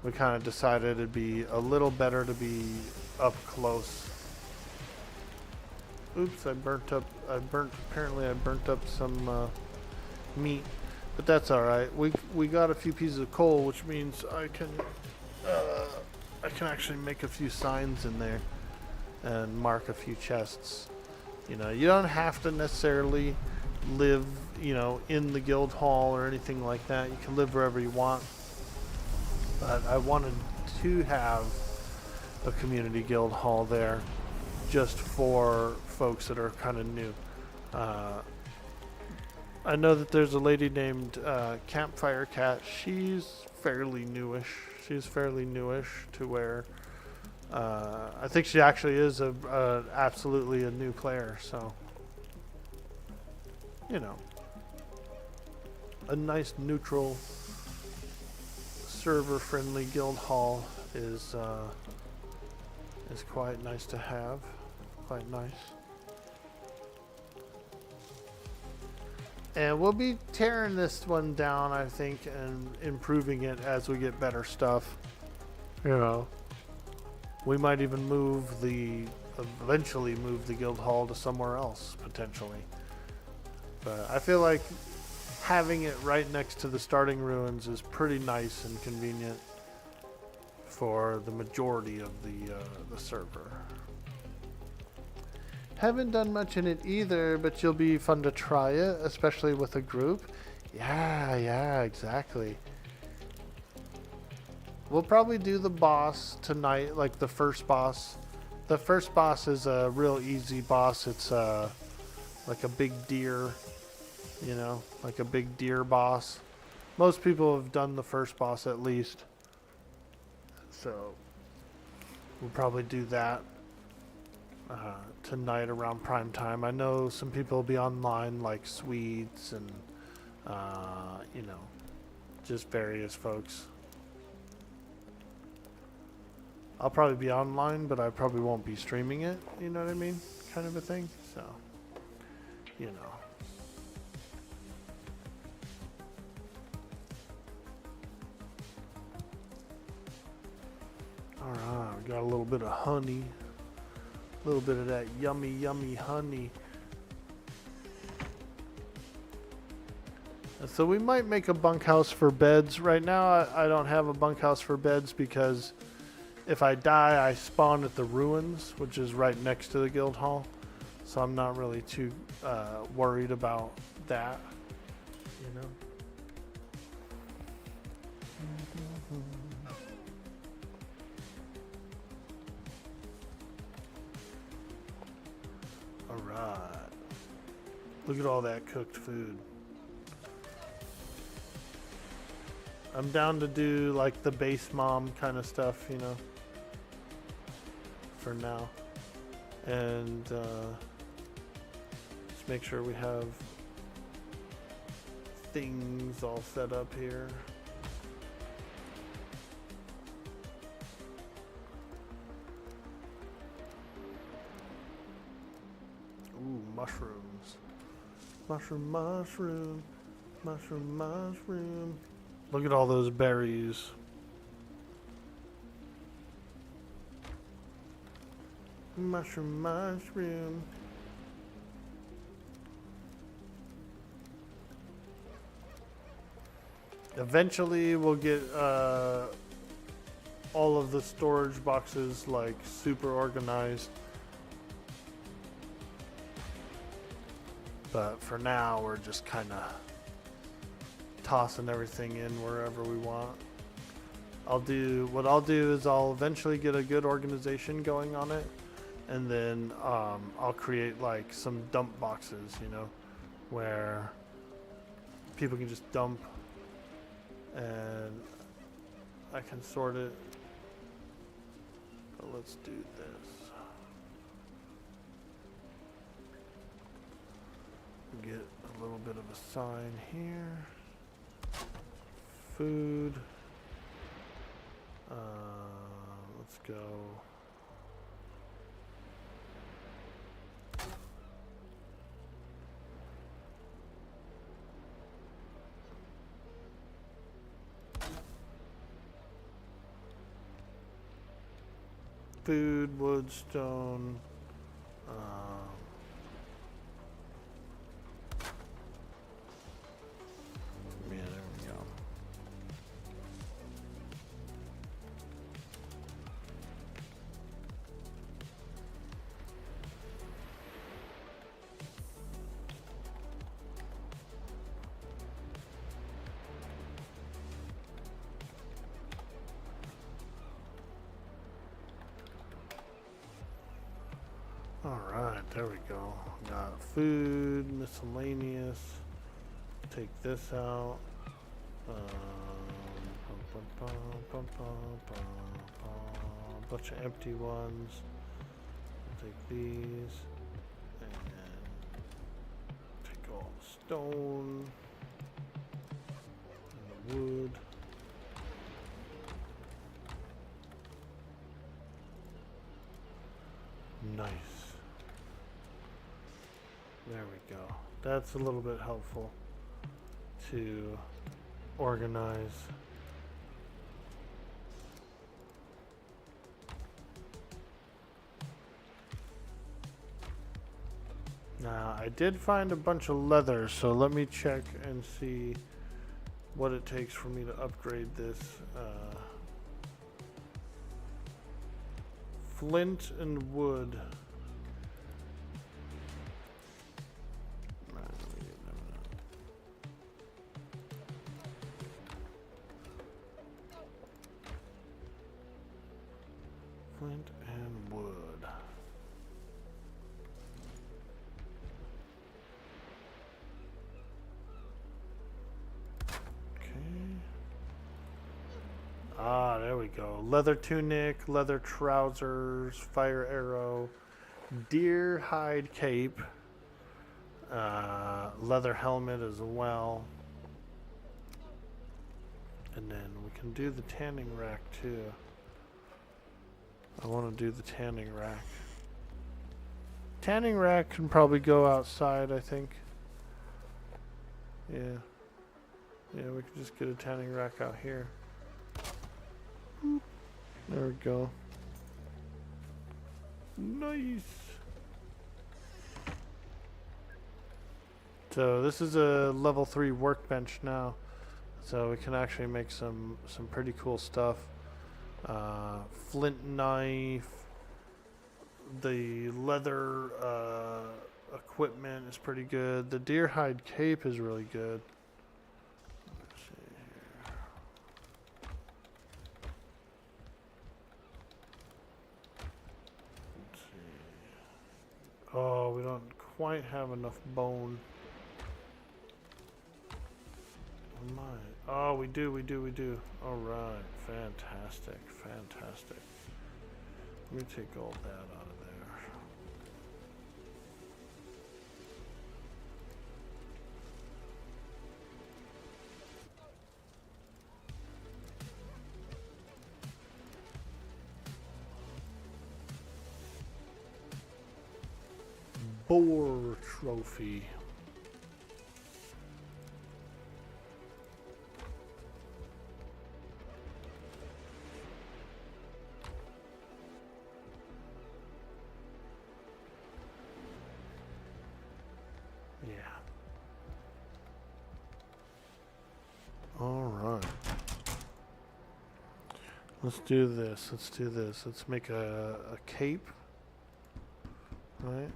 We kind of decided it'd be a little better to be up close. Oops, apparently I burnt up some meat, but that's alright. We got a few pieces of coal, which means I can actually make a few signs in there and mark a few chests. You know, you don't have to necessarily live, you know, in the guild hall or anything like that. You can live wherever you want. But I wanted to have a community guild hall there just for folks that are kind of new. I know that there's a lady named Campfire Cat. She's fairly newish. To where I think she actually is absolutely a new player. So, you know, a nice neutral server-friendly guild hall is quite nice to have. Quite nice. And we'll be tearing this one down, I think, and improving it as we get better stuff. You know, we might even eventually move the guild hall to somewhere else, potentially. But I feel like having it right next to the starting ruins is pretty nice and convenient for the majority of the server. Haven't done much in it either, but you'll be fun to try it, especially with a group. Yeah, exactly. We'll probably do the boss tonight, like the first boss. The first boss is a real easy boss. It's like a big deer, you know, like a big deer boss. Most people have done the first boss at least. So we'll probably do that tonight around prime time. I know some people will be online, like Swedes and you know, just various folks. I'll probably be online, but I probably won't be streaming it, you know what I mean? Kind of a thing. So, you know. Alright, we got a little bit of honey. A little bit of that yummy, yummy honey. So we might make a bunkhouse for beds. Right now, I don't have a bunkhouse for beds because if I die, I spawn at the ruins, which is right next to the guild hall. So I'm not really too worried about that, you know. Alright. Look at all that cooked food. I'm down to do like the base mom kind of stuff, you know, for now. And just make sure we have things all set up here. Ooh, mushrooms. Mushroom. Look at all those berries. Mushroom. Eventually we'll get all of the storage boxes like super organized. But for now we're just kind of tossing everything in wherever we want. What I'll do is I'll eventually get a good organization going on it, and then I'll create like some dump boxes, you know, where people can just dump, and I can sort it. But let's do this. Get a little bit of a sign here. Food. Let's go. Food, wood, stone. Yeah, there we go. Alright, there we go. Got food, miscellaneous. Take this out. Bunch of empty ones. Take these. And take all the stone. And the wood. Nice. There we go. That's a little bit helpful to organize. Now, I did find a bunch of leather, so let me check and see what it takes for me to upgrade this. Flint and wood. Flint and wood. Okay. Ah, there we go. Leather tunic, leather trousers, fire arrow, deer hide cape, leather helmet as well. And then we can do the tanning rack too. I want to do the tanning rack. Tanning rack can probably go outside, I think. Yeah. Yeah, we can just get a tanning rack out here. There we go. Nice. So this is a level 3 workbench now. So we can actually make some pretty cool stuff. Flint knife, the leather equipment is pretty good. The deer hide cape is really good. Let's see here. Let's see. Oh, we don't quite have enough bone. Oh my. Oh, we do. All right, fantastic. Let me take all that out of there. Boar trophy. Alright. Let's do this. Let's make a cape. Right?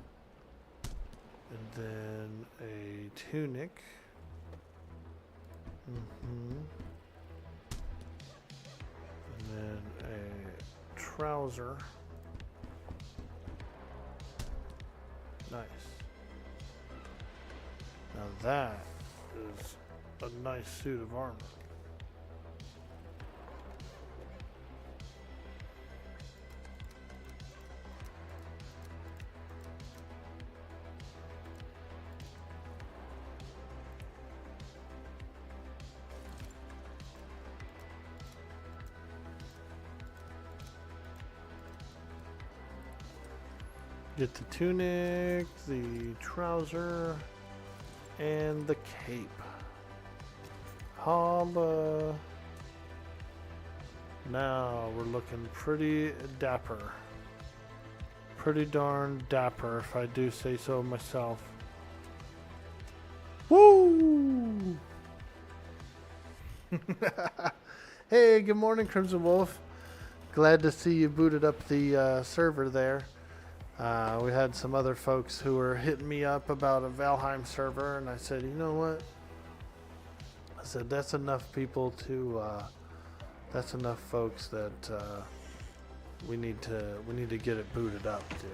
And then a tunic. Mm-hmm. And then a trouser. Nice. Now that is a nice suit of armor. Get the tunic, the trouser, and the cape. Holla. Now we're looking pretty dapper. Pretty darn dapper, if I do say so myself. Woo! Hey, good morning, Crimson Wolf. Glad to see you booted up the server there. We had some other folks who were hitting me up about a Valheim server, and I said, you know what? I said, that's enough people to, that's enough folks that we need to get it booted up, dude.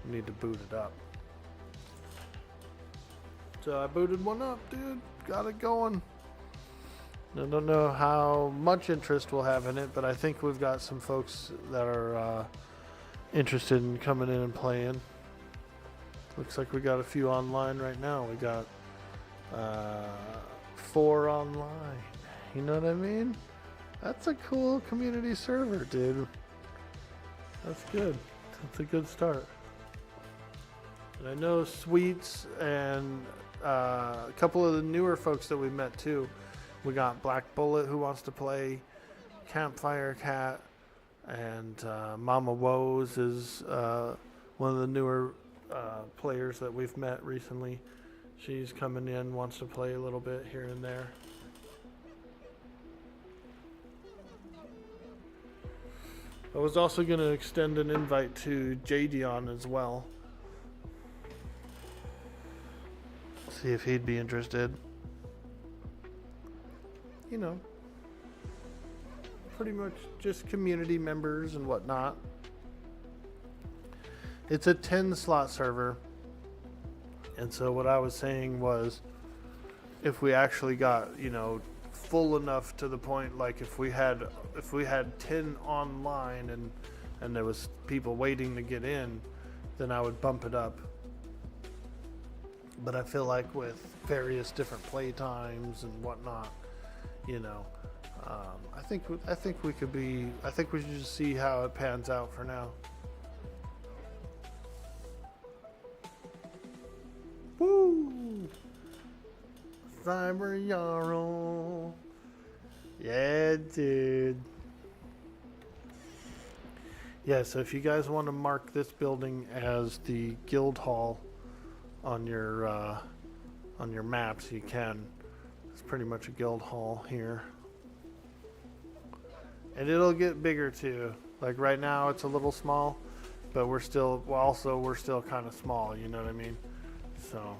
We need to boot it up. So I booted one up, dude. Got it going. I don't know how much interest we'll have in it, but I think we've got some folks that are interested in coming in and playing. Looks like we got a few online right now. We got 4 online. You know what I mean? That's a cool community server, dude. That's good. That's a good start. And I know Sweets and a couple of the newer folks that we met too. We got Black Bullet who wants to play, Campfire Cat, and Mama Woes is one of the newer players that we've met recently. She's coming in, wants to play a little bit here and there. I was also going to extend an invite to Jadion as well. See if he'd be interested. You know, pretty much just community members and whatnot. It's a 10 slot server. And so what I was saying was, if we actually got, you know, full enough to the point, like if we had 10 online and there was people waiting to get in, then I would bump it up. But I feel like with various different play times and whatnot, you know, I think we should just see how it pans out for now. Woo! Cyber Yarrow. Yeah, dude. Yeah, so if you guys want to mark this building as the guild hall on your maps, you can. It's pretty much a guild hall here. And it'll get bigger too. Like right now it's a little small, but we're still kind of small, you know what I mean? So,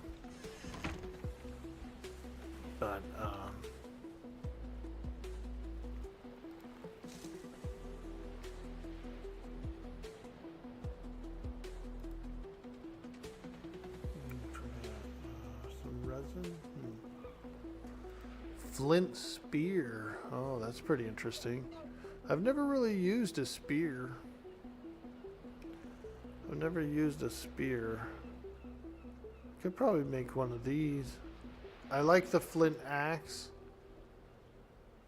but some resin. Flint spear. Oh, that's pretty interesting. I've never really used a spear. Could probably make one of these. I like the flint axe.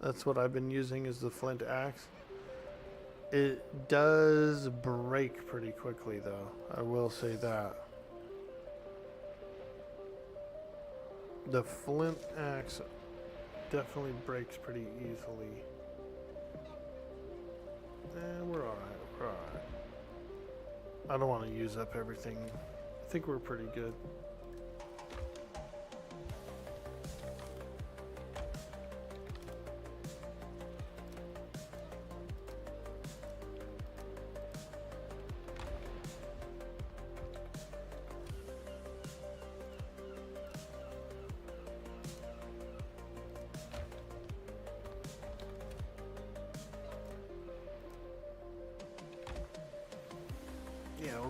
That's what I've been using, is the flint axe. It does break pretty quickly though. I will say that. The flint axe definitely breaks pretty easily. We're alright. I don't want to use up everything. I think we're pretty good.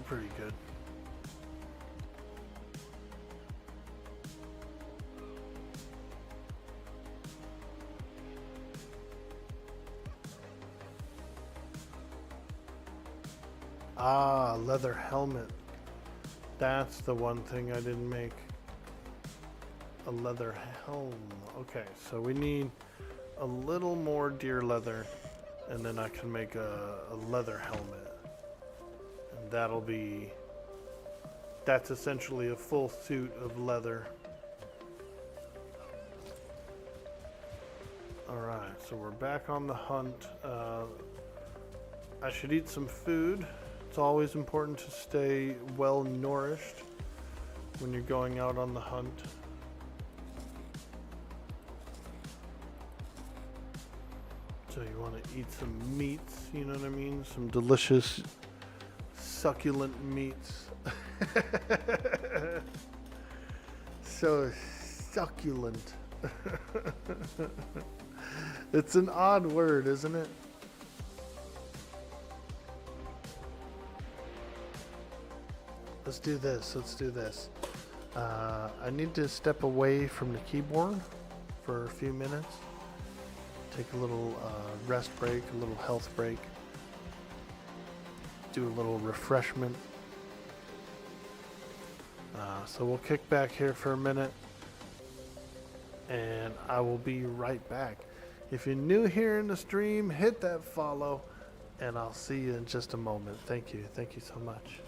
we're pretty good. Ah, leather helmet. That's the one thing I didn't make. A leather helm. Okay, so we need a little more deer leather, and then I can make a leather helmet. And that's essentially a full suit of leather. Alright, so we're back on the hunt. I should eat some food. It's always important to stay well nourished when you're going out on the hunt. So you want to eat some meats, you know what I mean? Some delicious, succulent meats. So succulent. It's an odd word, isn't it? Let's do this. I need to step away from the keyboard for a few minutes. Take a little rest break, a little health break. Do a little refreshment. So we'll kick back here for a minute. And I will be right back. If you're new here in the stream, hit that follow. And I'll see you in just a moment. Thank you. Thank you so much.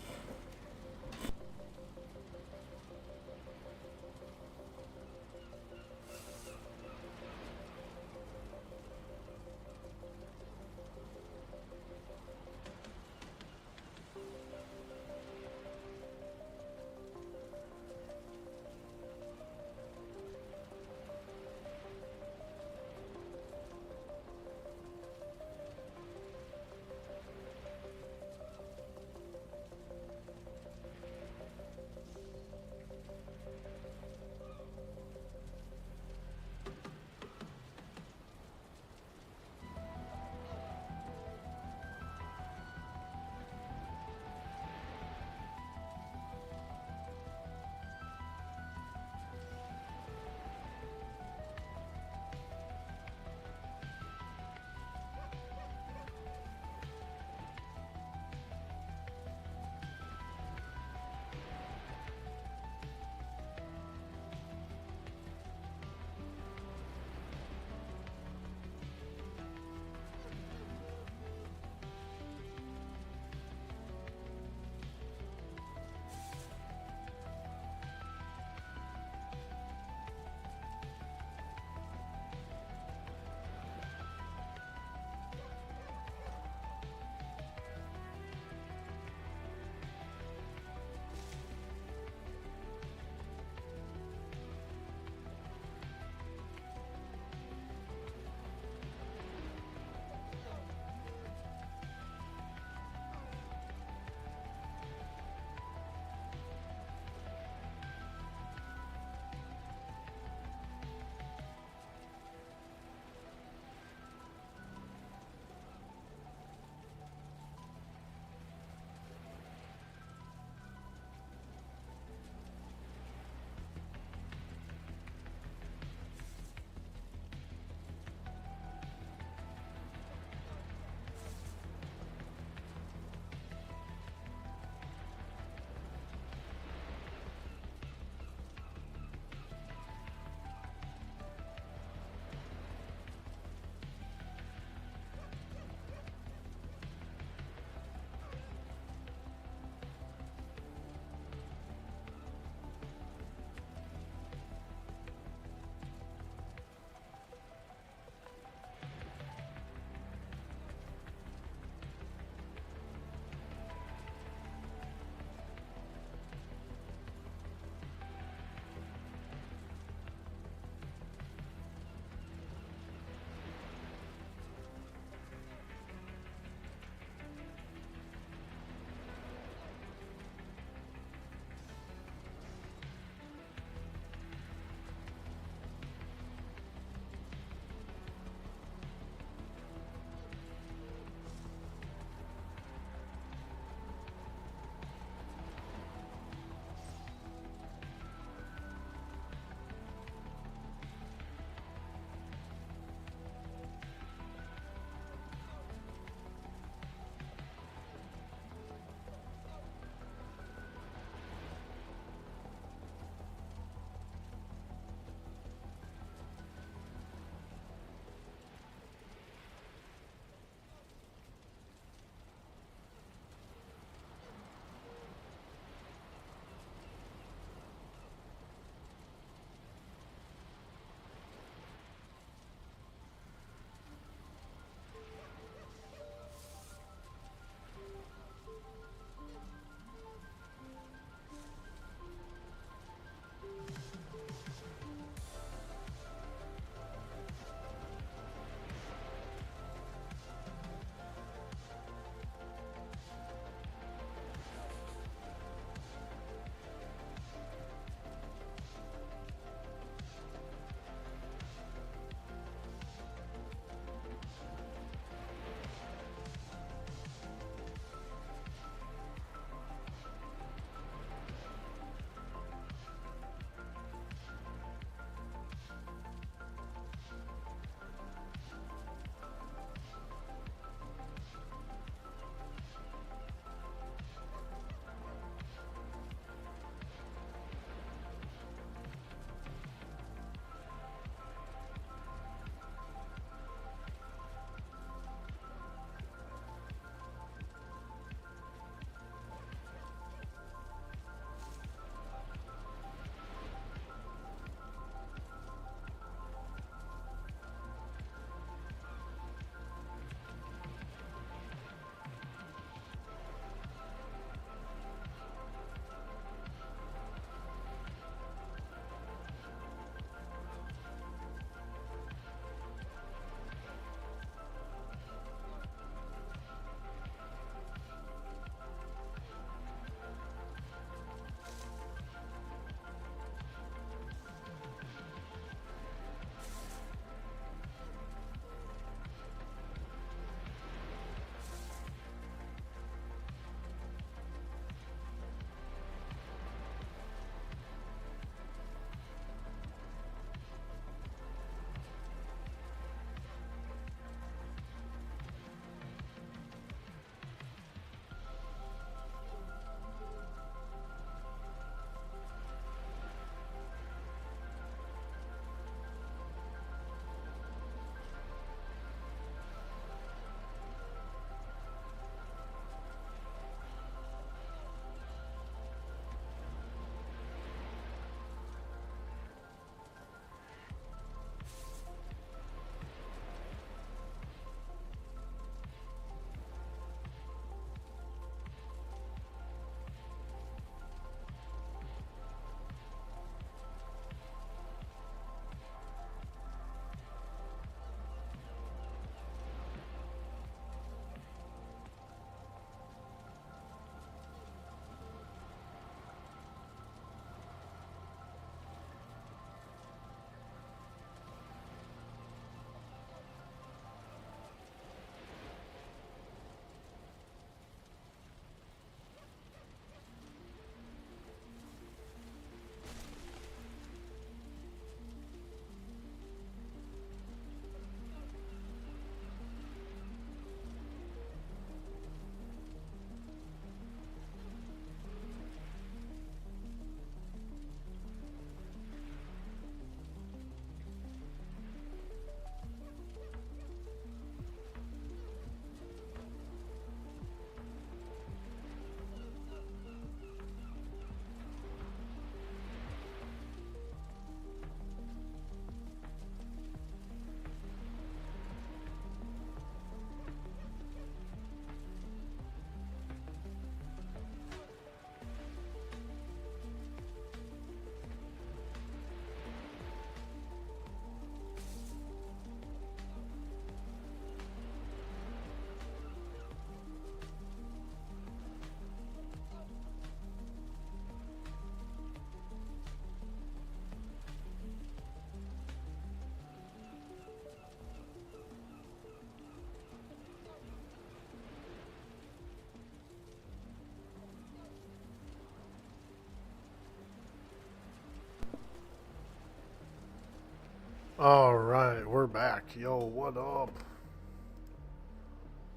All right, we're back. Yo, what up?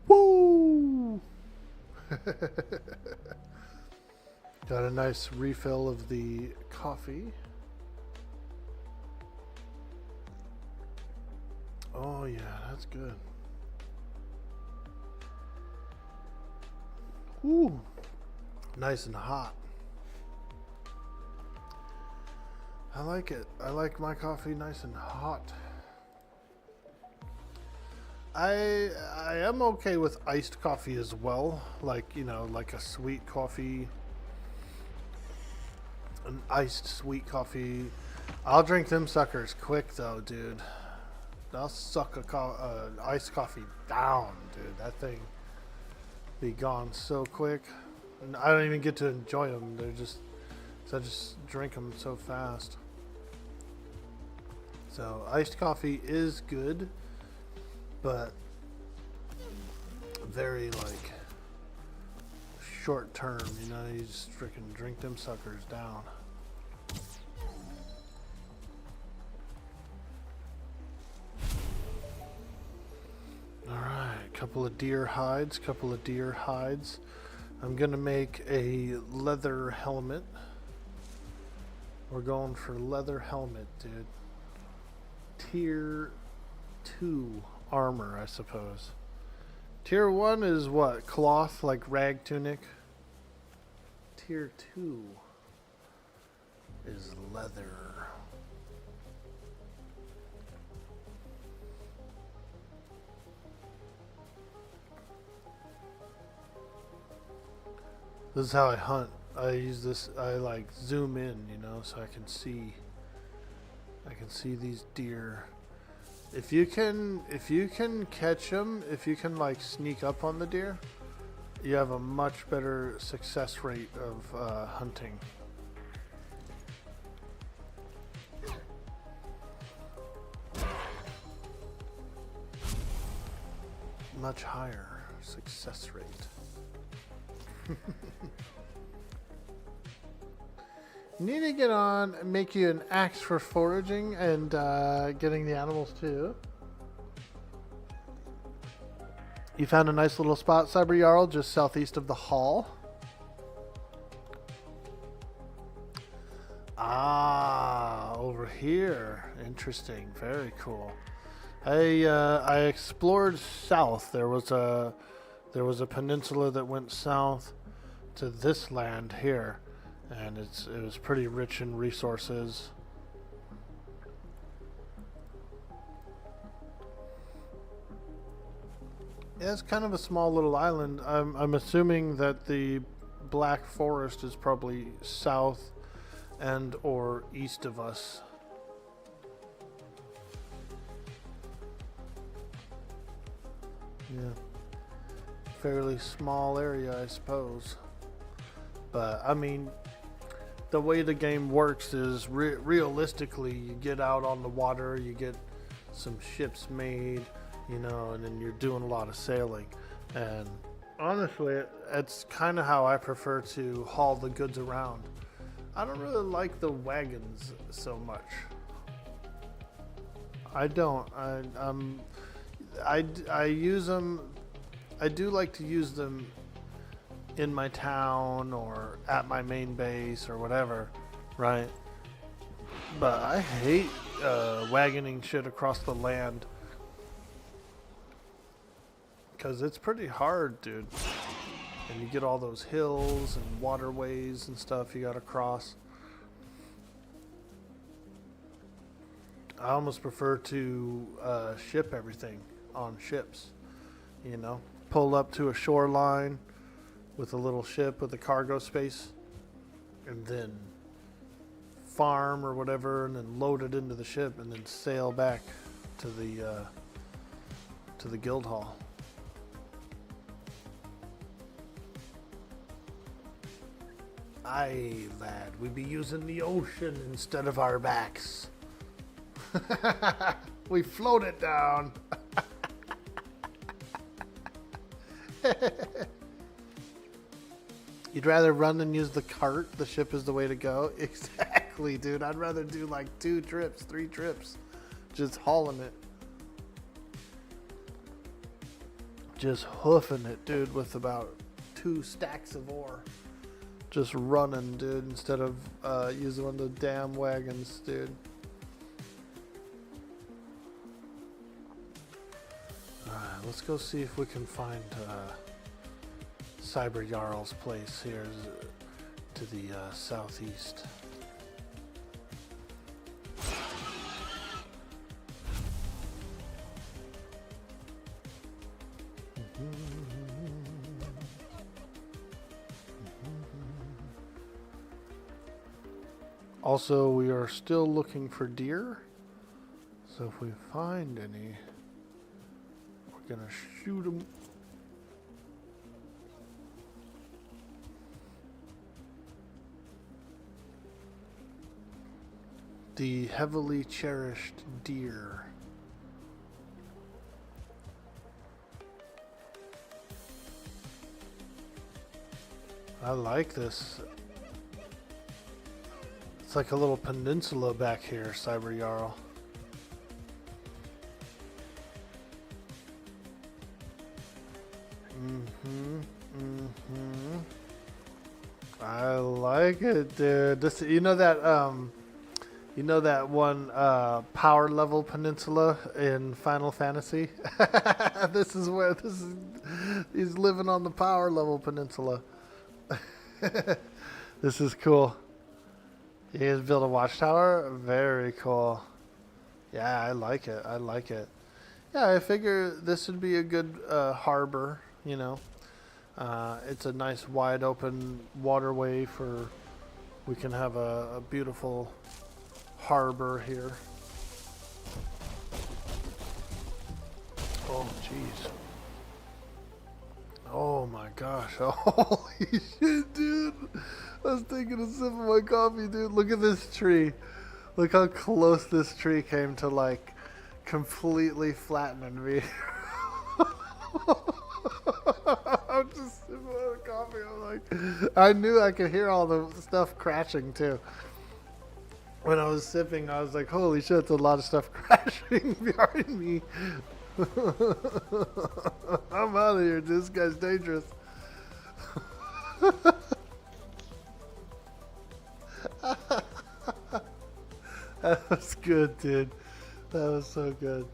Woo! Got a nice refill of the coffee. Oh yeah, that's good. Ooh, nice and hot. I like it. I like my coffee nice and hot. I am okay with iced coffee as well. Like, you know, like a sweet coffee. An iced sweet coffee. I'll drink them suckers quick though, dude. I'll suck a iced coffee down, dude. That thing be gone so quick. And I don't even get to enjoy them. They're just, so I just drink them so fast. So iced coffee is good, but very like short term, you know, you just freaking drink them suckers down. Alright, couple of deer hides. I'm gonna make a leather helmet. We're going for leather helmet, dude. Tier 2 armor, I suppose. Tier 1 is what? Cloth, like rag tunic. Tier 2 is leather. This is how I hunt. I use this, I like zoom in, you know, so I can see these deer. If you can catch them, if you can like sneak up on the deer, you have a much better success rate of hunting. Much higher success rate. Need to get on and make you an axe for foraging and getting the animals too. You found a nice little spot, Cyber Jarl, just southeast of the hall. Ah, over here. Interesting. Very cool. I explored south. There was a peninsula that went south to this land here, and it was pretty rich in resources. Yeah, it's kind of a small little island. I'm assuming that the Black Forest is probably south and or east of us. Yeah. Fairly small area, I suppose. But, I mean, the way the game works is realistically, you get out on the water, you get some ships made, you know, and then you're doing a lot of sailing. And honestly, it's kind of how I prefer to haul the goods around. I don't really like the wagons so much. I don't. I use them. I do like to use them in my town or at my main base or whatever, right? But I hate wagoning shit across the land, because it's pretty hard, dude. And you get all those hills and waterways and stuff you gotta cross. I almost prefer to ship everything on ships, you know? Pull up to a shoreline with a little ship with a cargo space, and then farm or whatever, and then load it into the ship, and then sail back to the guild hall. Aye, lad, we be using the ocean instead of our backs. We float it down. You'd rather run than use the cart? The ship is the way to go? Exactly, dude. I'd rather do like 2 trips, 3 trips. just hauling it. Just hoofing it, dude, with about 2 stacks of ore. Just running, dude, instead of using one of the damn wagons, dude. Alright, let's go see if we can find Cyber Jarl's place here to the southeast. Also, we are still looking for deer, so if we find any, we're gonna shoot them. The heavily cherished deer. I like this. It's like a little peninsula back here, Cyber Jarl. I like it, dude. This, you know that one power level peninsula in Final Fantasy? This is where he's living on the power level peninsula. This is cool. You guys build a watchtower? Very cool. Yeah, I like it. I like it. Yeah, I figure this would be a good harbor, you know. It's a nice wide open waterway for, we can have a beautiful harbor here. Oh, jeez. Oh my gosh. Holy shit, dude. I was taking a sip of my coffee, dude. Look at this tree. Look how close this tree came to, like, completely flattening me. I'm just sipping on coffee. I'm like, I knew I could hear all the stuff crashing, too. When I was sipping, I was like, holy shit, there's a lot of stuff crashing behind me. I'm out of here. This guy's dangerous. That was good, dude. That was so good.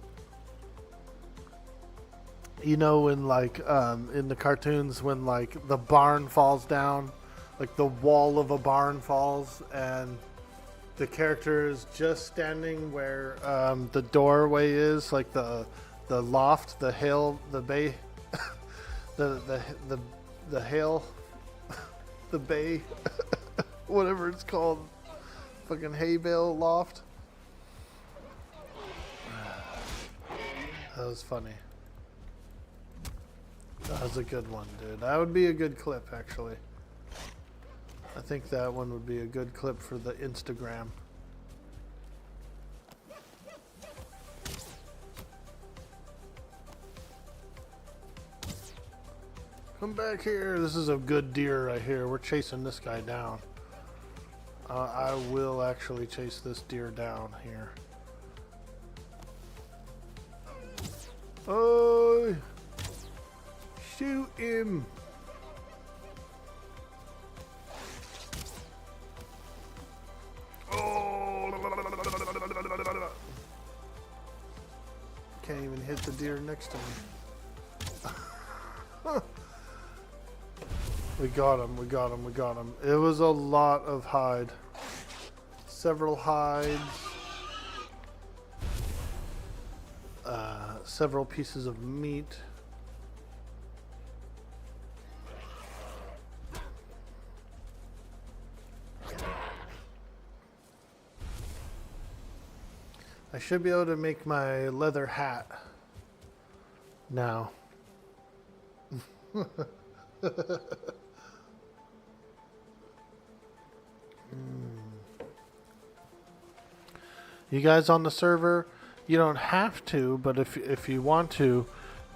You know when, like, in the cartoons, when, like, the barn falls down, like the wall of a barn falls, and the character is just standing where the doorway is, like the loft, the hill, the bay, the hail, the bay, whatever it's called, fucking hay bale loft. That was funny. That was a good one, dude. That would be a good clip, actually. I think that one would be a good clip for the Instagram. Come back here. This is a good deer right here. We're chasing this guy down. I will actually chase this deer down here. Oh! Shoot him! Can't even hit the deer next to me. We got him, we got him, we got him. It was a lot of hide. Several hides. Several pieces of meat. I should be able to make my leather hat now. You guys on the server, you don't have to, but if you want to,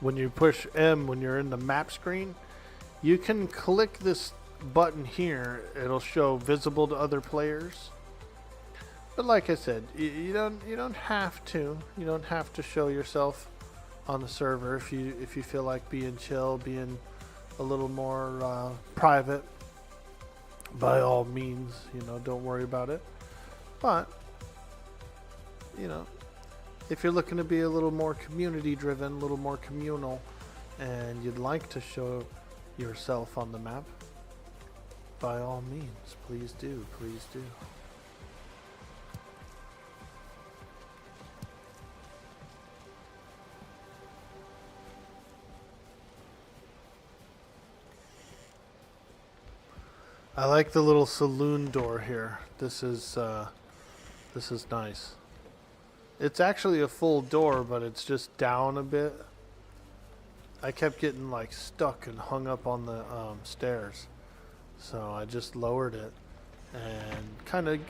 when you push M when you're in the map screen, you can click this button here. It'll show visible to other players. But like I said, you don't have to. You don't have to show yourself on the server if you feel like being chill, being a little more private. By all means, don't worry about it. But if you're looking to be a little more community driven, a little more communal, and you'd like to show yourself on the map, by all means, please do, please do. I like the little saloon door here. This is nice. It's actually a full door, but it's just down a bit. I kept getting like stuck and hung up on the stairs, so I just lowered it and kind of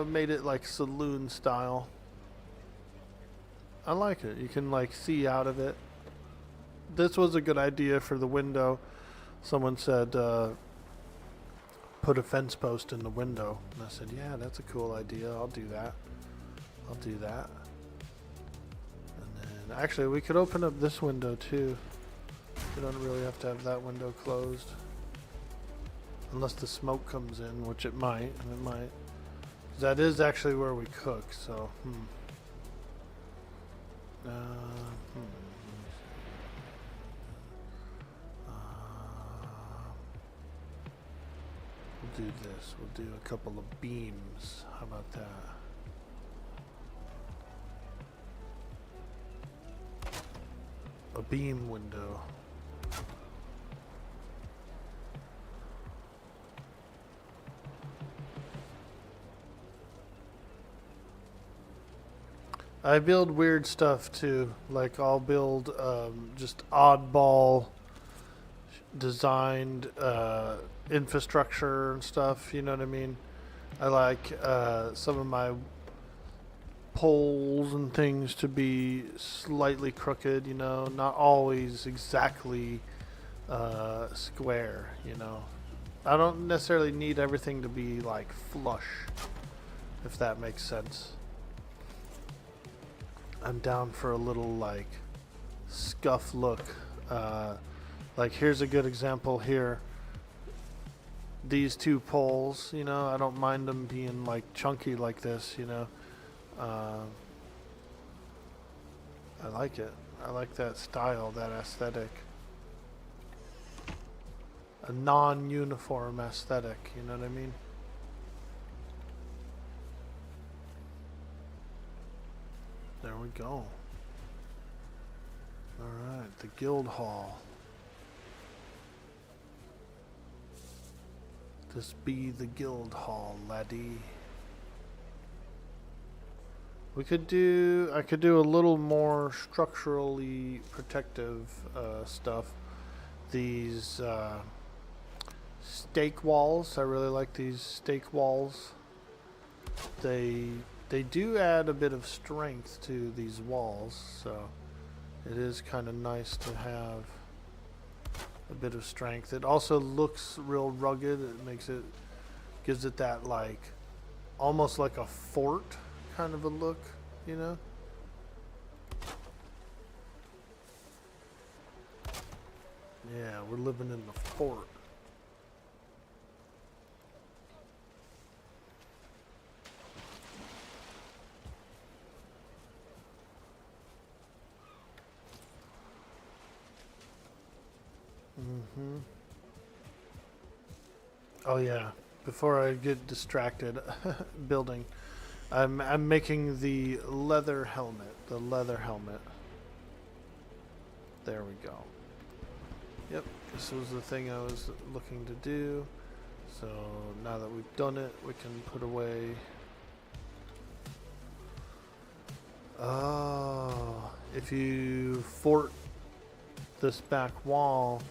made it like saloon style. I like it. You can like see out of it. This was a good idea for the window. Someone said put a fence post in the window, and I said, yeah, that's a cool idea. I'll do that. I'll do that. And then actually we could open up this window too. We don't really have to have that window closed. Unless the smoke comes in, which it might. It might. 'Cause that is actually where we cook, so we'll do this. We'll do a couple of beams. How about that? A beam window. I build weird stuff too. Like I'll build just oddball designed infrastructure and stuff. You know what I mean? I like some of my poles and things to be slightly crooked. Not always exactly square. I don't necessarily need everything to be like flush, if that makes sense. I'm down for a little like scuff look. Like here's a good example here. These two poles, I don't mind them being like chunky like this, I like it. I like that style, that aesthetic. A non-uniform aesthetic, you know what I mean? There we go. Alright, the guild hall. This be the guild hall, laddie. I could do a little more structurally protective stuff. These stake walls, I really like these stake walls. They do add a bit of strength to these walls, so it is kind of nice to have a bit of strength. It also looks real rugged. It gives it that like almost like a fort kind of a look, Yeah, we're living in the fort. Oh yeah, before I get distracted building, I'm making the leather helmet. There we go. Yep, this was the thing I was looking to do. So now that we've done it, we can put away. Oh, if you fort this back wall,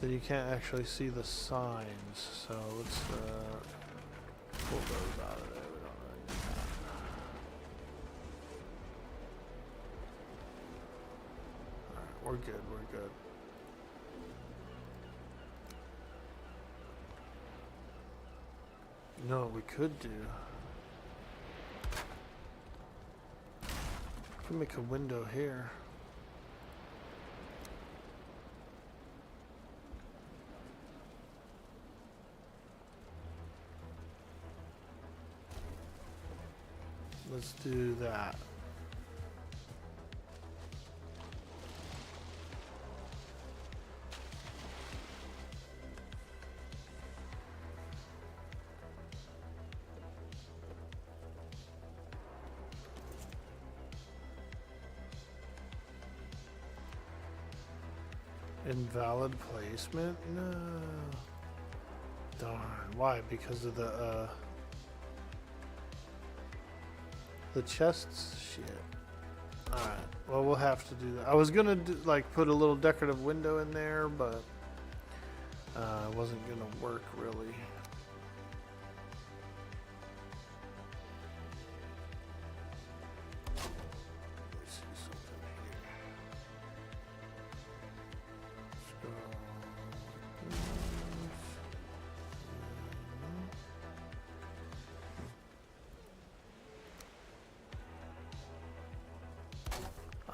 then you can't actually see the signs. So let's pull those out of there. We don't really need that. Alright, we're good, we're good. You know what we could do? can make a window here. Let's do that. Invalid placement? No. Darn. Why? Because of the chests? Shit. Alright. Well, we'll have to do that. I was gonna like put a little decorative window in there, but it wasn't gonna work really.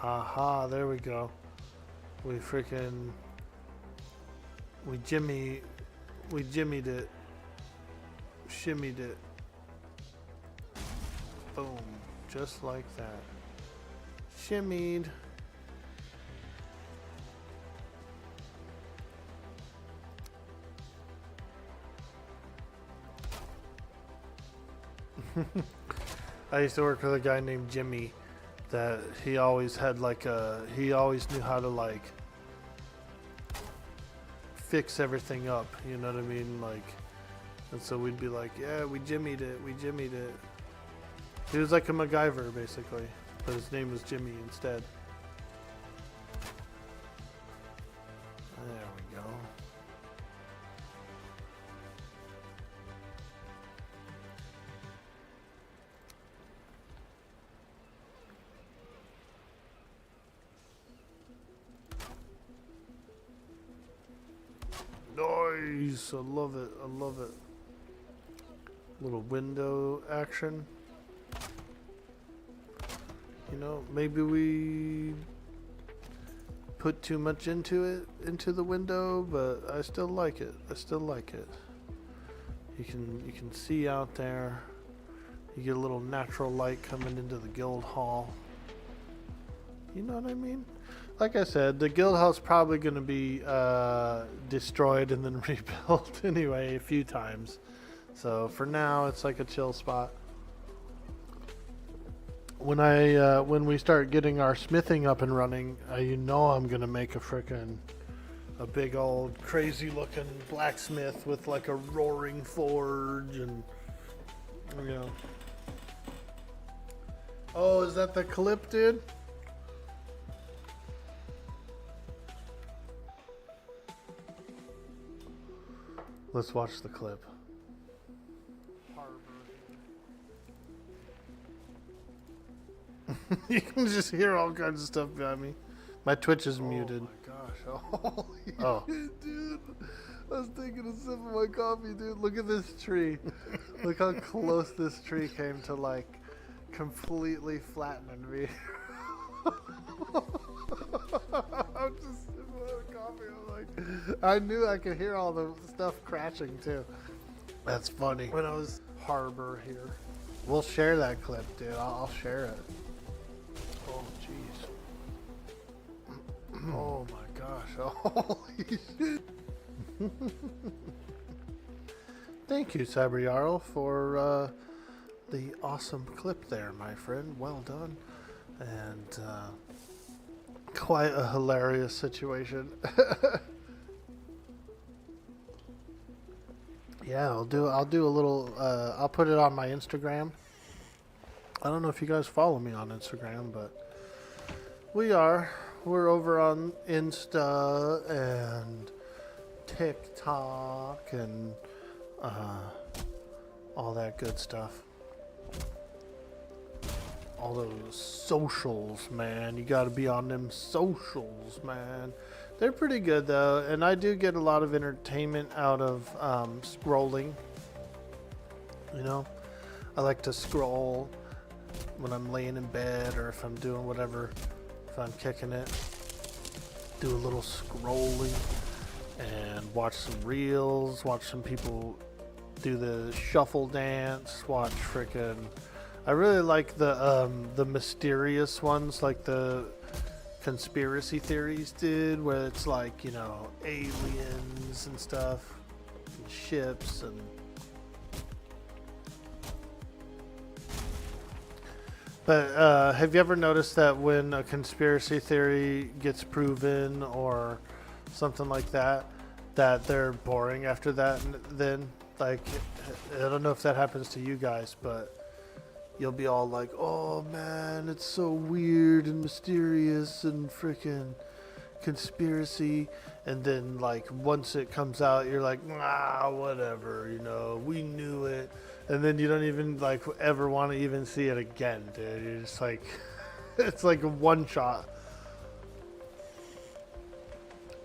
Aha, there we go. We jimmied it. Shimmied it. Boom. Just like that. Shimmied. I used to work with a guy named Jimmy that he always had like he always knew how to like fix everything up, you know what I mean? Like, and so we'd be like, yeah, we jimmied it. He was like a MacGyver basically, but his name was Jimmy instead. There we go. Nice, I love it, I love it. Little window action. You know, maybe we put too much into the window, but I still like it. You can see out there. You get a little natural light coming into the guild hall. You know what I mean? Like I said, the guild hall's probably going to be destroyed and then rebuilt anyway a few times. So for now, it's like a chill spot. When we start getting our smithing up and running, you know I'm going to make a big old crazy looking blacksmith with like a roaring forge and, you know. Oh, is that the clip, dude? Let's watch the clip. You can just hear all kinds of stuff behind me. My Twitch is muted. Oh my gosh. Holy Oh. shit, dude. I was taking a sip of my coffee, dude. Look at this tree. Look how close this tree came to like completely flattening me. I'm just sipping on coffee. I'm like, I knew I could hear all the stuff crashing too. That's funny. When I was harbor here. We'll share that clip, dude. I'll share it. Oh, jeez. Oh my gosh. Holy shit. Thank you, Cyber Jarl, for the awesome clip there, my friend. Well done. And quite a hilarious situation. Yeah, I'll do a little I'll put it on my Instagram. I don't know if you guys follow me on Instagram, but we're over on Insta and TikTok and all that good stuff. All those socials, man. You got to be on them socials, man. They're pretty good though, and I do get a lot of entertainment out of scrolling. You know, I like to scroll, when I'm laying in bed or if I'm doing whatever, if I'm kicking it. Do a little scrolling and watch some reels, watch some people do the shuffle dance, watch frickin' I really like the mysterious ones, like the conspiracy theories did, where it's like, you know, aliens and stuff, and ships and but have you ever noticed that when a conspiracy theory gets proven or something like that, that they're boring after that? And then, like, I don't know if that happens to you guys, but you'll be all like, oh man, it's so weird and mysterious and freaking conspiracy. And then, like, once it comes out, you're like, ah, whatever, you know, we knew it. And then you don't even, like, ever want to even see it again, dude. You're just like, it's like a one shot.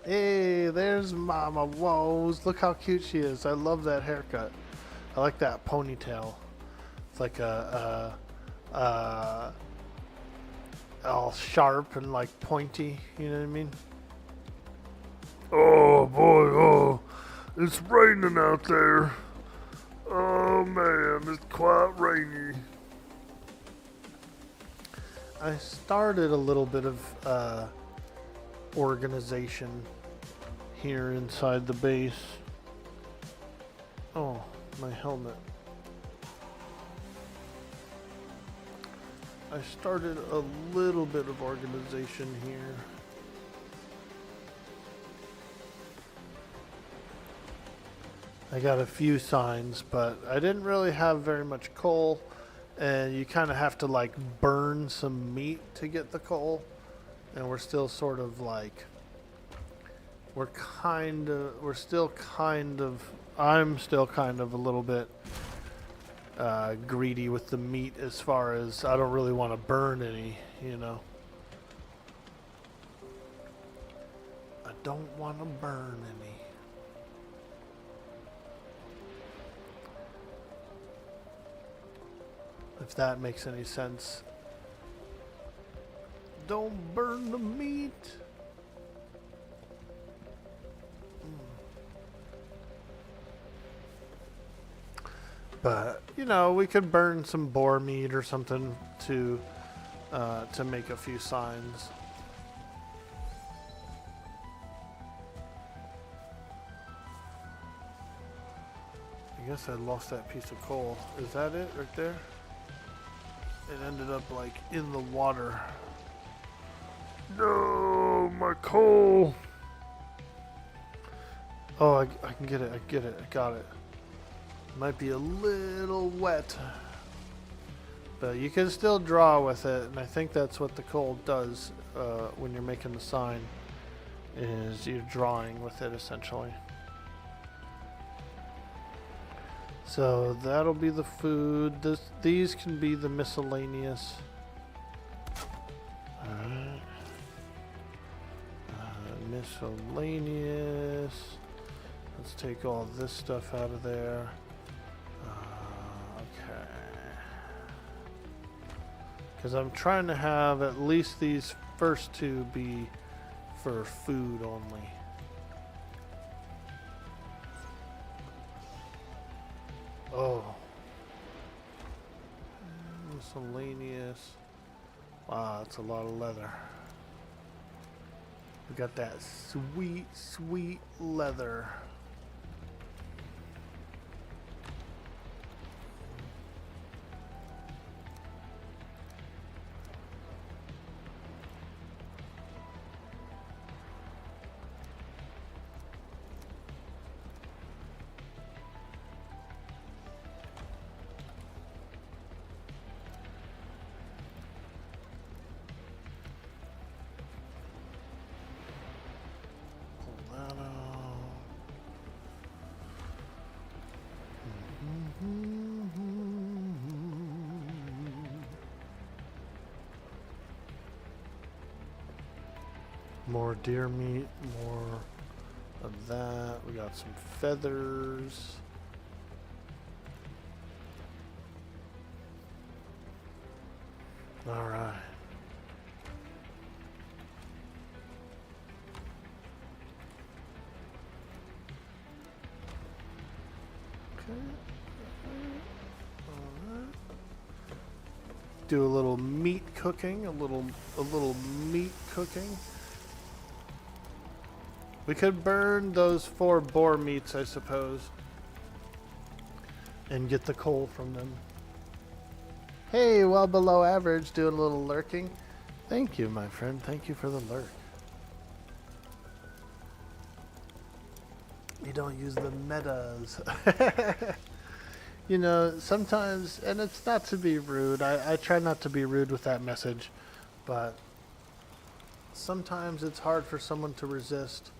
Hey, there's Mama Woes. Look how cute she is. I love that haircut. I like that ponytail. It's like all sharp and like pointy, you know what I mean? Oh boy, oh, it's raining out there. Oh man, it's quite rainy. I started a little bit of organization here inside the base. Oh, my helmet. I started a little bit of organization here. I got a few signs, but I didn't really have very much coal, and you kind of have to like burn some meat to get the coal, and we're still sort of like, I'm still kind of a little bit greedy with the meat, as far as I don't really want to burn any, you know. I don't want to burn any. If that makes any sense. Don't burn the meat. But, you know, we could burn some boar meat or something to make a few signs. I guess I lost that piece of coal. Is that it right there? It ended up like in the water. No, my coal. Oh, I can get it. I got it. Might be a little wet, but you can still draw with it, and I think that's what the coal does when you're making the sign, is you're drawing with it essentially. So that'll be the food. These can be the miscellaneous. Alright. Miscellaneous. Let's take all this stuff out of there. Okay. Because I'm trying to have at least these first two be for food only. Oh. Miscellaneous. Wow, that's a lot of leather. We got that sweet, sweet leather. More deer meat, more of that. We got some feathers. All right. Okay. All right. Do a little meat cooking, a little meat cooking. We could burn those 4 boar meats, I suppose, and get the coal from them. Hey, well below average, doing a little lurking. Thank you, my friend. Thank you for the lurk. You don't use the metas. You know, sometimes, and it's not to be rude. I try not to be rude with that message, but sometimes it's hard for someone to resist.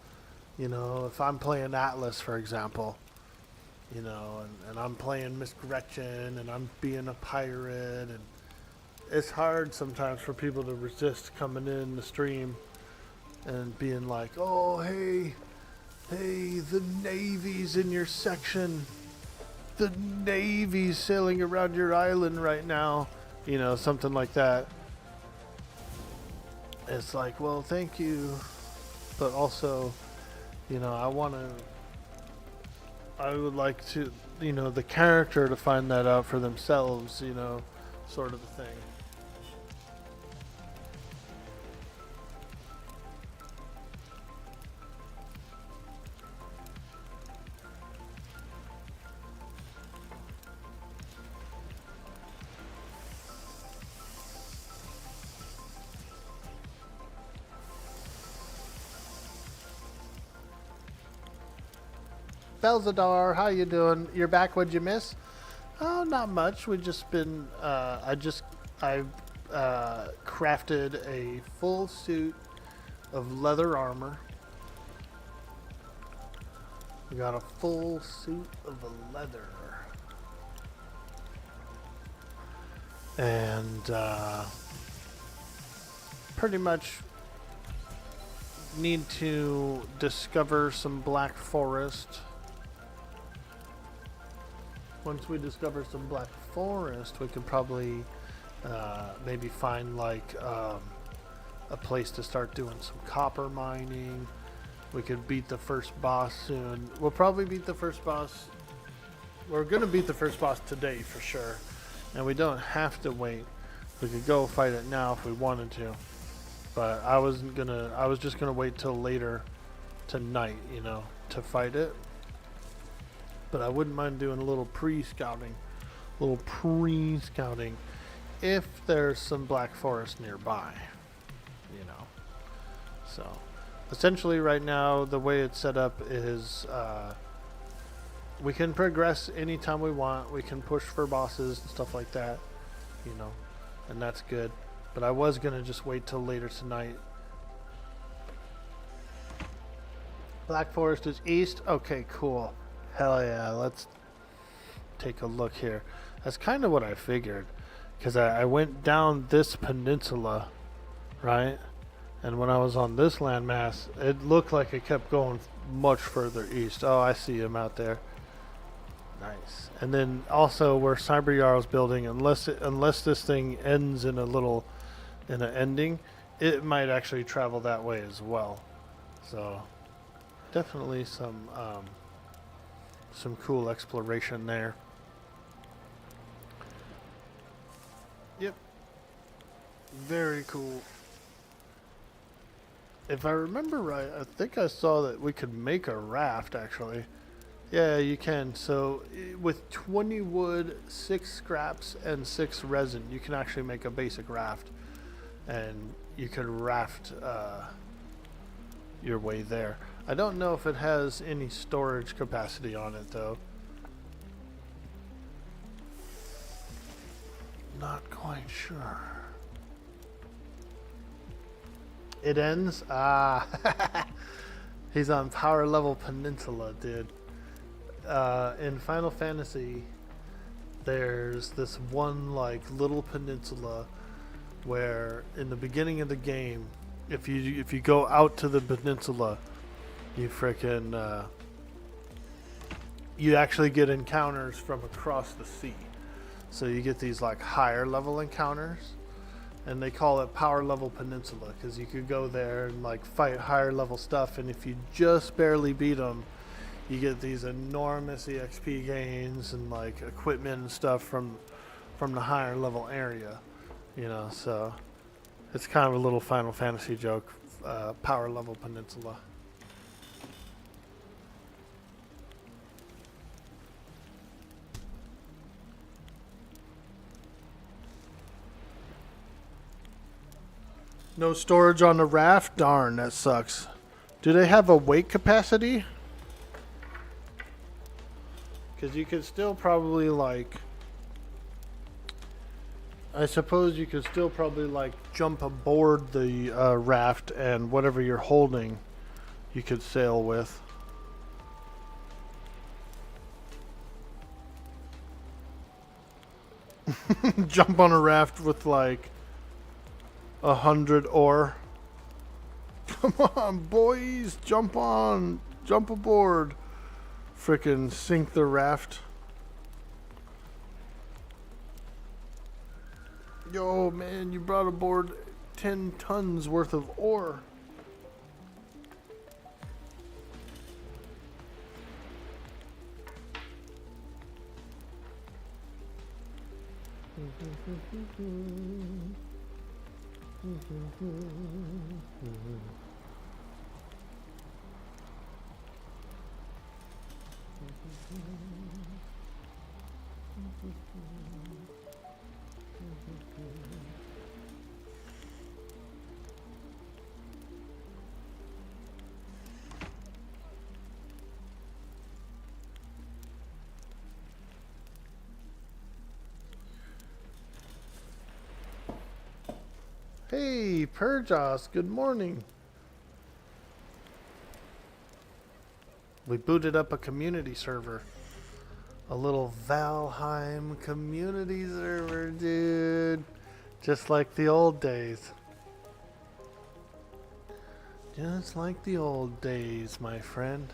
You know, if I'm playing Atlas, for example, you know, and I'm playing Miss Gretchen and I'm being a pirate, and it's hard sometimes for people to resist coming in the stream and being like, oh, hey, the Navy's in your section. The Navy's sailing around your island right now. You know, something like that. It's like, well, thank you, but also, you know, I would like to, you know, the character to find that out for themselves, you know, sort of a thing. Belzadar, how you doing? You're back. What'd you miss? Oh, not much. We've just been. I crafted a full suit of leather armor. We got a full suit of leather, and pretty much need to discover some black forest. Once we discover some black forest, we could probably maybe find like a place to start doing some copper mining. We could beat the first boss soon. We'll probably beat the first boss. We're gonna beat the first boss today for sure, and we don't have to wait. We could go fight it now if we wanted to, but I was just gonna wait till later tonight, you know, to fight it. But I wouldn't mind doing a little pre-scouting if there's some black forest nearby, you know. So essentially right now the way it's set up is we can progress anytime we want. We can push for bosses and stuff like that, you know, and that's good. But I was gonna just wait till later tonight. Black forest is east. Okay, cool. Hell yeah, let's take a look here. That's kind of what I figured, because I went down this peninsula, right? And when I was on this landmass, it looked like it kept going much further east. Oh, I see him out there. Nice. And then also where Cyber Jarl's building, unless this thing ends in an ending, it might actually travel that way as well. So definitely some cool exploration there. Yep. Very cool. If I remember right, I think I saw that we could make a raft actually. Yeah, you can. So with 20 wood, 6 scraps, and 6 resin, you can actually make a basic raft. And you could raft your way there. I don't know if it has any storage capacity on it though. Not quite sure. It ends? Ah. He's on power level peninsula, dude. In Final Fantasy, there's this one like little peninsula where in the beginning of the game, if you go out to the peninsula, you frickin' you actually get encounters from across the sea. So you get these like higher level encounters, and they call it Power Level Peninsula because you could go there and like fight higher level stuff, and if you just barely beat them, you get these enormous EXP gains and like equipment and stuff from the higher level area, you know. So it's kind of a little Final Fantasy joke. Power Level Peninsula. No storage on the raft? Darn, that sucks. Do they have a weight capacity? Because you could still probably like... I suppose you could still probably like jump aboard the raft and whatever you're holding you could sail with. Jump on a raft with like 100 ore. Come on, boys, jump on, jump aboard. Frickin' sink the raft. Yo, man, you brought aboard 10 tons worth of ore. Hey, Perjos, good morning. We booted up a community server. A little Valheim community server, dude. Just like the old days. Just like the old days, my friend.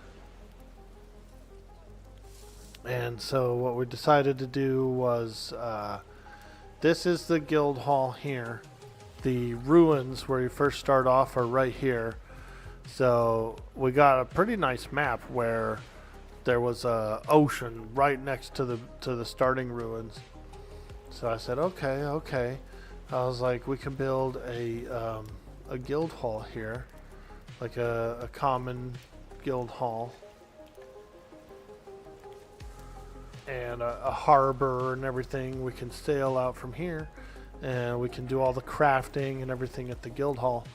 And so what we decided to do was, this is the guild hall here. The ruins where you first start off are right here. So we got a pretty nice map where there was a ocean right next to the starting ruins. So I said, okay. I was like, we can build a guild hall here, like a common guild hall, and a harbor and everything. We can sail out from here, and we can do all the crafting and everything at the guild hall.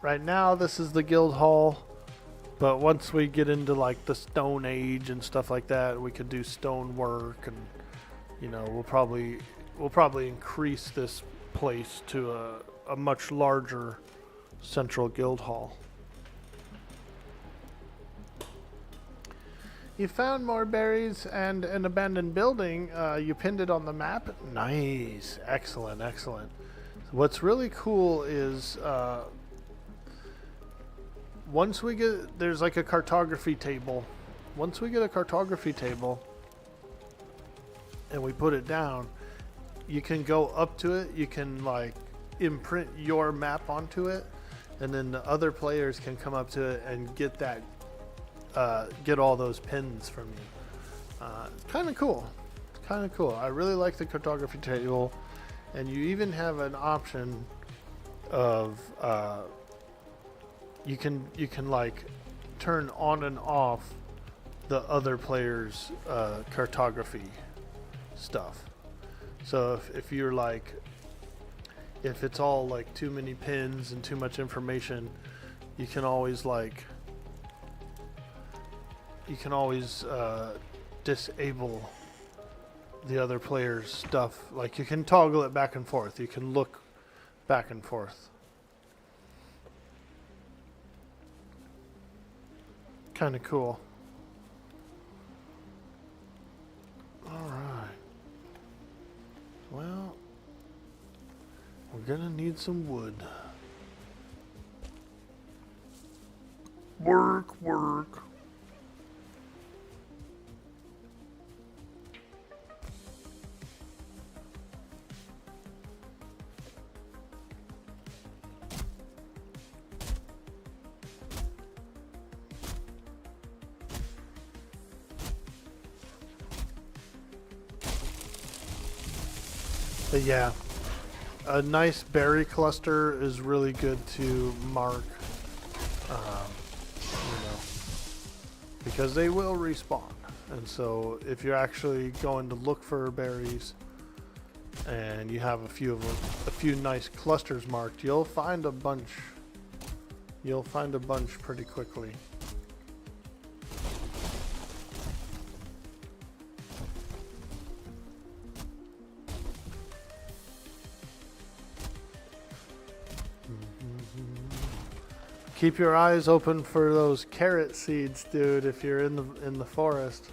Right now, this is the guild hall, but once we get into like the Stone Age and stuff like that, we could do stone work, and you know, we'll probably increase this place to a much larger central guild hall. You found more berries and an abandoned building. You pinned it on the map. Nice. Excellent. What's really cool is once we get... There's like a cartography table. Once we get a cartography table and we put it down, you can go up to it. You can like imprint your map onto it, and then the other players can come up to it and get that... get all those pins from you. It's kind of cool. I really like the cartography table, and you even have an option of you can like turn on and off the other players' cartography stuff. So if you're like, if it's all like too many pins and too much information, you can always like disable the other player's stuff. Like you can toggle it back and forth. You can look back and forth. Kind of cool. Alright. Well, we're gonna need some wood. Work. But yeah, a nice berry cluster is really good to mark, you know, because they will respawn. And so if you're actually going to look for berries and you have a few nice clusters marked, you'll find a bunch. You'll find a bunch pretty quickly. Keep your eyes open for those carrot seeds, dude, if you're in the forest.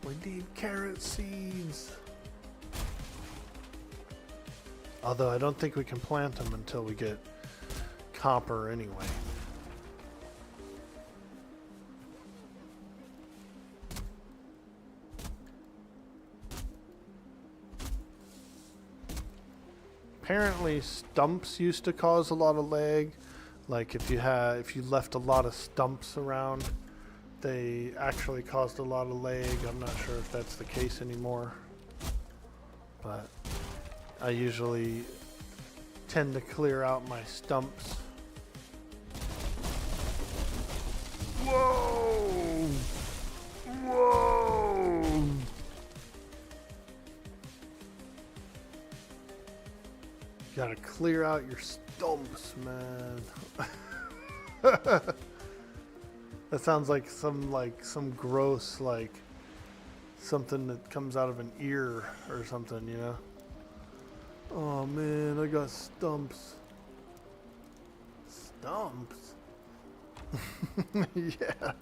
We need carrot seeds. Although I don't think we can plant them until we get copper anyway. Apparently stumps used to cause a lot of lag. Like if you left a lot of stumps around, they actually caused a lot of lag. I'm not sure if that's the case anymore. But I usually tend to clear out my stumps. Whoa! Whoa! Gotta clear out your stumps, man. That sounds like some gross, like something that comes out of an ear or something, you know? Oh man, I got stumps. Stumps? Yeah.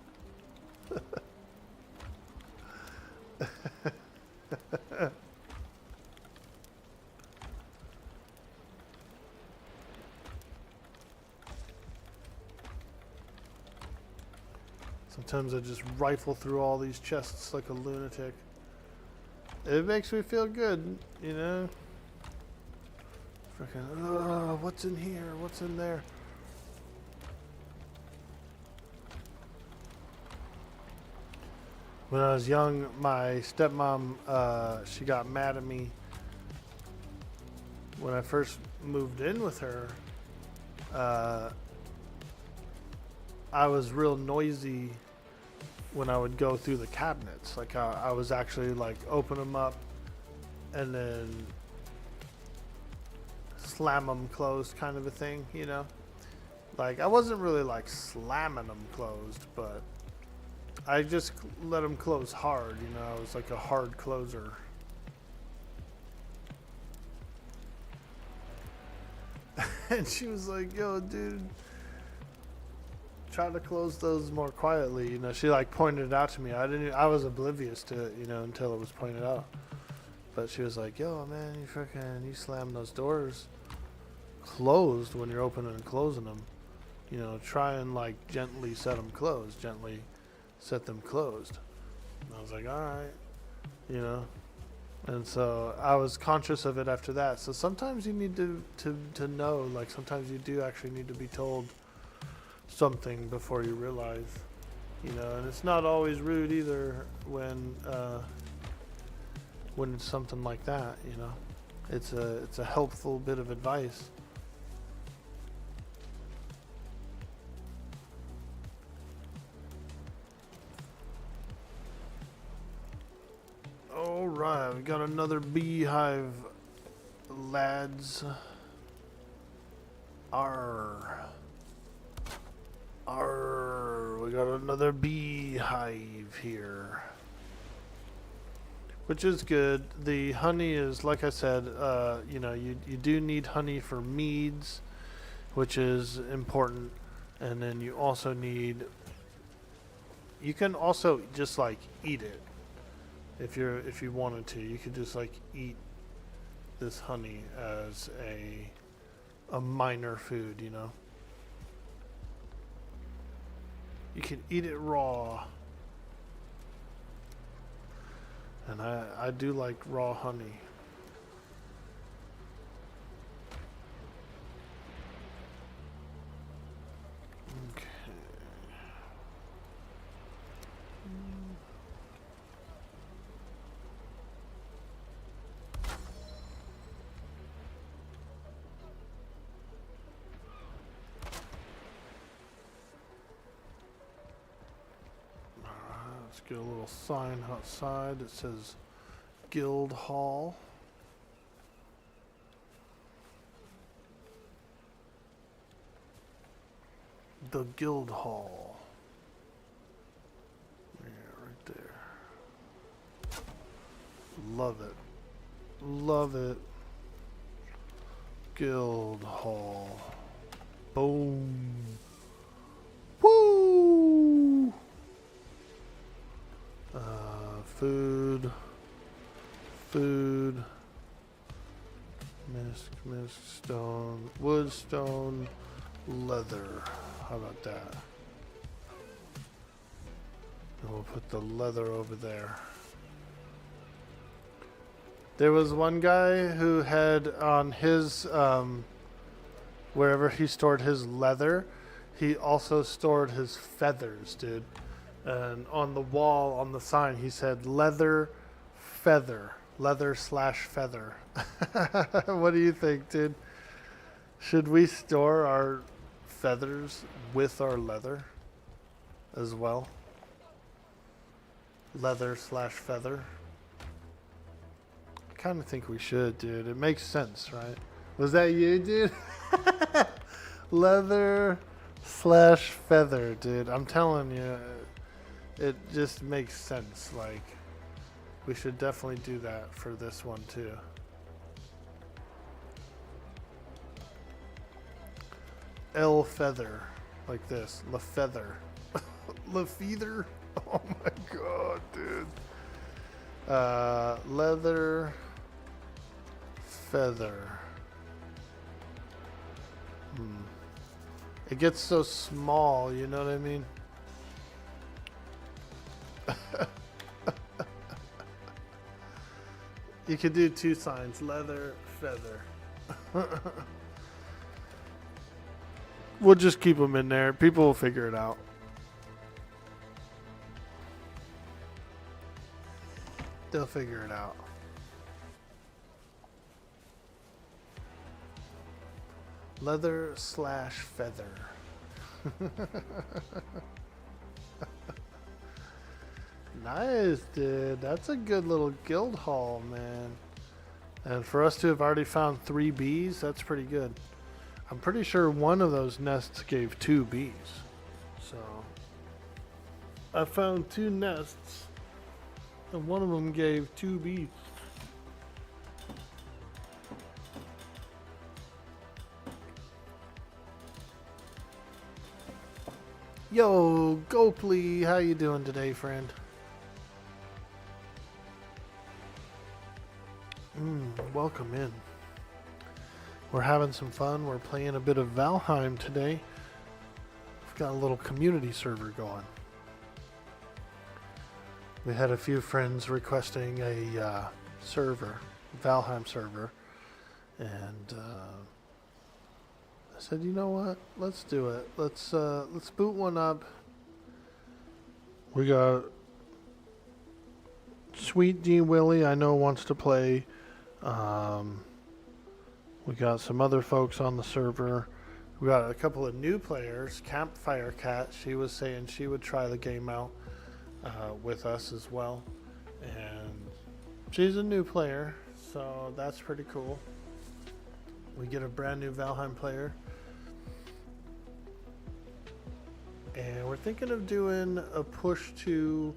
Sometimes I just rifle through all these chests like a lunatic. It makes me feel good, you know? Freaking, what's in here? What's in there? When I was young, my stepmom, she got mad at me when I first moved in with her. I was real noisy when I would go through the cabinets. Like I was actually like open them up and then slam them closed, kind of a thing, you know? Like I wasn't really like slamming them closed, but I just let them close hard, you know? I was like a hard closer. And she was like, yo, dude, try to close those more quietly, you know. She like pointed it out to me. I was oblivious to it, you know, until it was pointed out. But she was like, yo man, you slam those doors closed when you're opening and closing them, you know. Try and like gently set them closed, gently set them closed. And I was like, all right, you know. And so I was conscious of it after that. So sometimes you need to know, like sometimes you do actually need to be told something before you realize, you know. And it's not always rude either when it's something like that, you know. It's a helpful bit of advice. All right, we got another beehive, lads. Arr. We got another beehive here, which is good. The honey is, like I said, you know, you do need honey for meads, which is important. And then you also need, you can also just like eat it. If you wanted to, you could just like eat this honey as a minor food, you know. You can eat it raw. And I do like raw honey. Okay. Let's get a little sign outside that says Guild Hall. The Guild Hall. Yeah, right there. Love it. Love it. Guild Hall. Boom. Woo! Food. Food. Misc, stone. Wood, stone, leather. How about that? And we'll put the leather over there. There was one guy who had on his, wherever he stored his leather, he also stored his feathers, dude. And on the wall, on the sign, he said leather, feather. Leather/feather. What do you think, dude? Should we store our feathers with our leather as well? Leather/feather. I kind of think we should, dude. It makes sense, right? Was that you, dude? Leather/feather, dude. I'm telling you, it just makes sense. Like, we should definitely do that for this one too. L feather, like this. La feather. La feather? Oh my god, dude. Leather feather. It gets so small, you know what I mean? You could do two signs, leather, feather. We'll just keep them in there. People will figure it out. They'll figure it out. Leather/feather. Nice, dude. That's a good little guild hall, man. And for us to have already found 3 bees, that's pretty good. I'm pretty sure one of those nests gave 2 bees. So I found 2 nests, and one of them gave 2 bees. Yo, Gopley, how you doing today, friend? Welcome in. We're having some fun. We're playing a bit of Valheim today. We've got a little community server going. We had a few friends requesting a server, Valheim server, and I said, you know what? Let's do it. Let's boot one up. We got Sweet D Willie, I know, wants to play. We got some other folks on the server. We got a couple of new players. Campfire Cat, she was saying she would try the game out with us as well. And she's a new player, so that's pretty cool. We get a brand new Valheim player. And we're thinking of doing a push to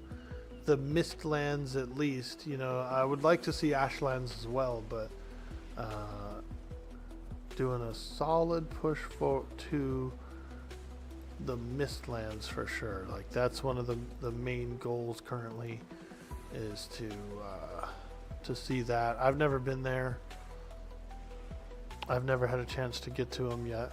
the Mistlands at least. You know, I would like to see Ashlands as well, but doing a solid push to the Mistlands for sure. Like, that's one of the main goals currently, is to see that. I've never been there. I've never had a chance to get to them yet.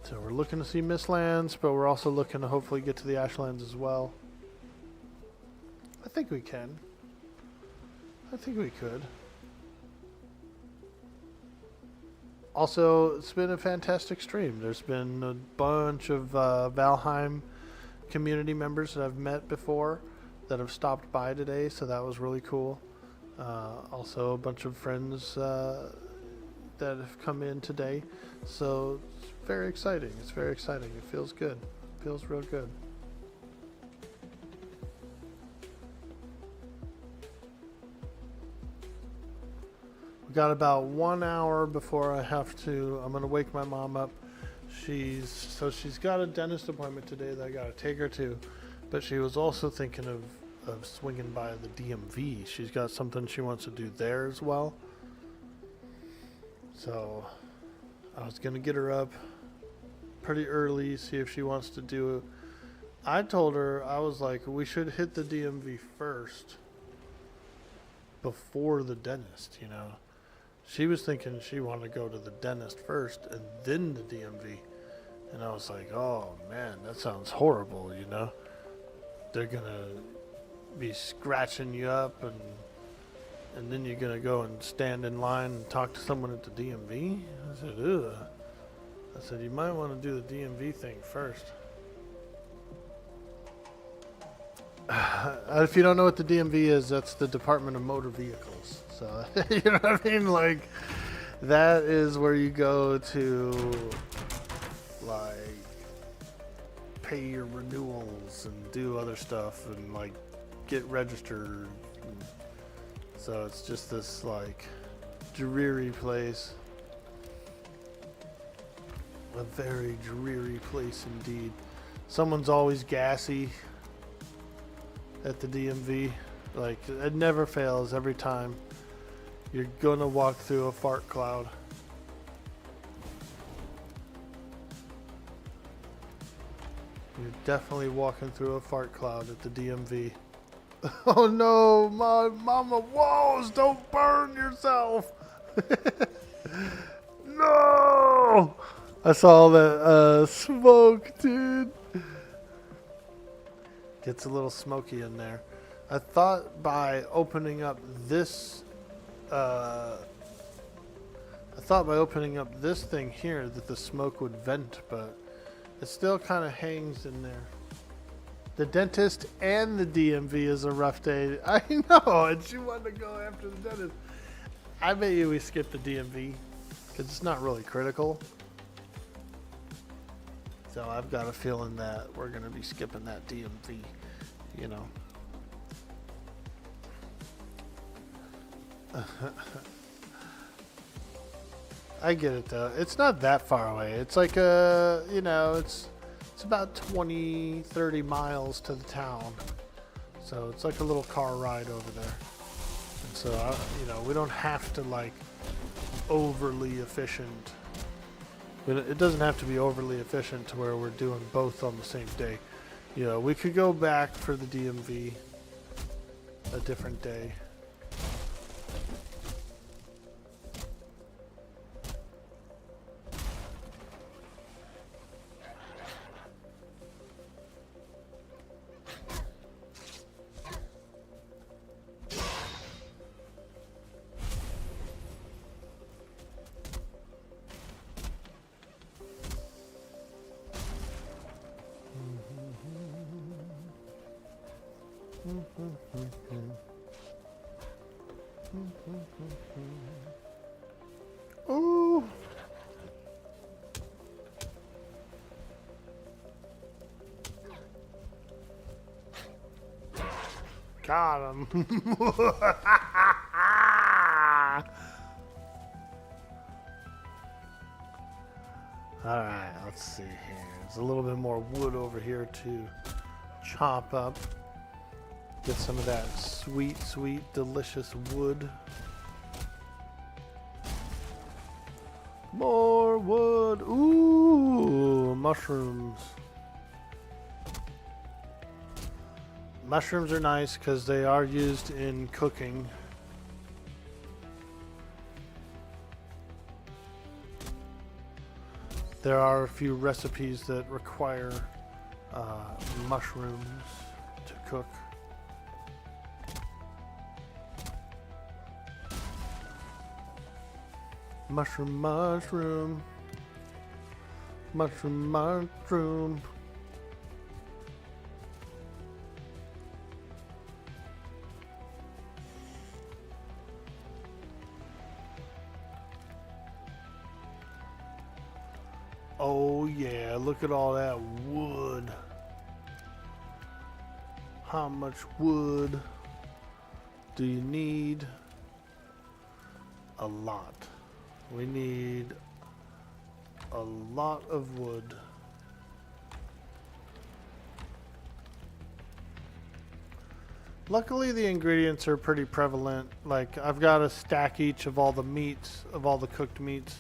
So we're looking to see Mistlands, but we're also looking to hopefully get to the Ashlands as well. I think we can. I think we could. Also, it's been a fantastic stream. There's been a bunch of Valheim community members that I've met before that have stopped by today, so that was really cool. Also, a bunch of friends that have come in today, so it's very exciting. It's very exciting. It feels good. It feels real good. We got about 1 hour before I have to. I'm gonna wake my mom up. She's got a dentist appointment today that I gotta take her to, but she was also thinking of swinging by the DMV. She's got something she wants to do there as well. So I was gonna get her up pretty early, see if she wants to do it. I told her, I was like, we should hit the DMV first before the dentist, you know. She was thinking she wanted to go to the dentist first and then the DMV. And I was like, oh man, that sounds horrible, you know. They're gonna be scratching you up and then you're gonna go and stand in line and talk to someone at the DMV? I said, ugh. I said, you might want to do the DMV thing first. If you don't know what the DMV is, that's the Department of Motor Vehicles. So, you know what I mean? Like, that is where you go to, like, pay your renewals and do other stuff and, like, get registered. So it's just this, like, dreary place. A very dreary place indeed. Someone's always gassy at the DMV. Like, it never fails every time. You're gonna walk through a fart cloud. You're definitely walking through a fart cloud at the DMV. Oh no, my mama woes, don't burn yourself. No! I saw that smoke, dude. Gets a little smoky in there. I thought by opening up this thing here that the smoke would vent, but it still kind of hangs in there. The dentist and the DMV is a rough day. I know, and she wanted to go after the dentist. I bet you we skip the DMV because it's not really critical. So I've got a feeling that we're going to be skipping that DMV, you know. I get it though. It's not that far away. It's like it's about 20, 30 miles to the town. So it's like a little car ride over there. And so, we don't have to like overly efficient. It doesn't have to be overly efficient to where we're doing both on the same day. You know, we could go back for the DMV a different day. Ooh. Got him. Alright, let's see here. There's a little bit more wood over here to chop up. Get some of that sweet, sweet, delicious wood. More wood. Ooh, mushrooms. Mushrooms are nice because they are used in cooking. There are a few recipes that require mushrooms to cook. Mushroom, mushroom. Mushroom, mushroom. Oh yeah, look at all that wood. How much wood do you need? a lot. We need a lot of wood. Luckily, the ingredients are pretty prevalent. Like, I've got a stack each of all the meats, of all the cooked meats,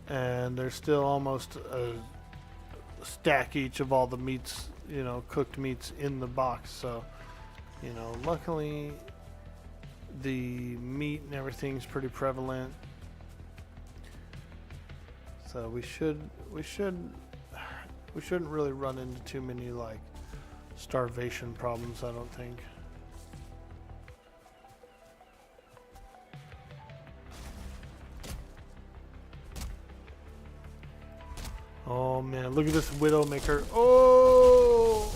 and there's still almost a stack each of all the meats, you know, cooked meats in the box. So, you know, luckily, the meat and everything's pretty prevalent. So we shouldn't really run into too many like starvation problems, I don't think. Oh man, look at this Widowmaker. Oh!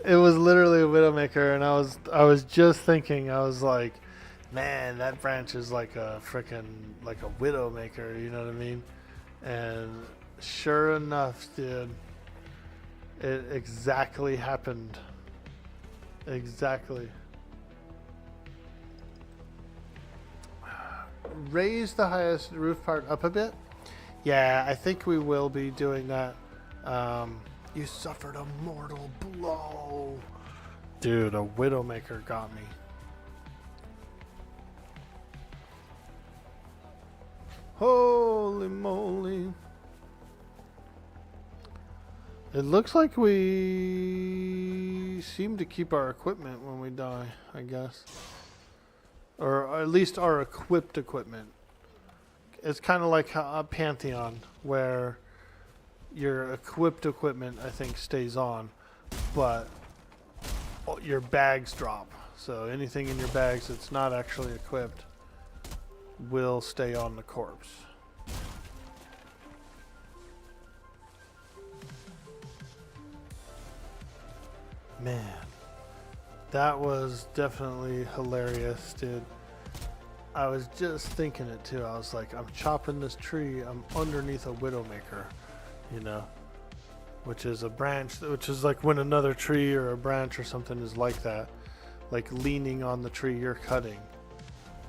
It was literally a Widowmaker, and I was just thinking, I was like, man, that branch is like a freaking like a Widowmaker, you know what I mean? And sure enough, dude, it exactly happened. Exactly. Raise the highest roof part up a bit. Yeah, I think we will be doing that. You suffered a mortal blow. Dude, a Widowmaker got me. Holy moly. It looks like we seem to keep our equipment when we die, I guess. Or at least our equipped equipment. It's kind of like a Pantheon, where your equipped equipment, I think, stays on, but your bags drop. So anything in your bags that's not actually equipped will stay on the corpse. Man, that was definitely hilarious, dude. I was just thinking it too. I was like, I'm chopping this tree. I'm underneath a Widowmaker, you know, which is a branch, which is like when another tree or a branch or something is like that, like leaning on the tree you're cutting,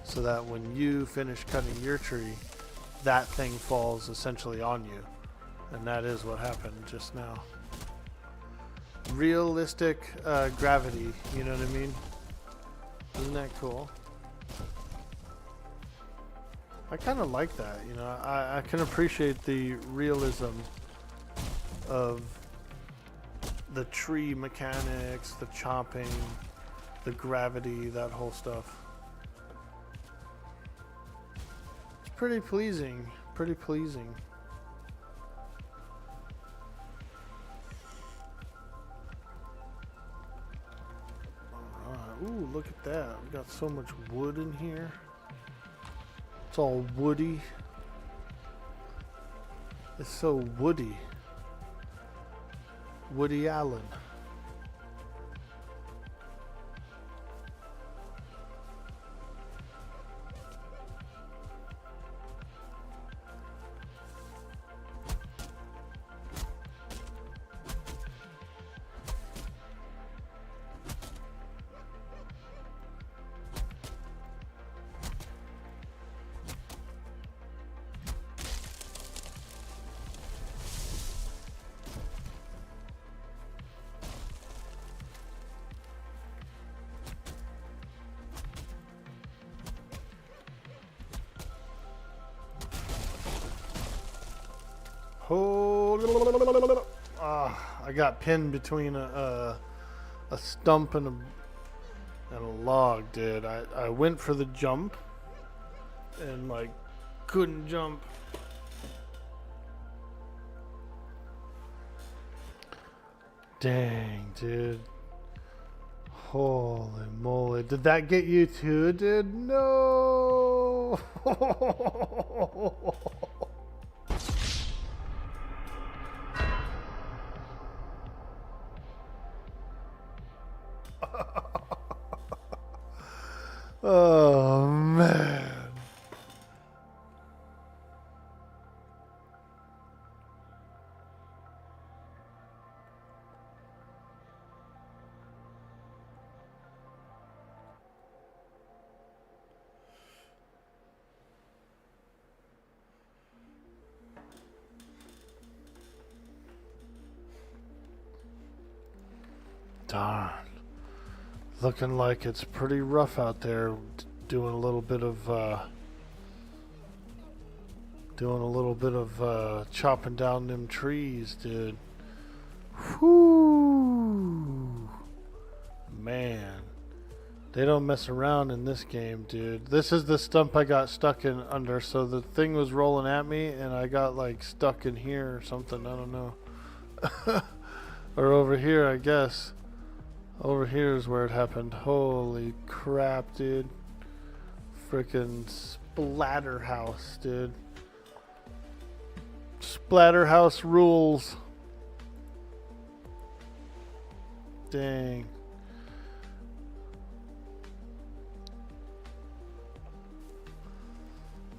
so that when you finish cutting your tree, that thing falls essentially on you. And that is what happened just now. Realistic gravity, you know what I mean? Isn't that cool? I kind of like that, you know. I can appreciate the realism of the tree mechanics, the chopping, the gravity, that whole stuff. It's pretty pleasing, pretty pleasing. Ooh, look at that. We got so much wood in here. It's all woody. It's so woody. Woody Allen. I got pinned between a stump and a log, dude. I went for the jump and like couldn't jump. Dang, dude. Holy moly. Did that get you too, dude? No. Oh man. Darn. Looking like it's pretty rough out there. Doing a little bit of chopping down them trees, dude. Whoo, man, they don't mess around in this game, dude. This is the stump I got stuck in under. So the thing was rolling at me, and I got like stuck in here or something. I don't know, or over here, I guess. Over here is where it happened. Holy crap, dude! Freaking Splatterhouse, dude. Splatterhouse rules. Dang.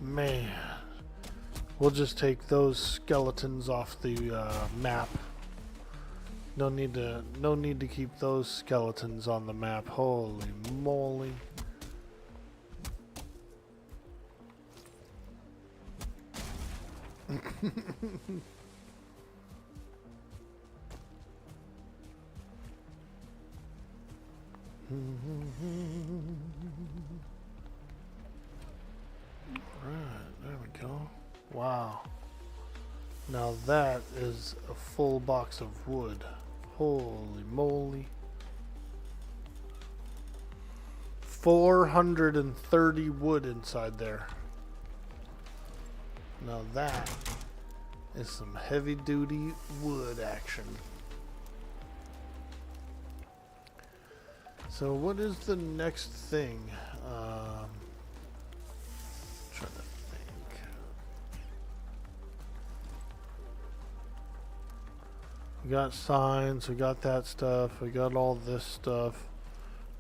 Man. We'll just take those skeletons off the map. No need to keep those skeletons on the map. Holy moly. Right, there we go. Wow. Now that is a full box of wood. Holy moly. 430 wood inside there. Now that is some heavy duty wood action. So what is the next thing? Trying to think. We got signs, we got that stuff, we got all this stuff.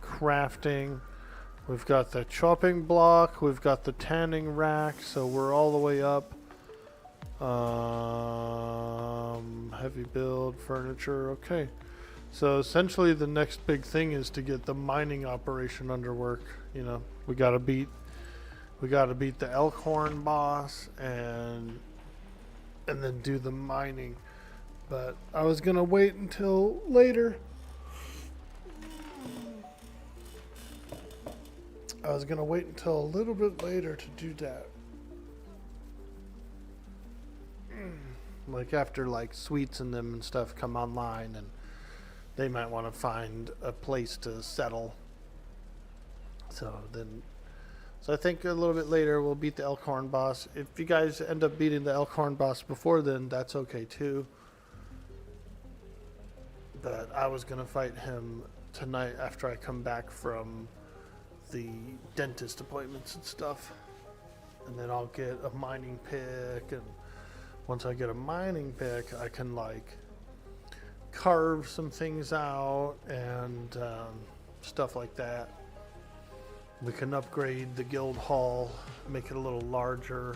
Crafting. We've got the chopping block, we've got the tanning rack, so we're all the way up. Heavy build, furniture, okay. So essentially the next big thing is to get the mining operation under work. You know, we gotta beat the Elkhorn boss and then do the mining. But I was gonna wait until later. I was gonna wait until a little bit later to do that. Like after like sweets and them and stuff come online, and they might want to find a place to settle. So I think a little bit later we'll beat the Elkhorn boss. If you guys end up beating the Elkhorn boss before then, that's okay too. But I was gonna fight him tonight after I come back from the dentist appointments and stuff, and then I'll get a mining pick, and once I get a mining pick I can like carve some things out and stuff like that. We can upgrade the guild hall, make it a little larger.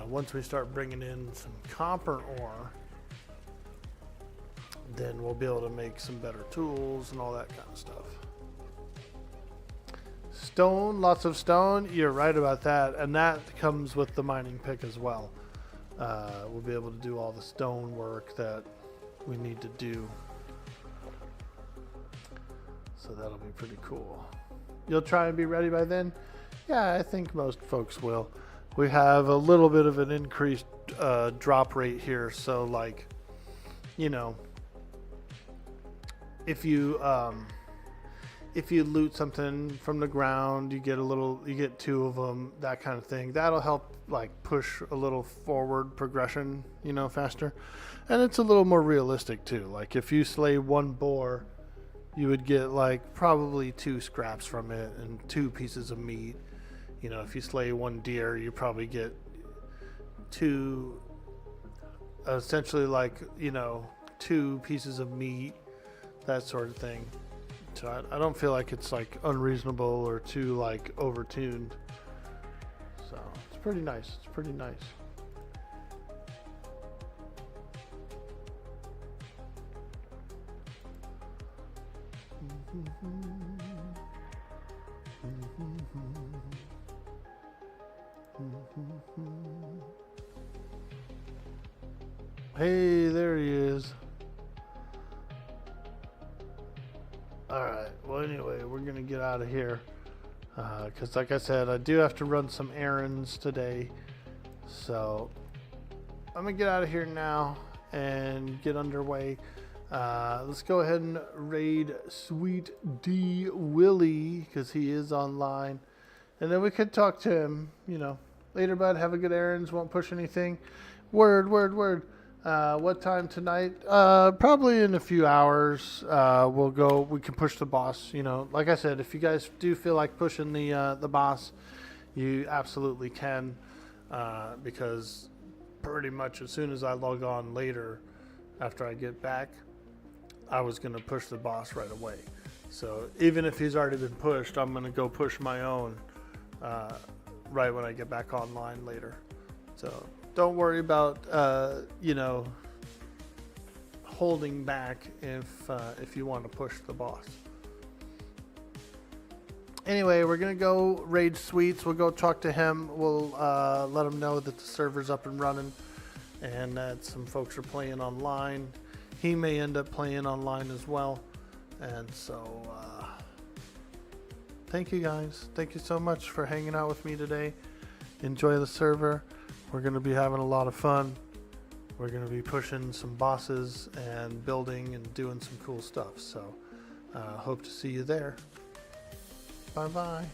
Once we start bringing in some copper ore, then we'll be able to make some better tools and all that kind of stuff. Stone, lots of stone. You're right about that, and that comes with the mining pick as well. We'll be able to do all the stone work that we need to do. So that'll be pretty cool. You'll try and be ready by then? Yeah, I think most folks will. We have a little bit of an increased drop rate here, so like, you know, if you loot something from the ground, you get 2 of them, that kind of thing. That'll help like push a little forward progression, you know, faster. And it's a little more realistic too. Like if you slay 1 boar, you would get like probably 2 scraps from it and 2 pieces of meat. You know, if you slay 1 deer, you probably get 2, essentially like, you know, 2 pieces of meat, that sort of thing. So I don't feel like it's like unreasonable or too like overtuned. So it's pretty nice. It's pretty nice. Hey, there he is. Alright, well anyway, we're gonna get out of here. Because like I said, I do have to run some errands today. So I'm gonna get out of here now and get underway. Let's go ahead and raid Sweet D Willie, because he is online. And then we could talk to him, you know. Later, bud, have a good errands, won't push anything. Word. What time tonight? Probably in a few hours. We'll go. We can push the boss. You know, like I said, if you guys do feel like pushing the boss, you absolutely can. Because pretty much as soon as I log on later, after I get back, I was gonna push the boss right away. So even if he's already been pushed, I'm gonna go push my own right when I get back online later. So don't worry about you know, holding back if you want to push the boss. Anyway, we're gonna go raid Sweets. We'll go talk to him. We'll let him know that the server's up and running and that some folks are playing online. He may end up playing online as well. And so thank you guys. Thank you so much for hanging out with me today. Enjoy the server. We're going to be having a lot of fun. We're going to be pushing some bosses and building and doing some cool stuff. So hope to see you there. Bye bye.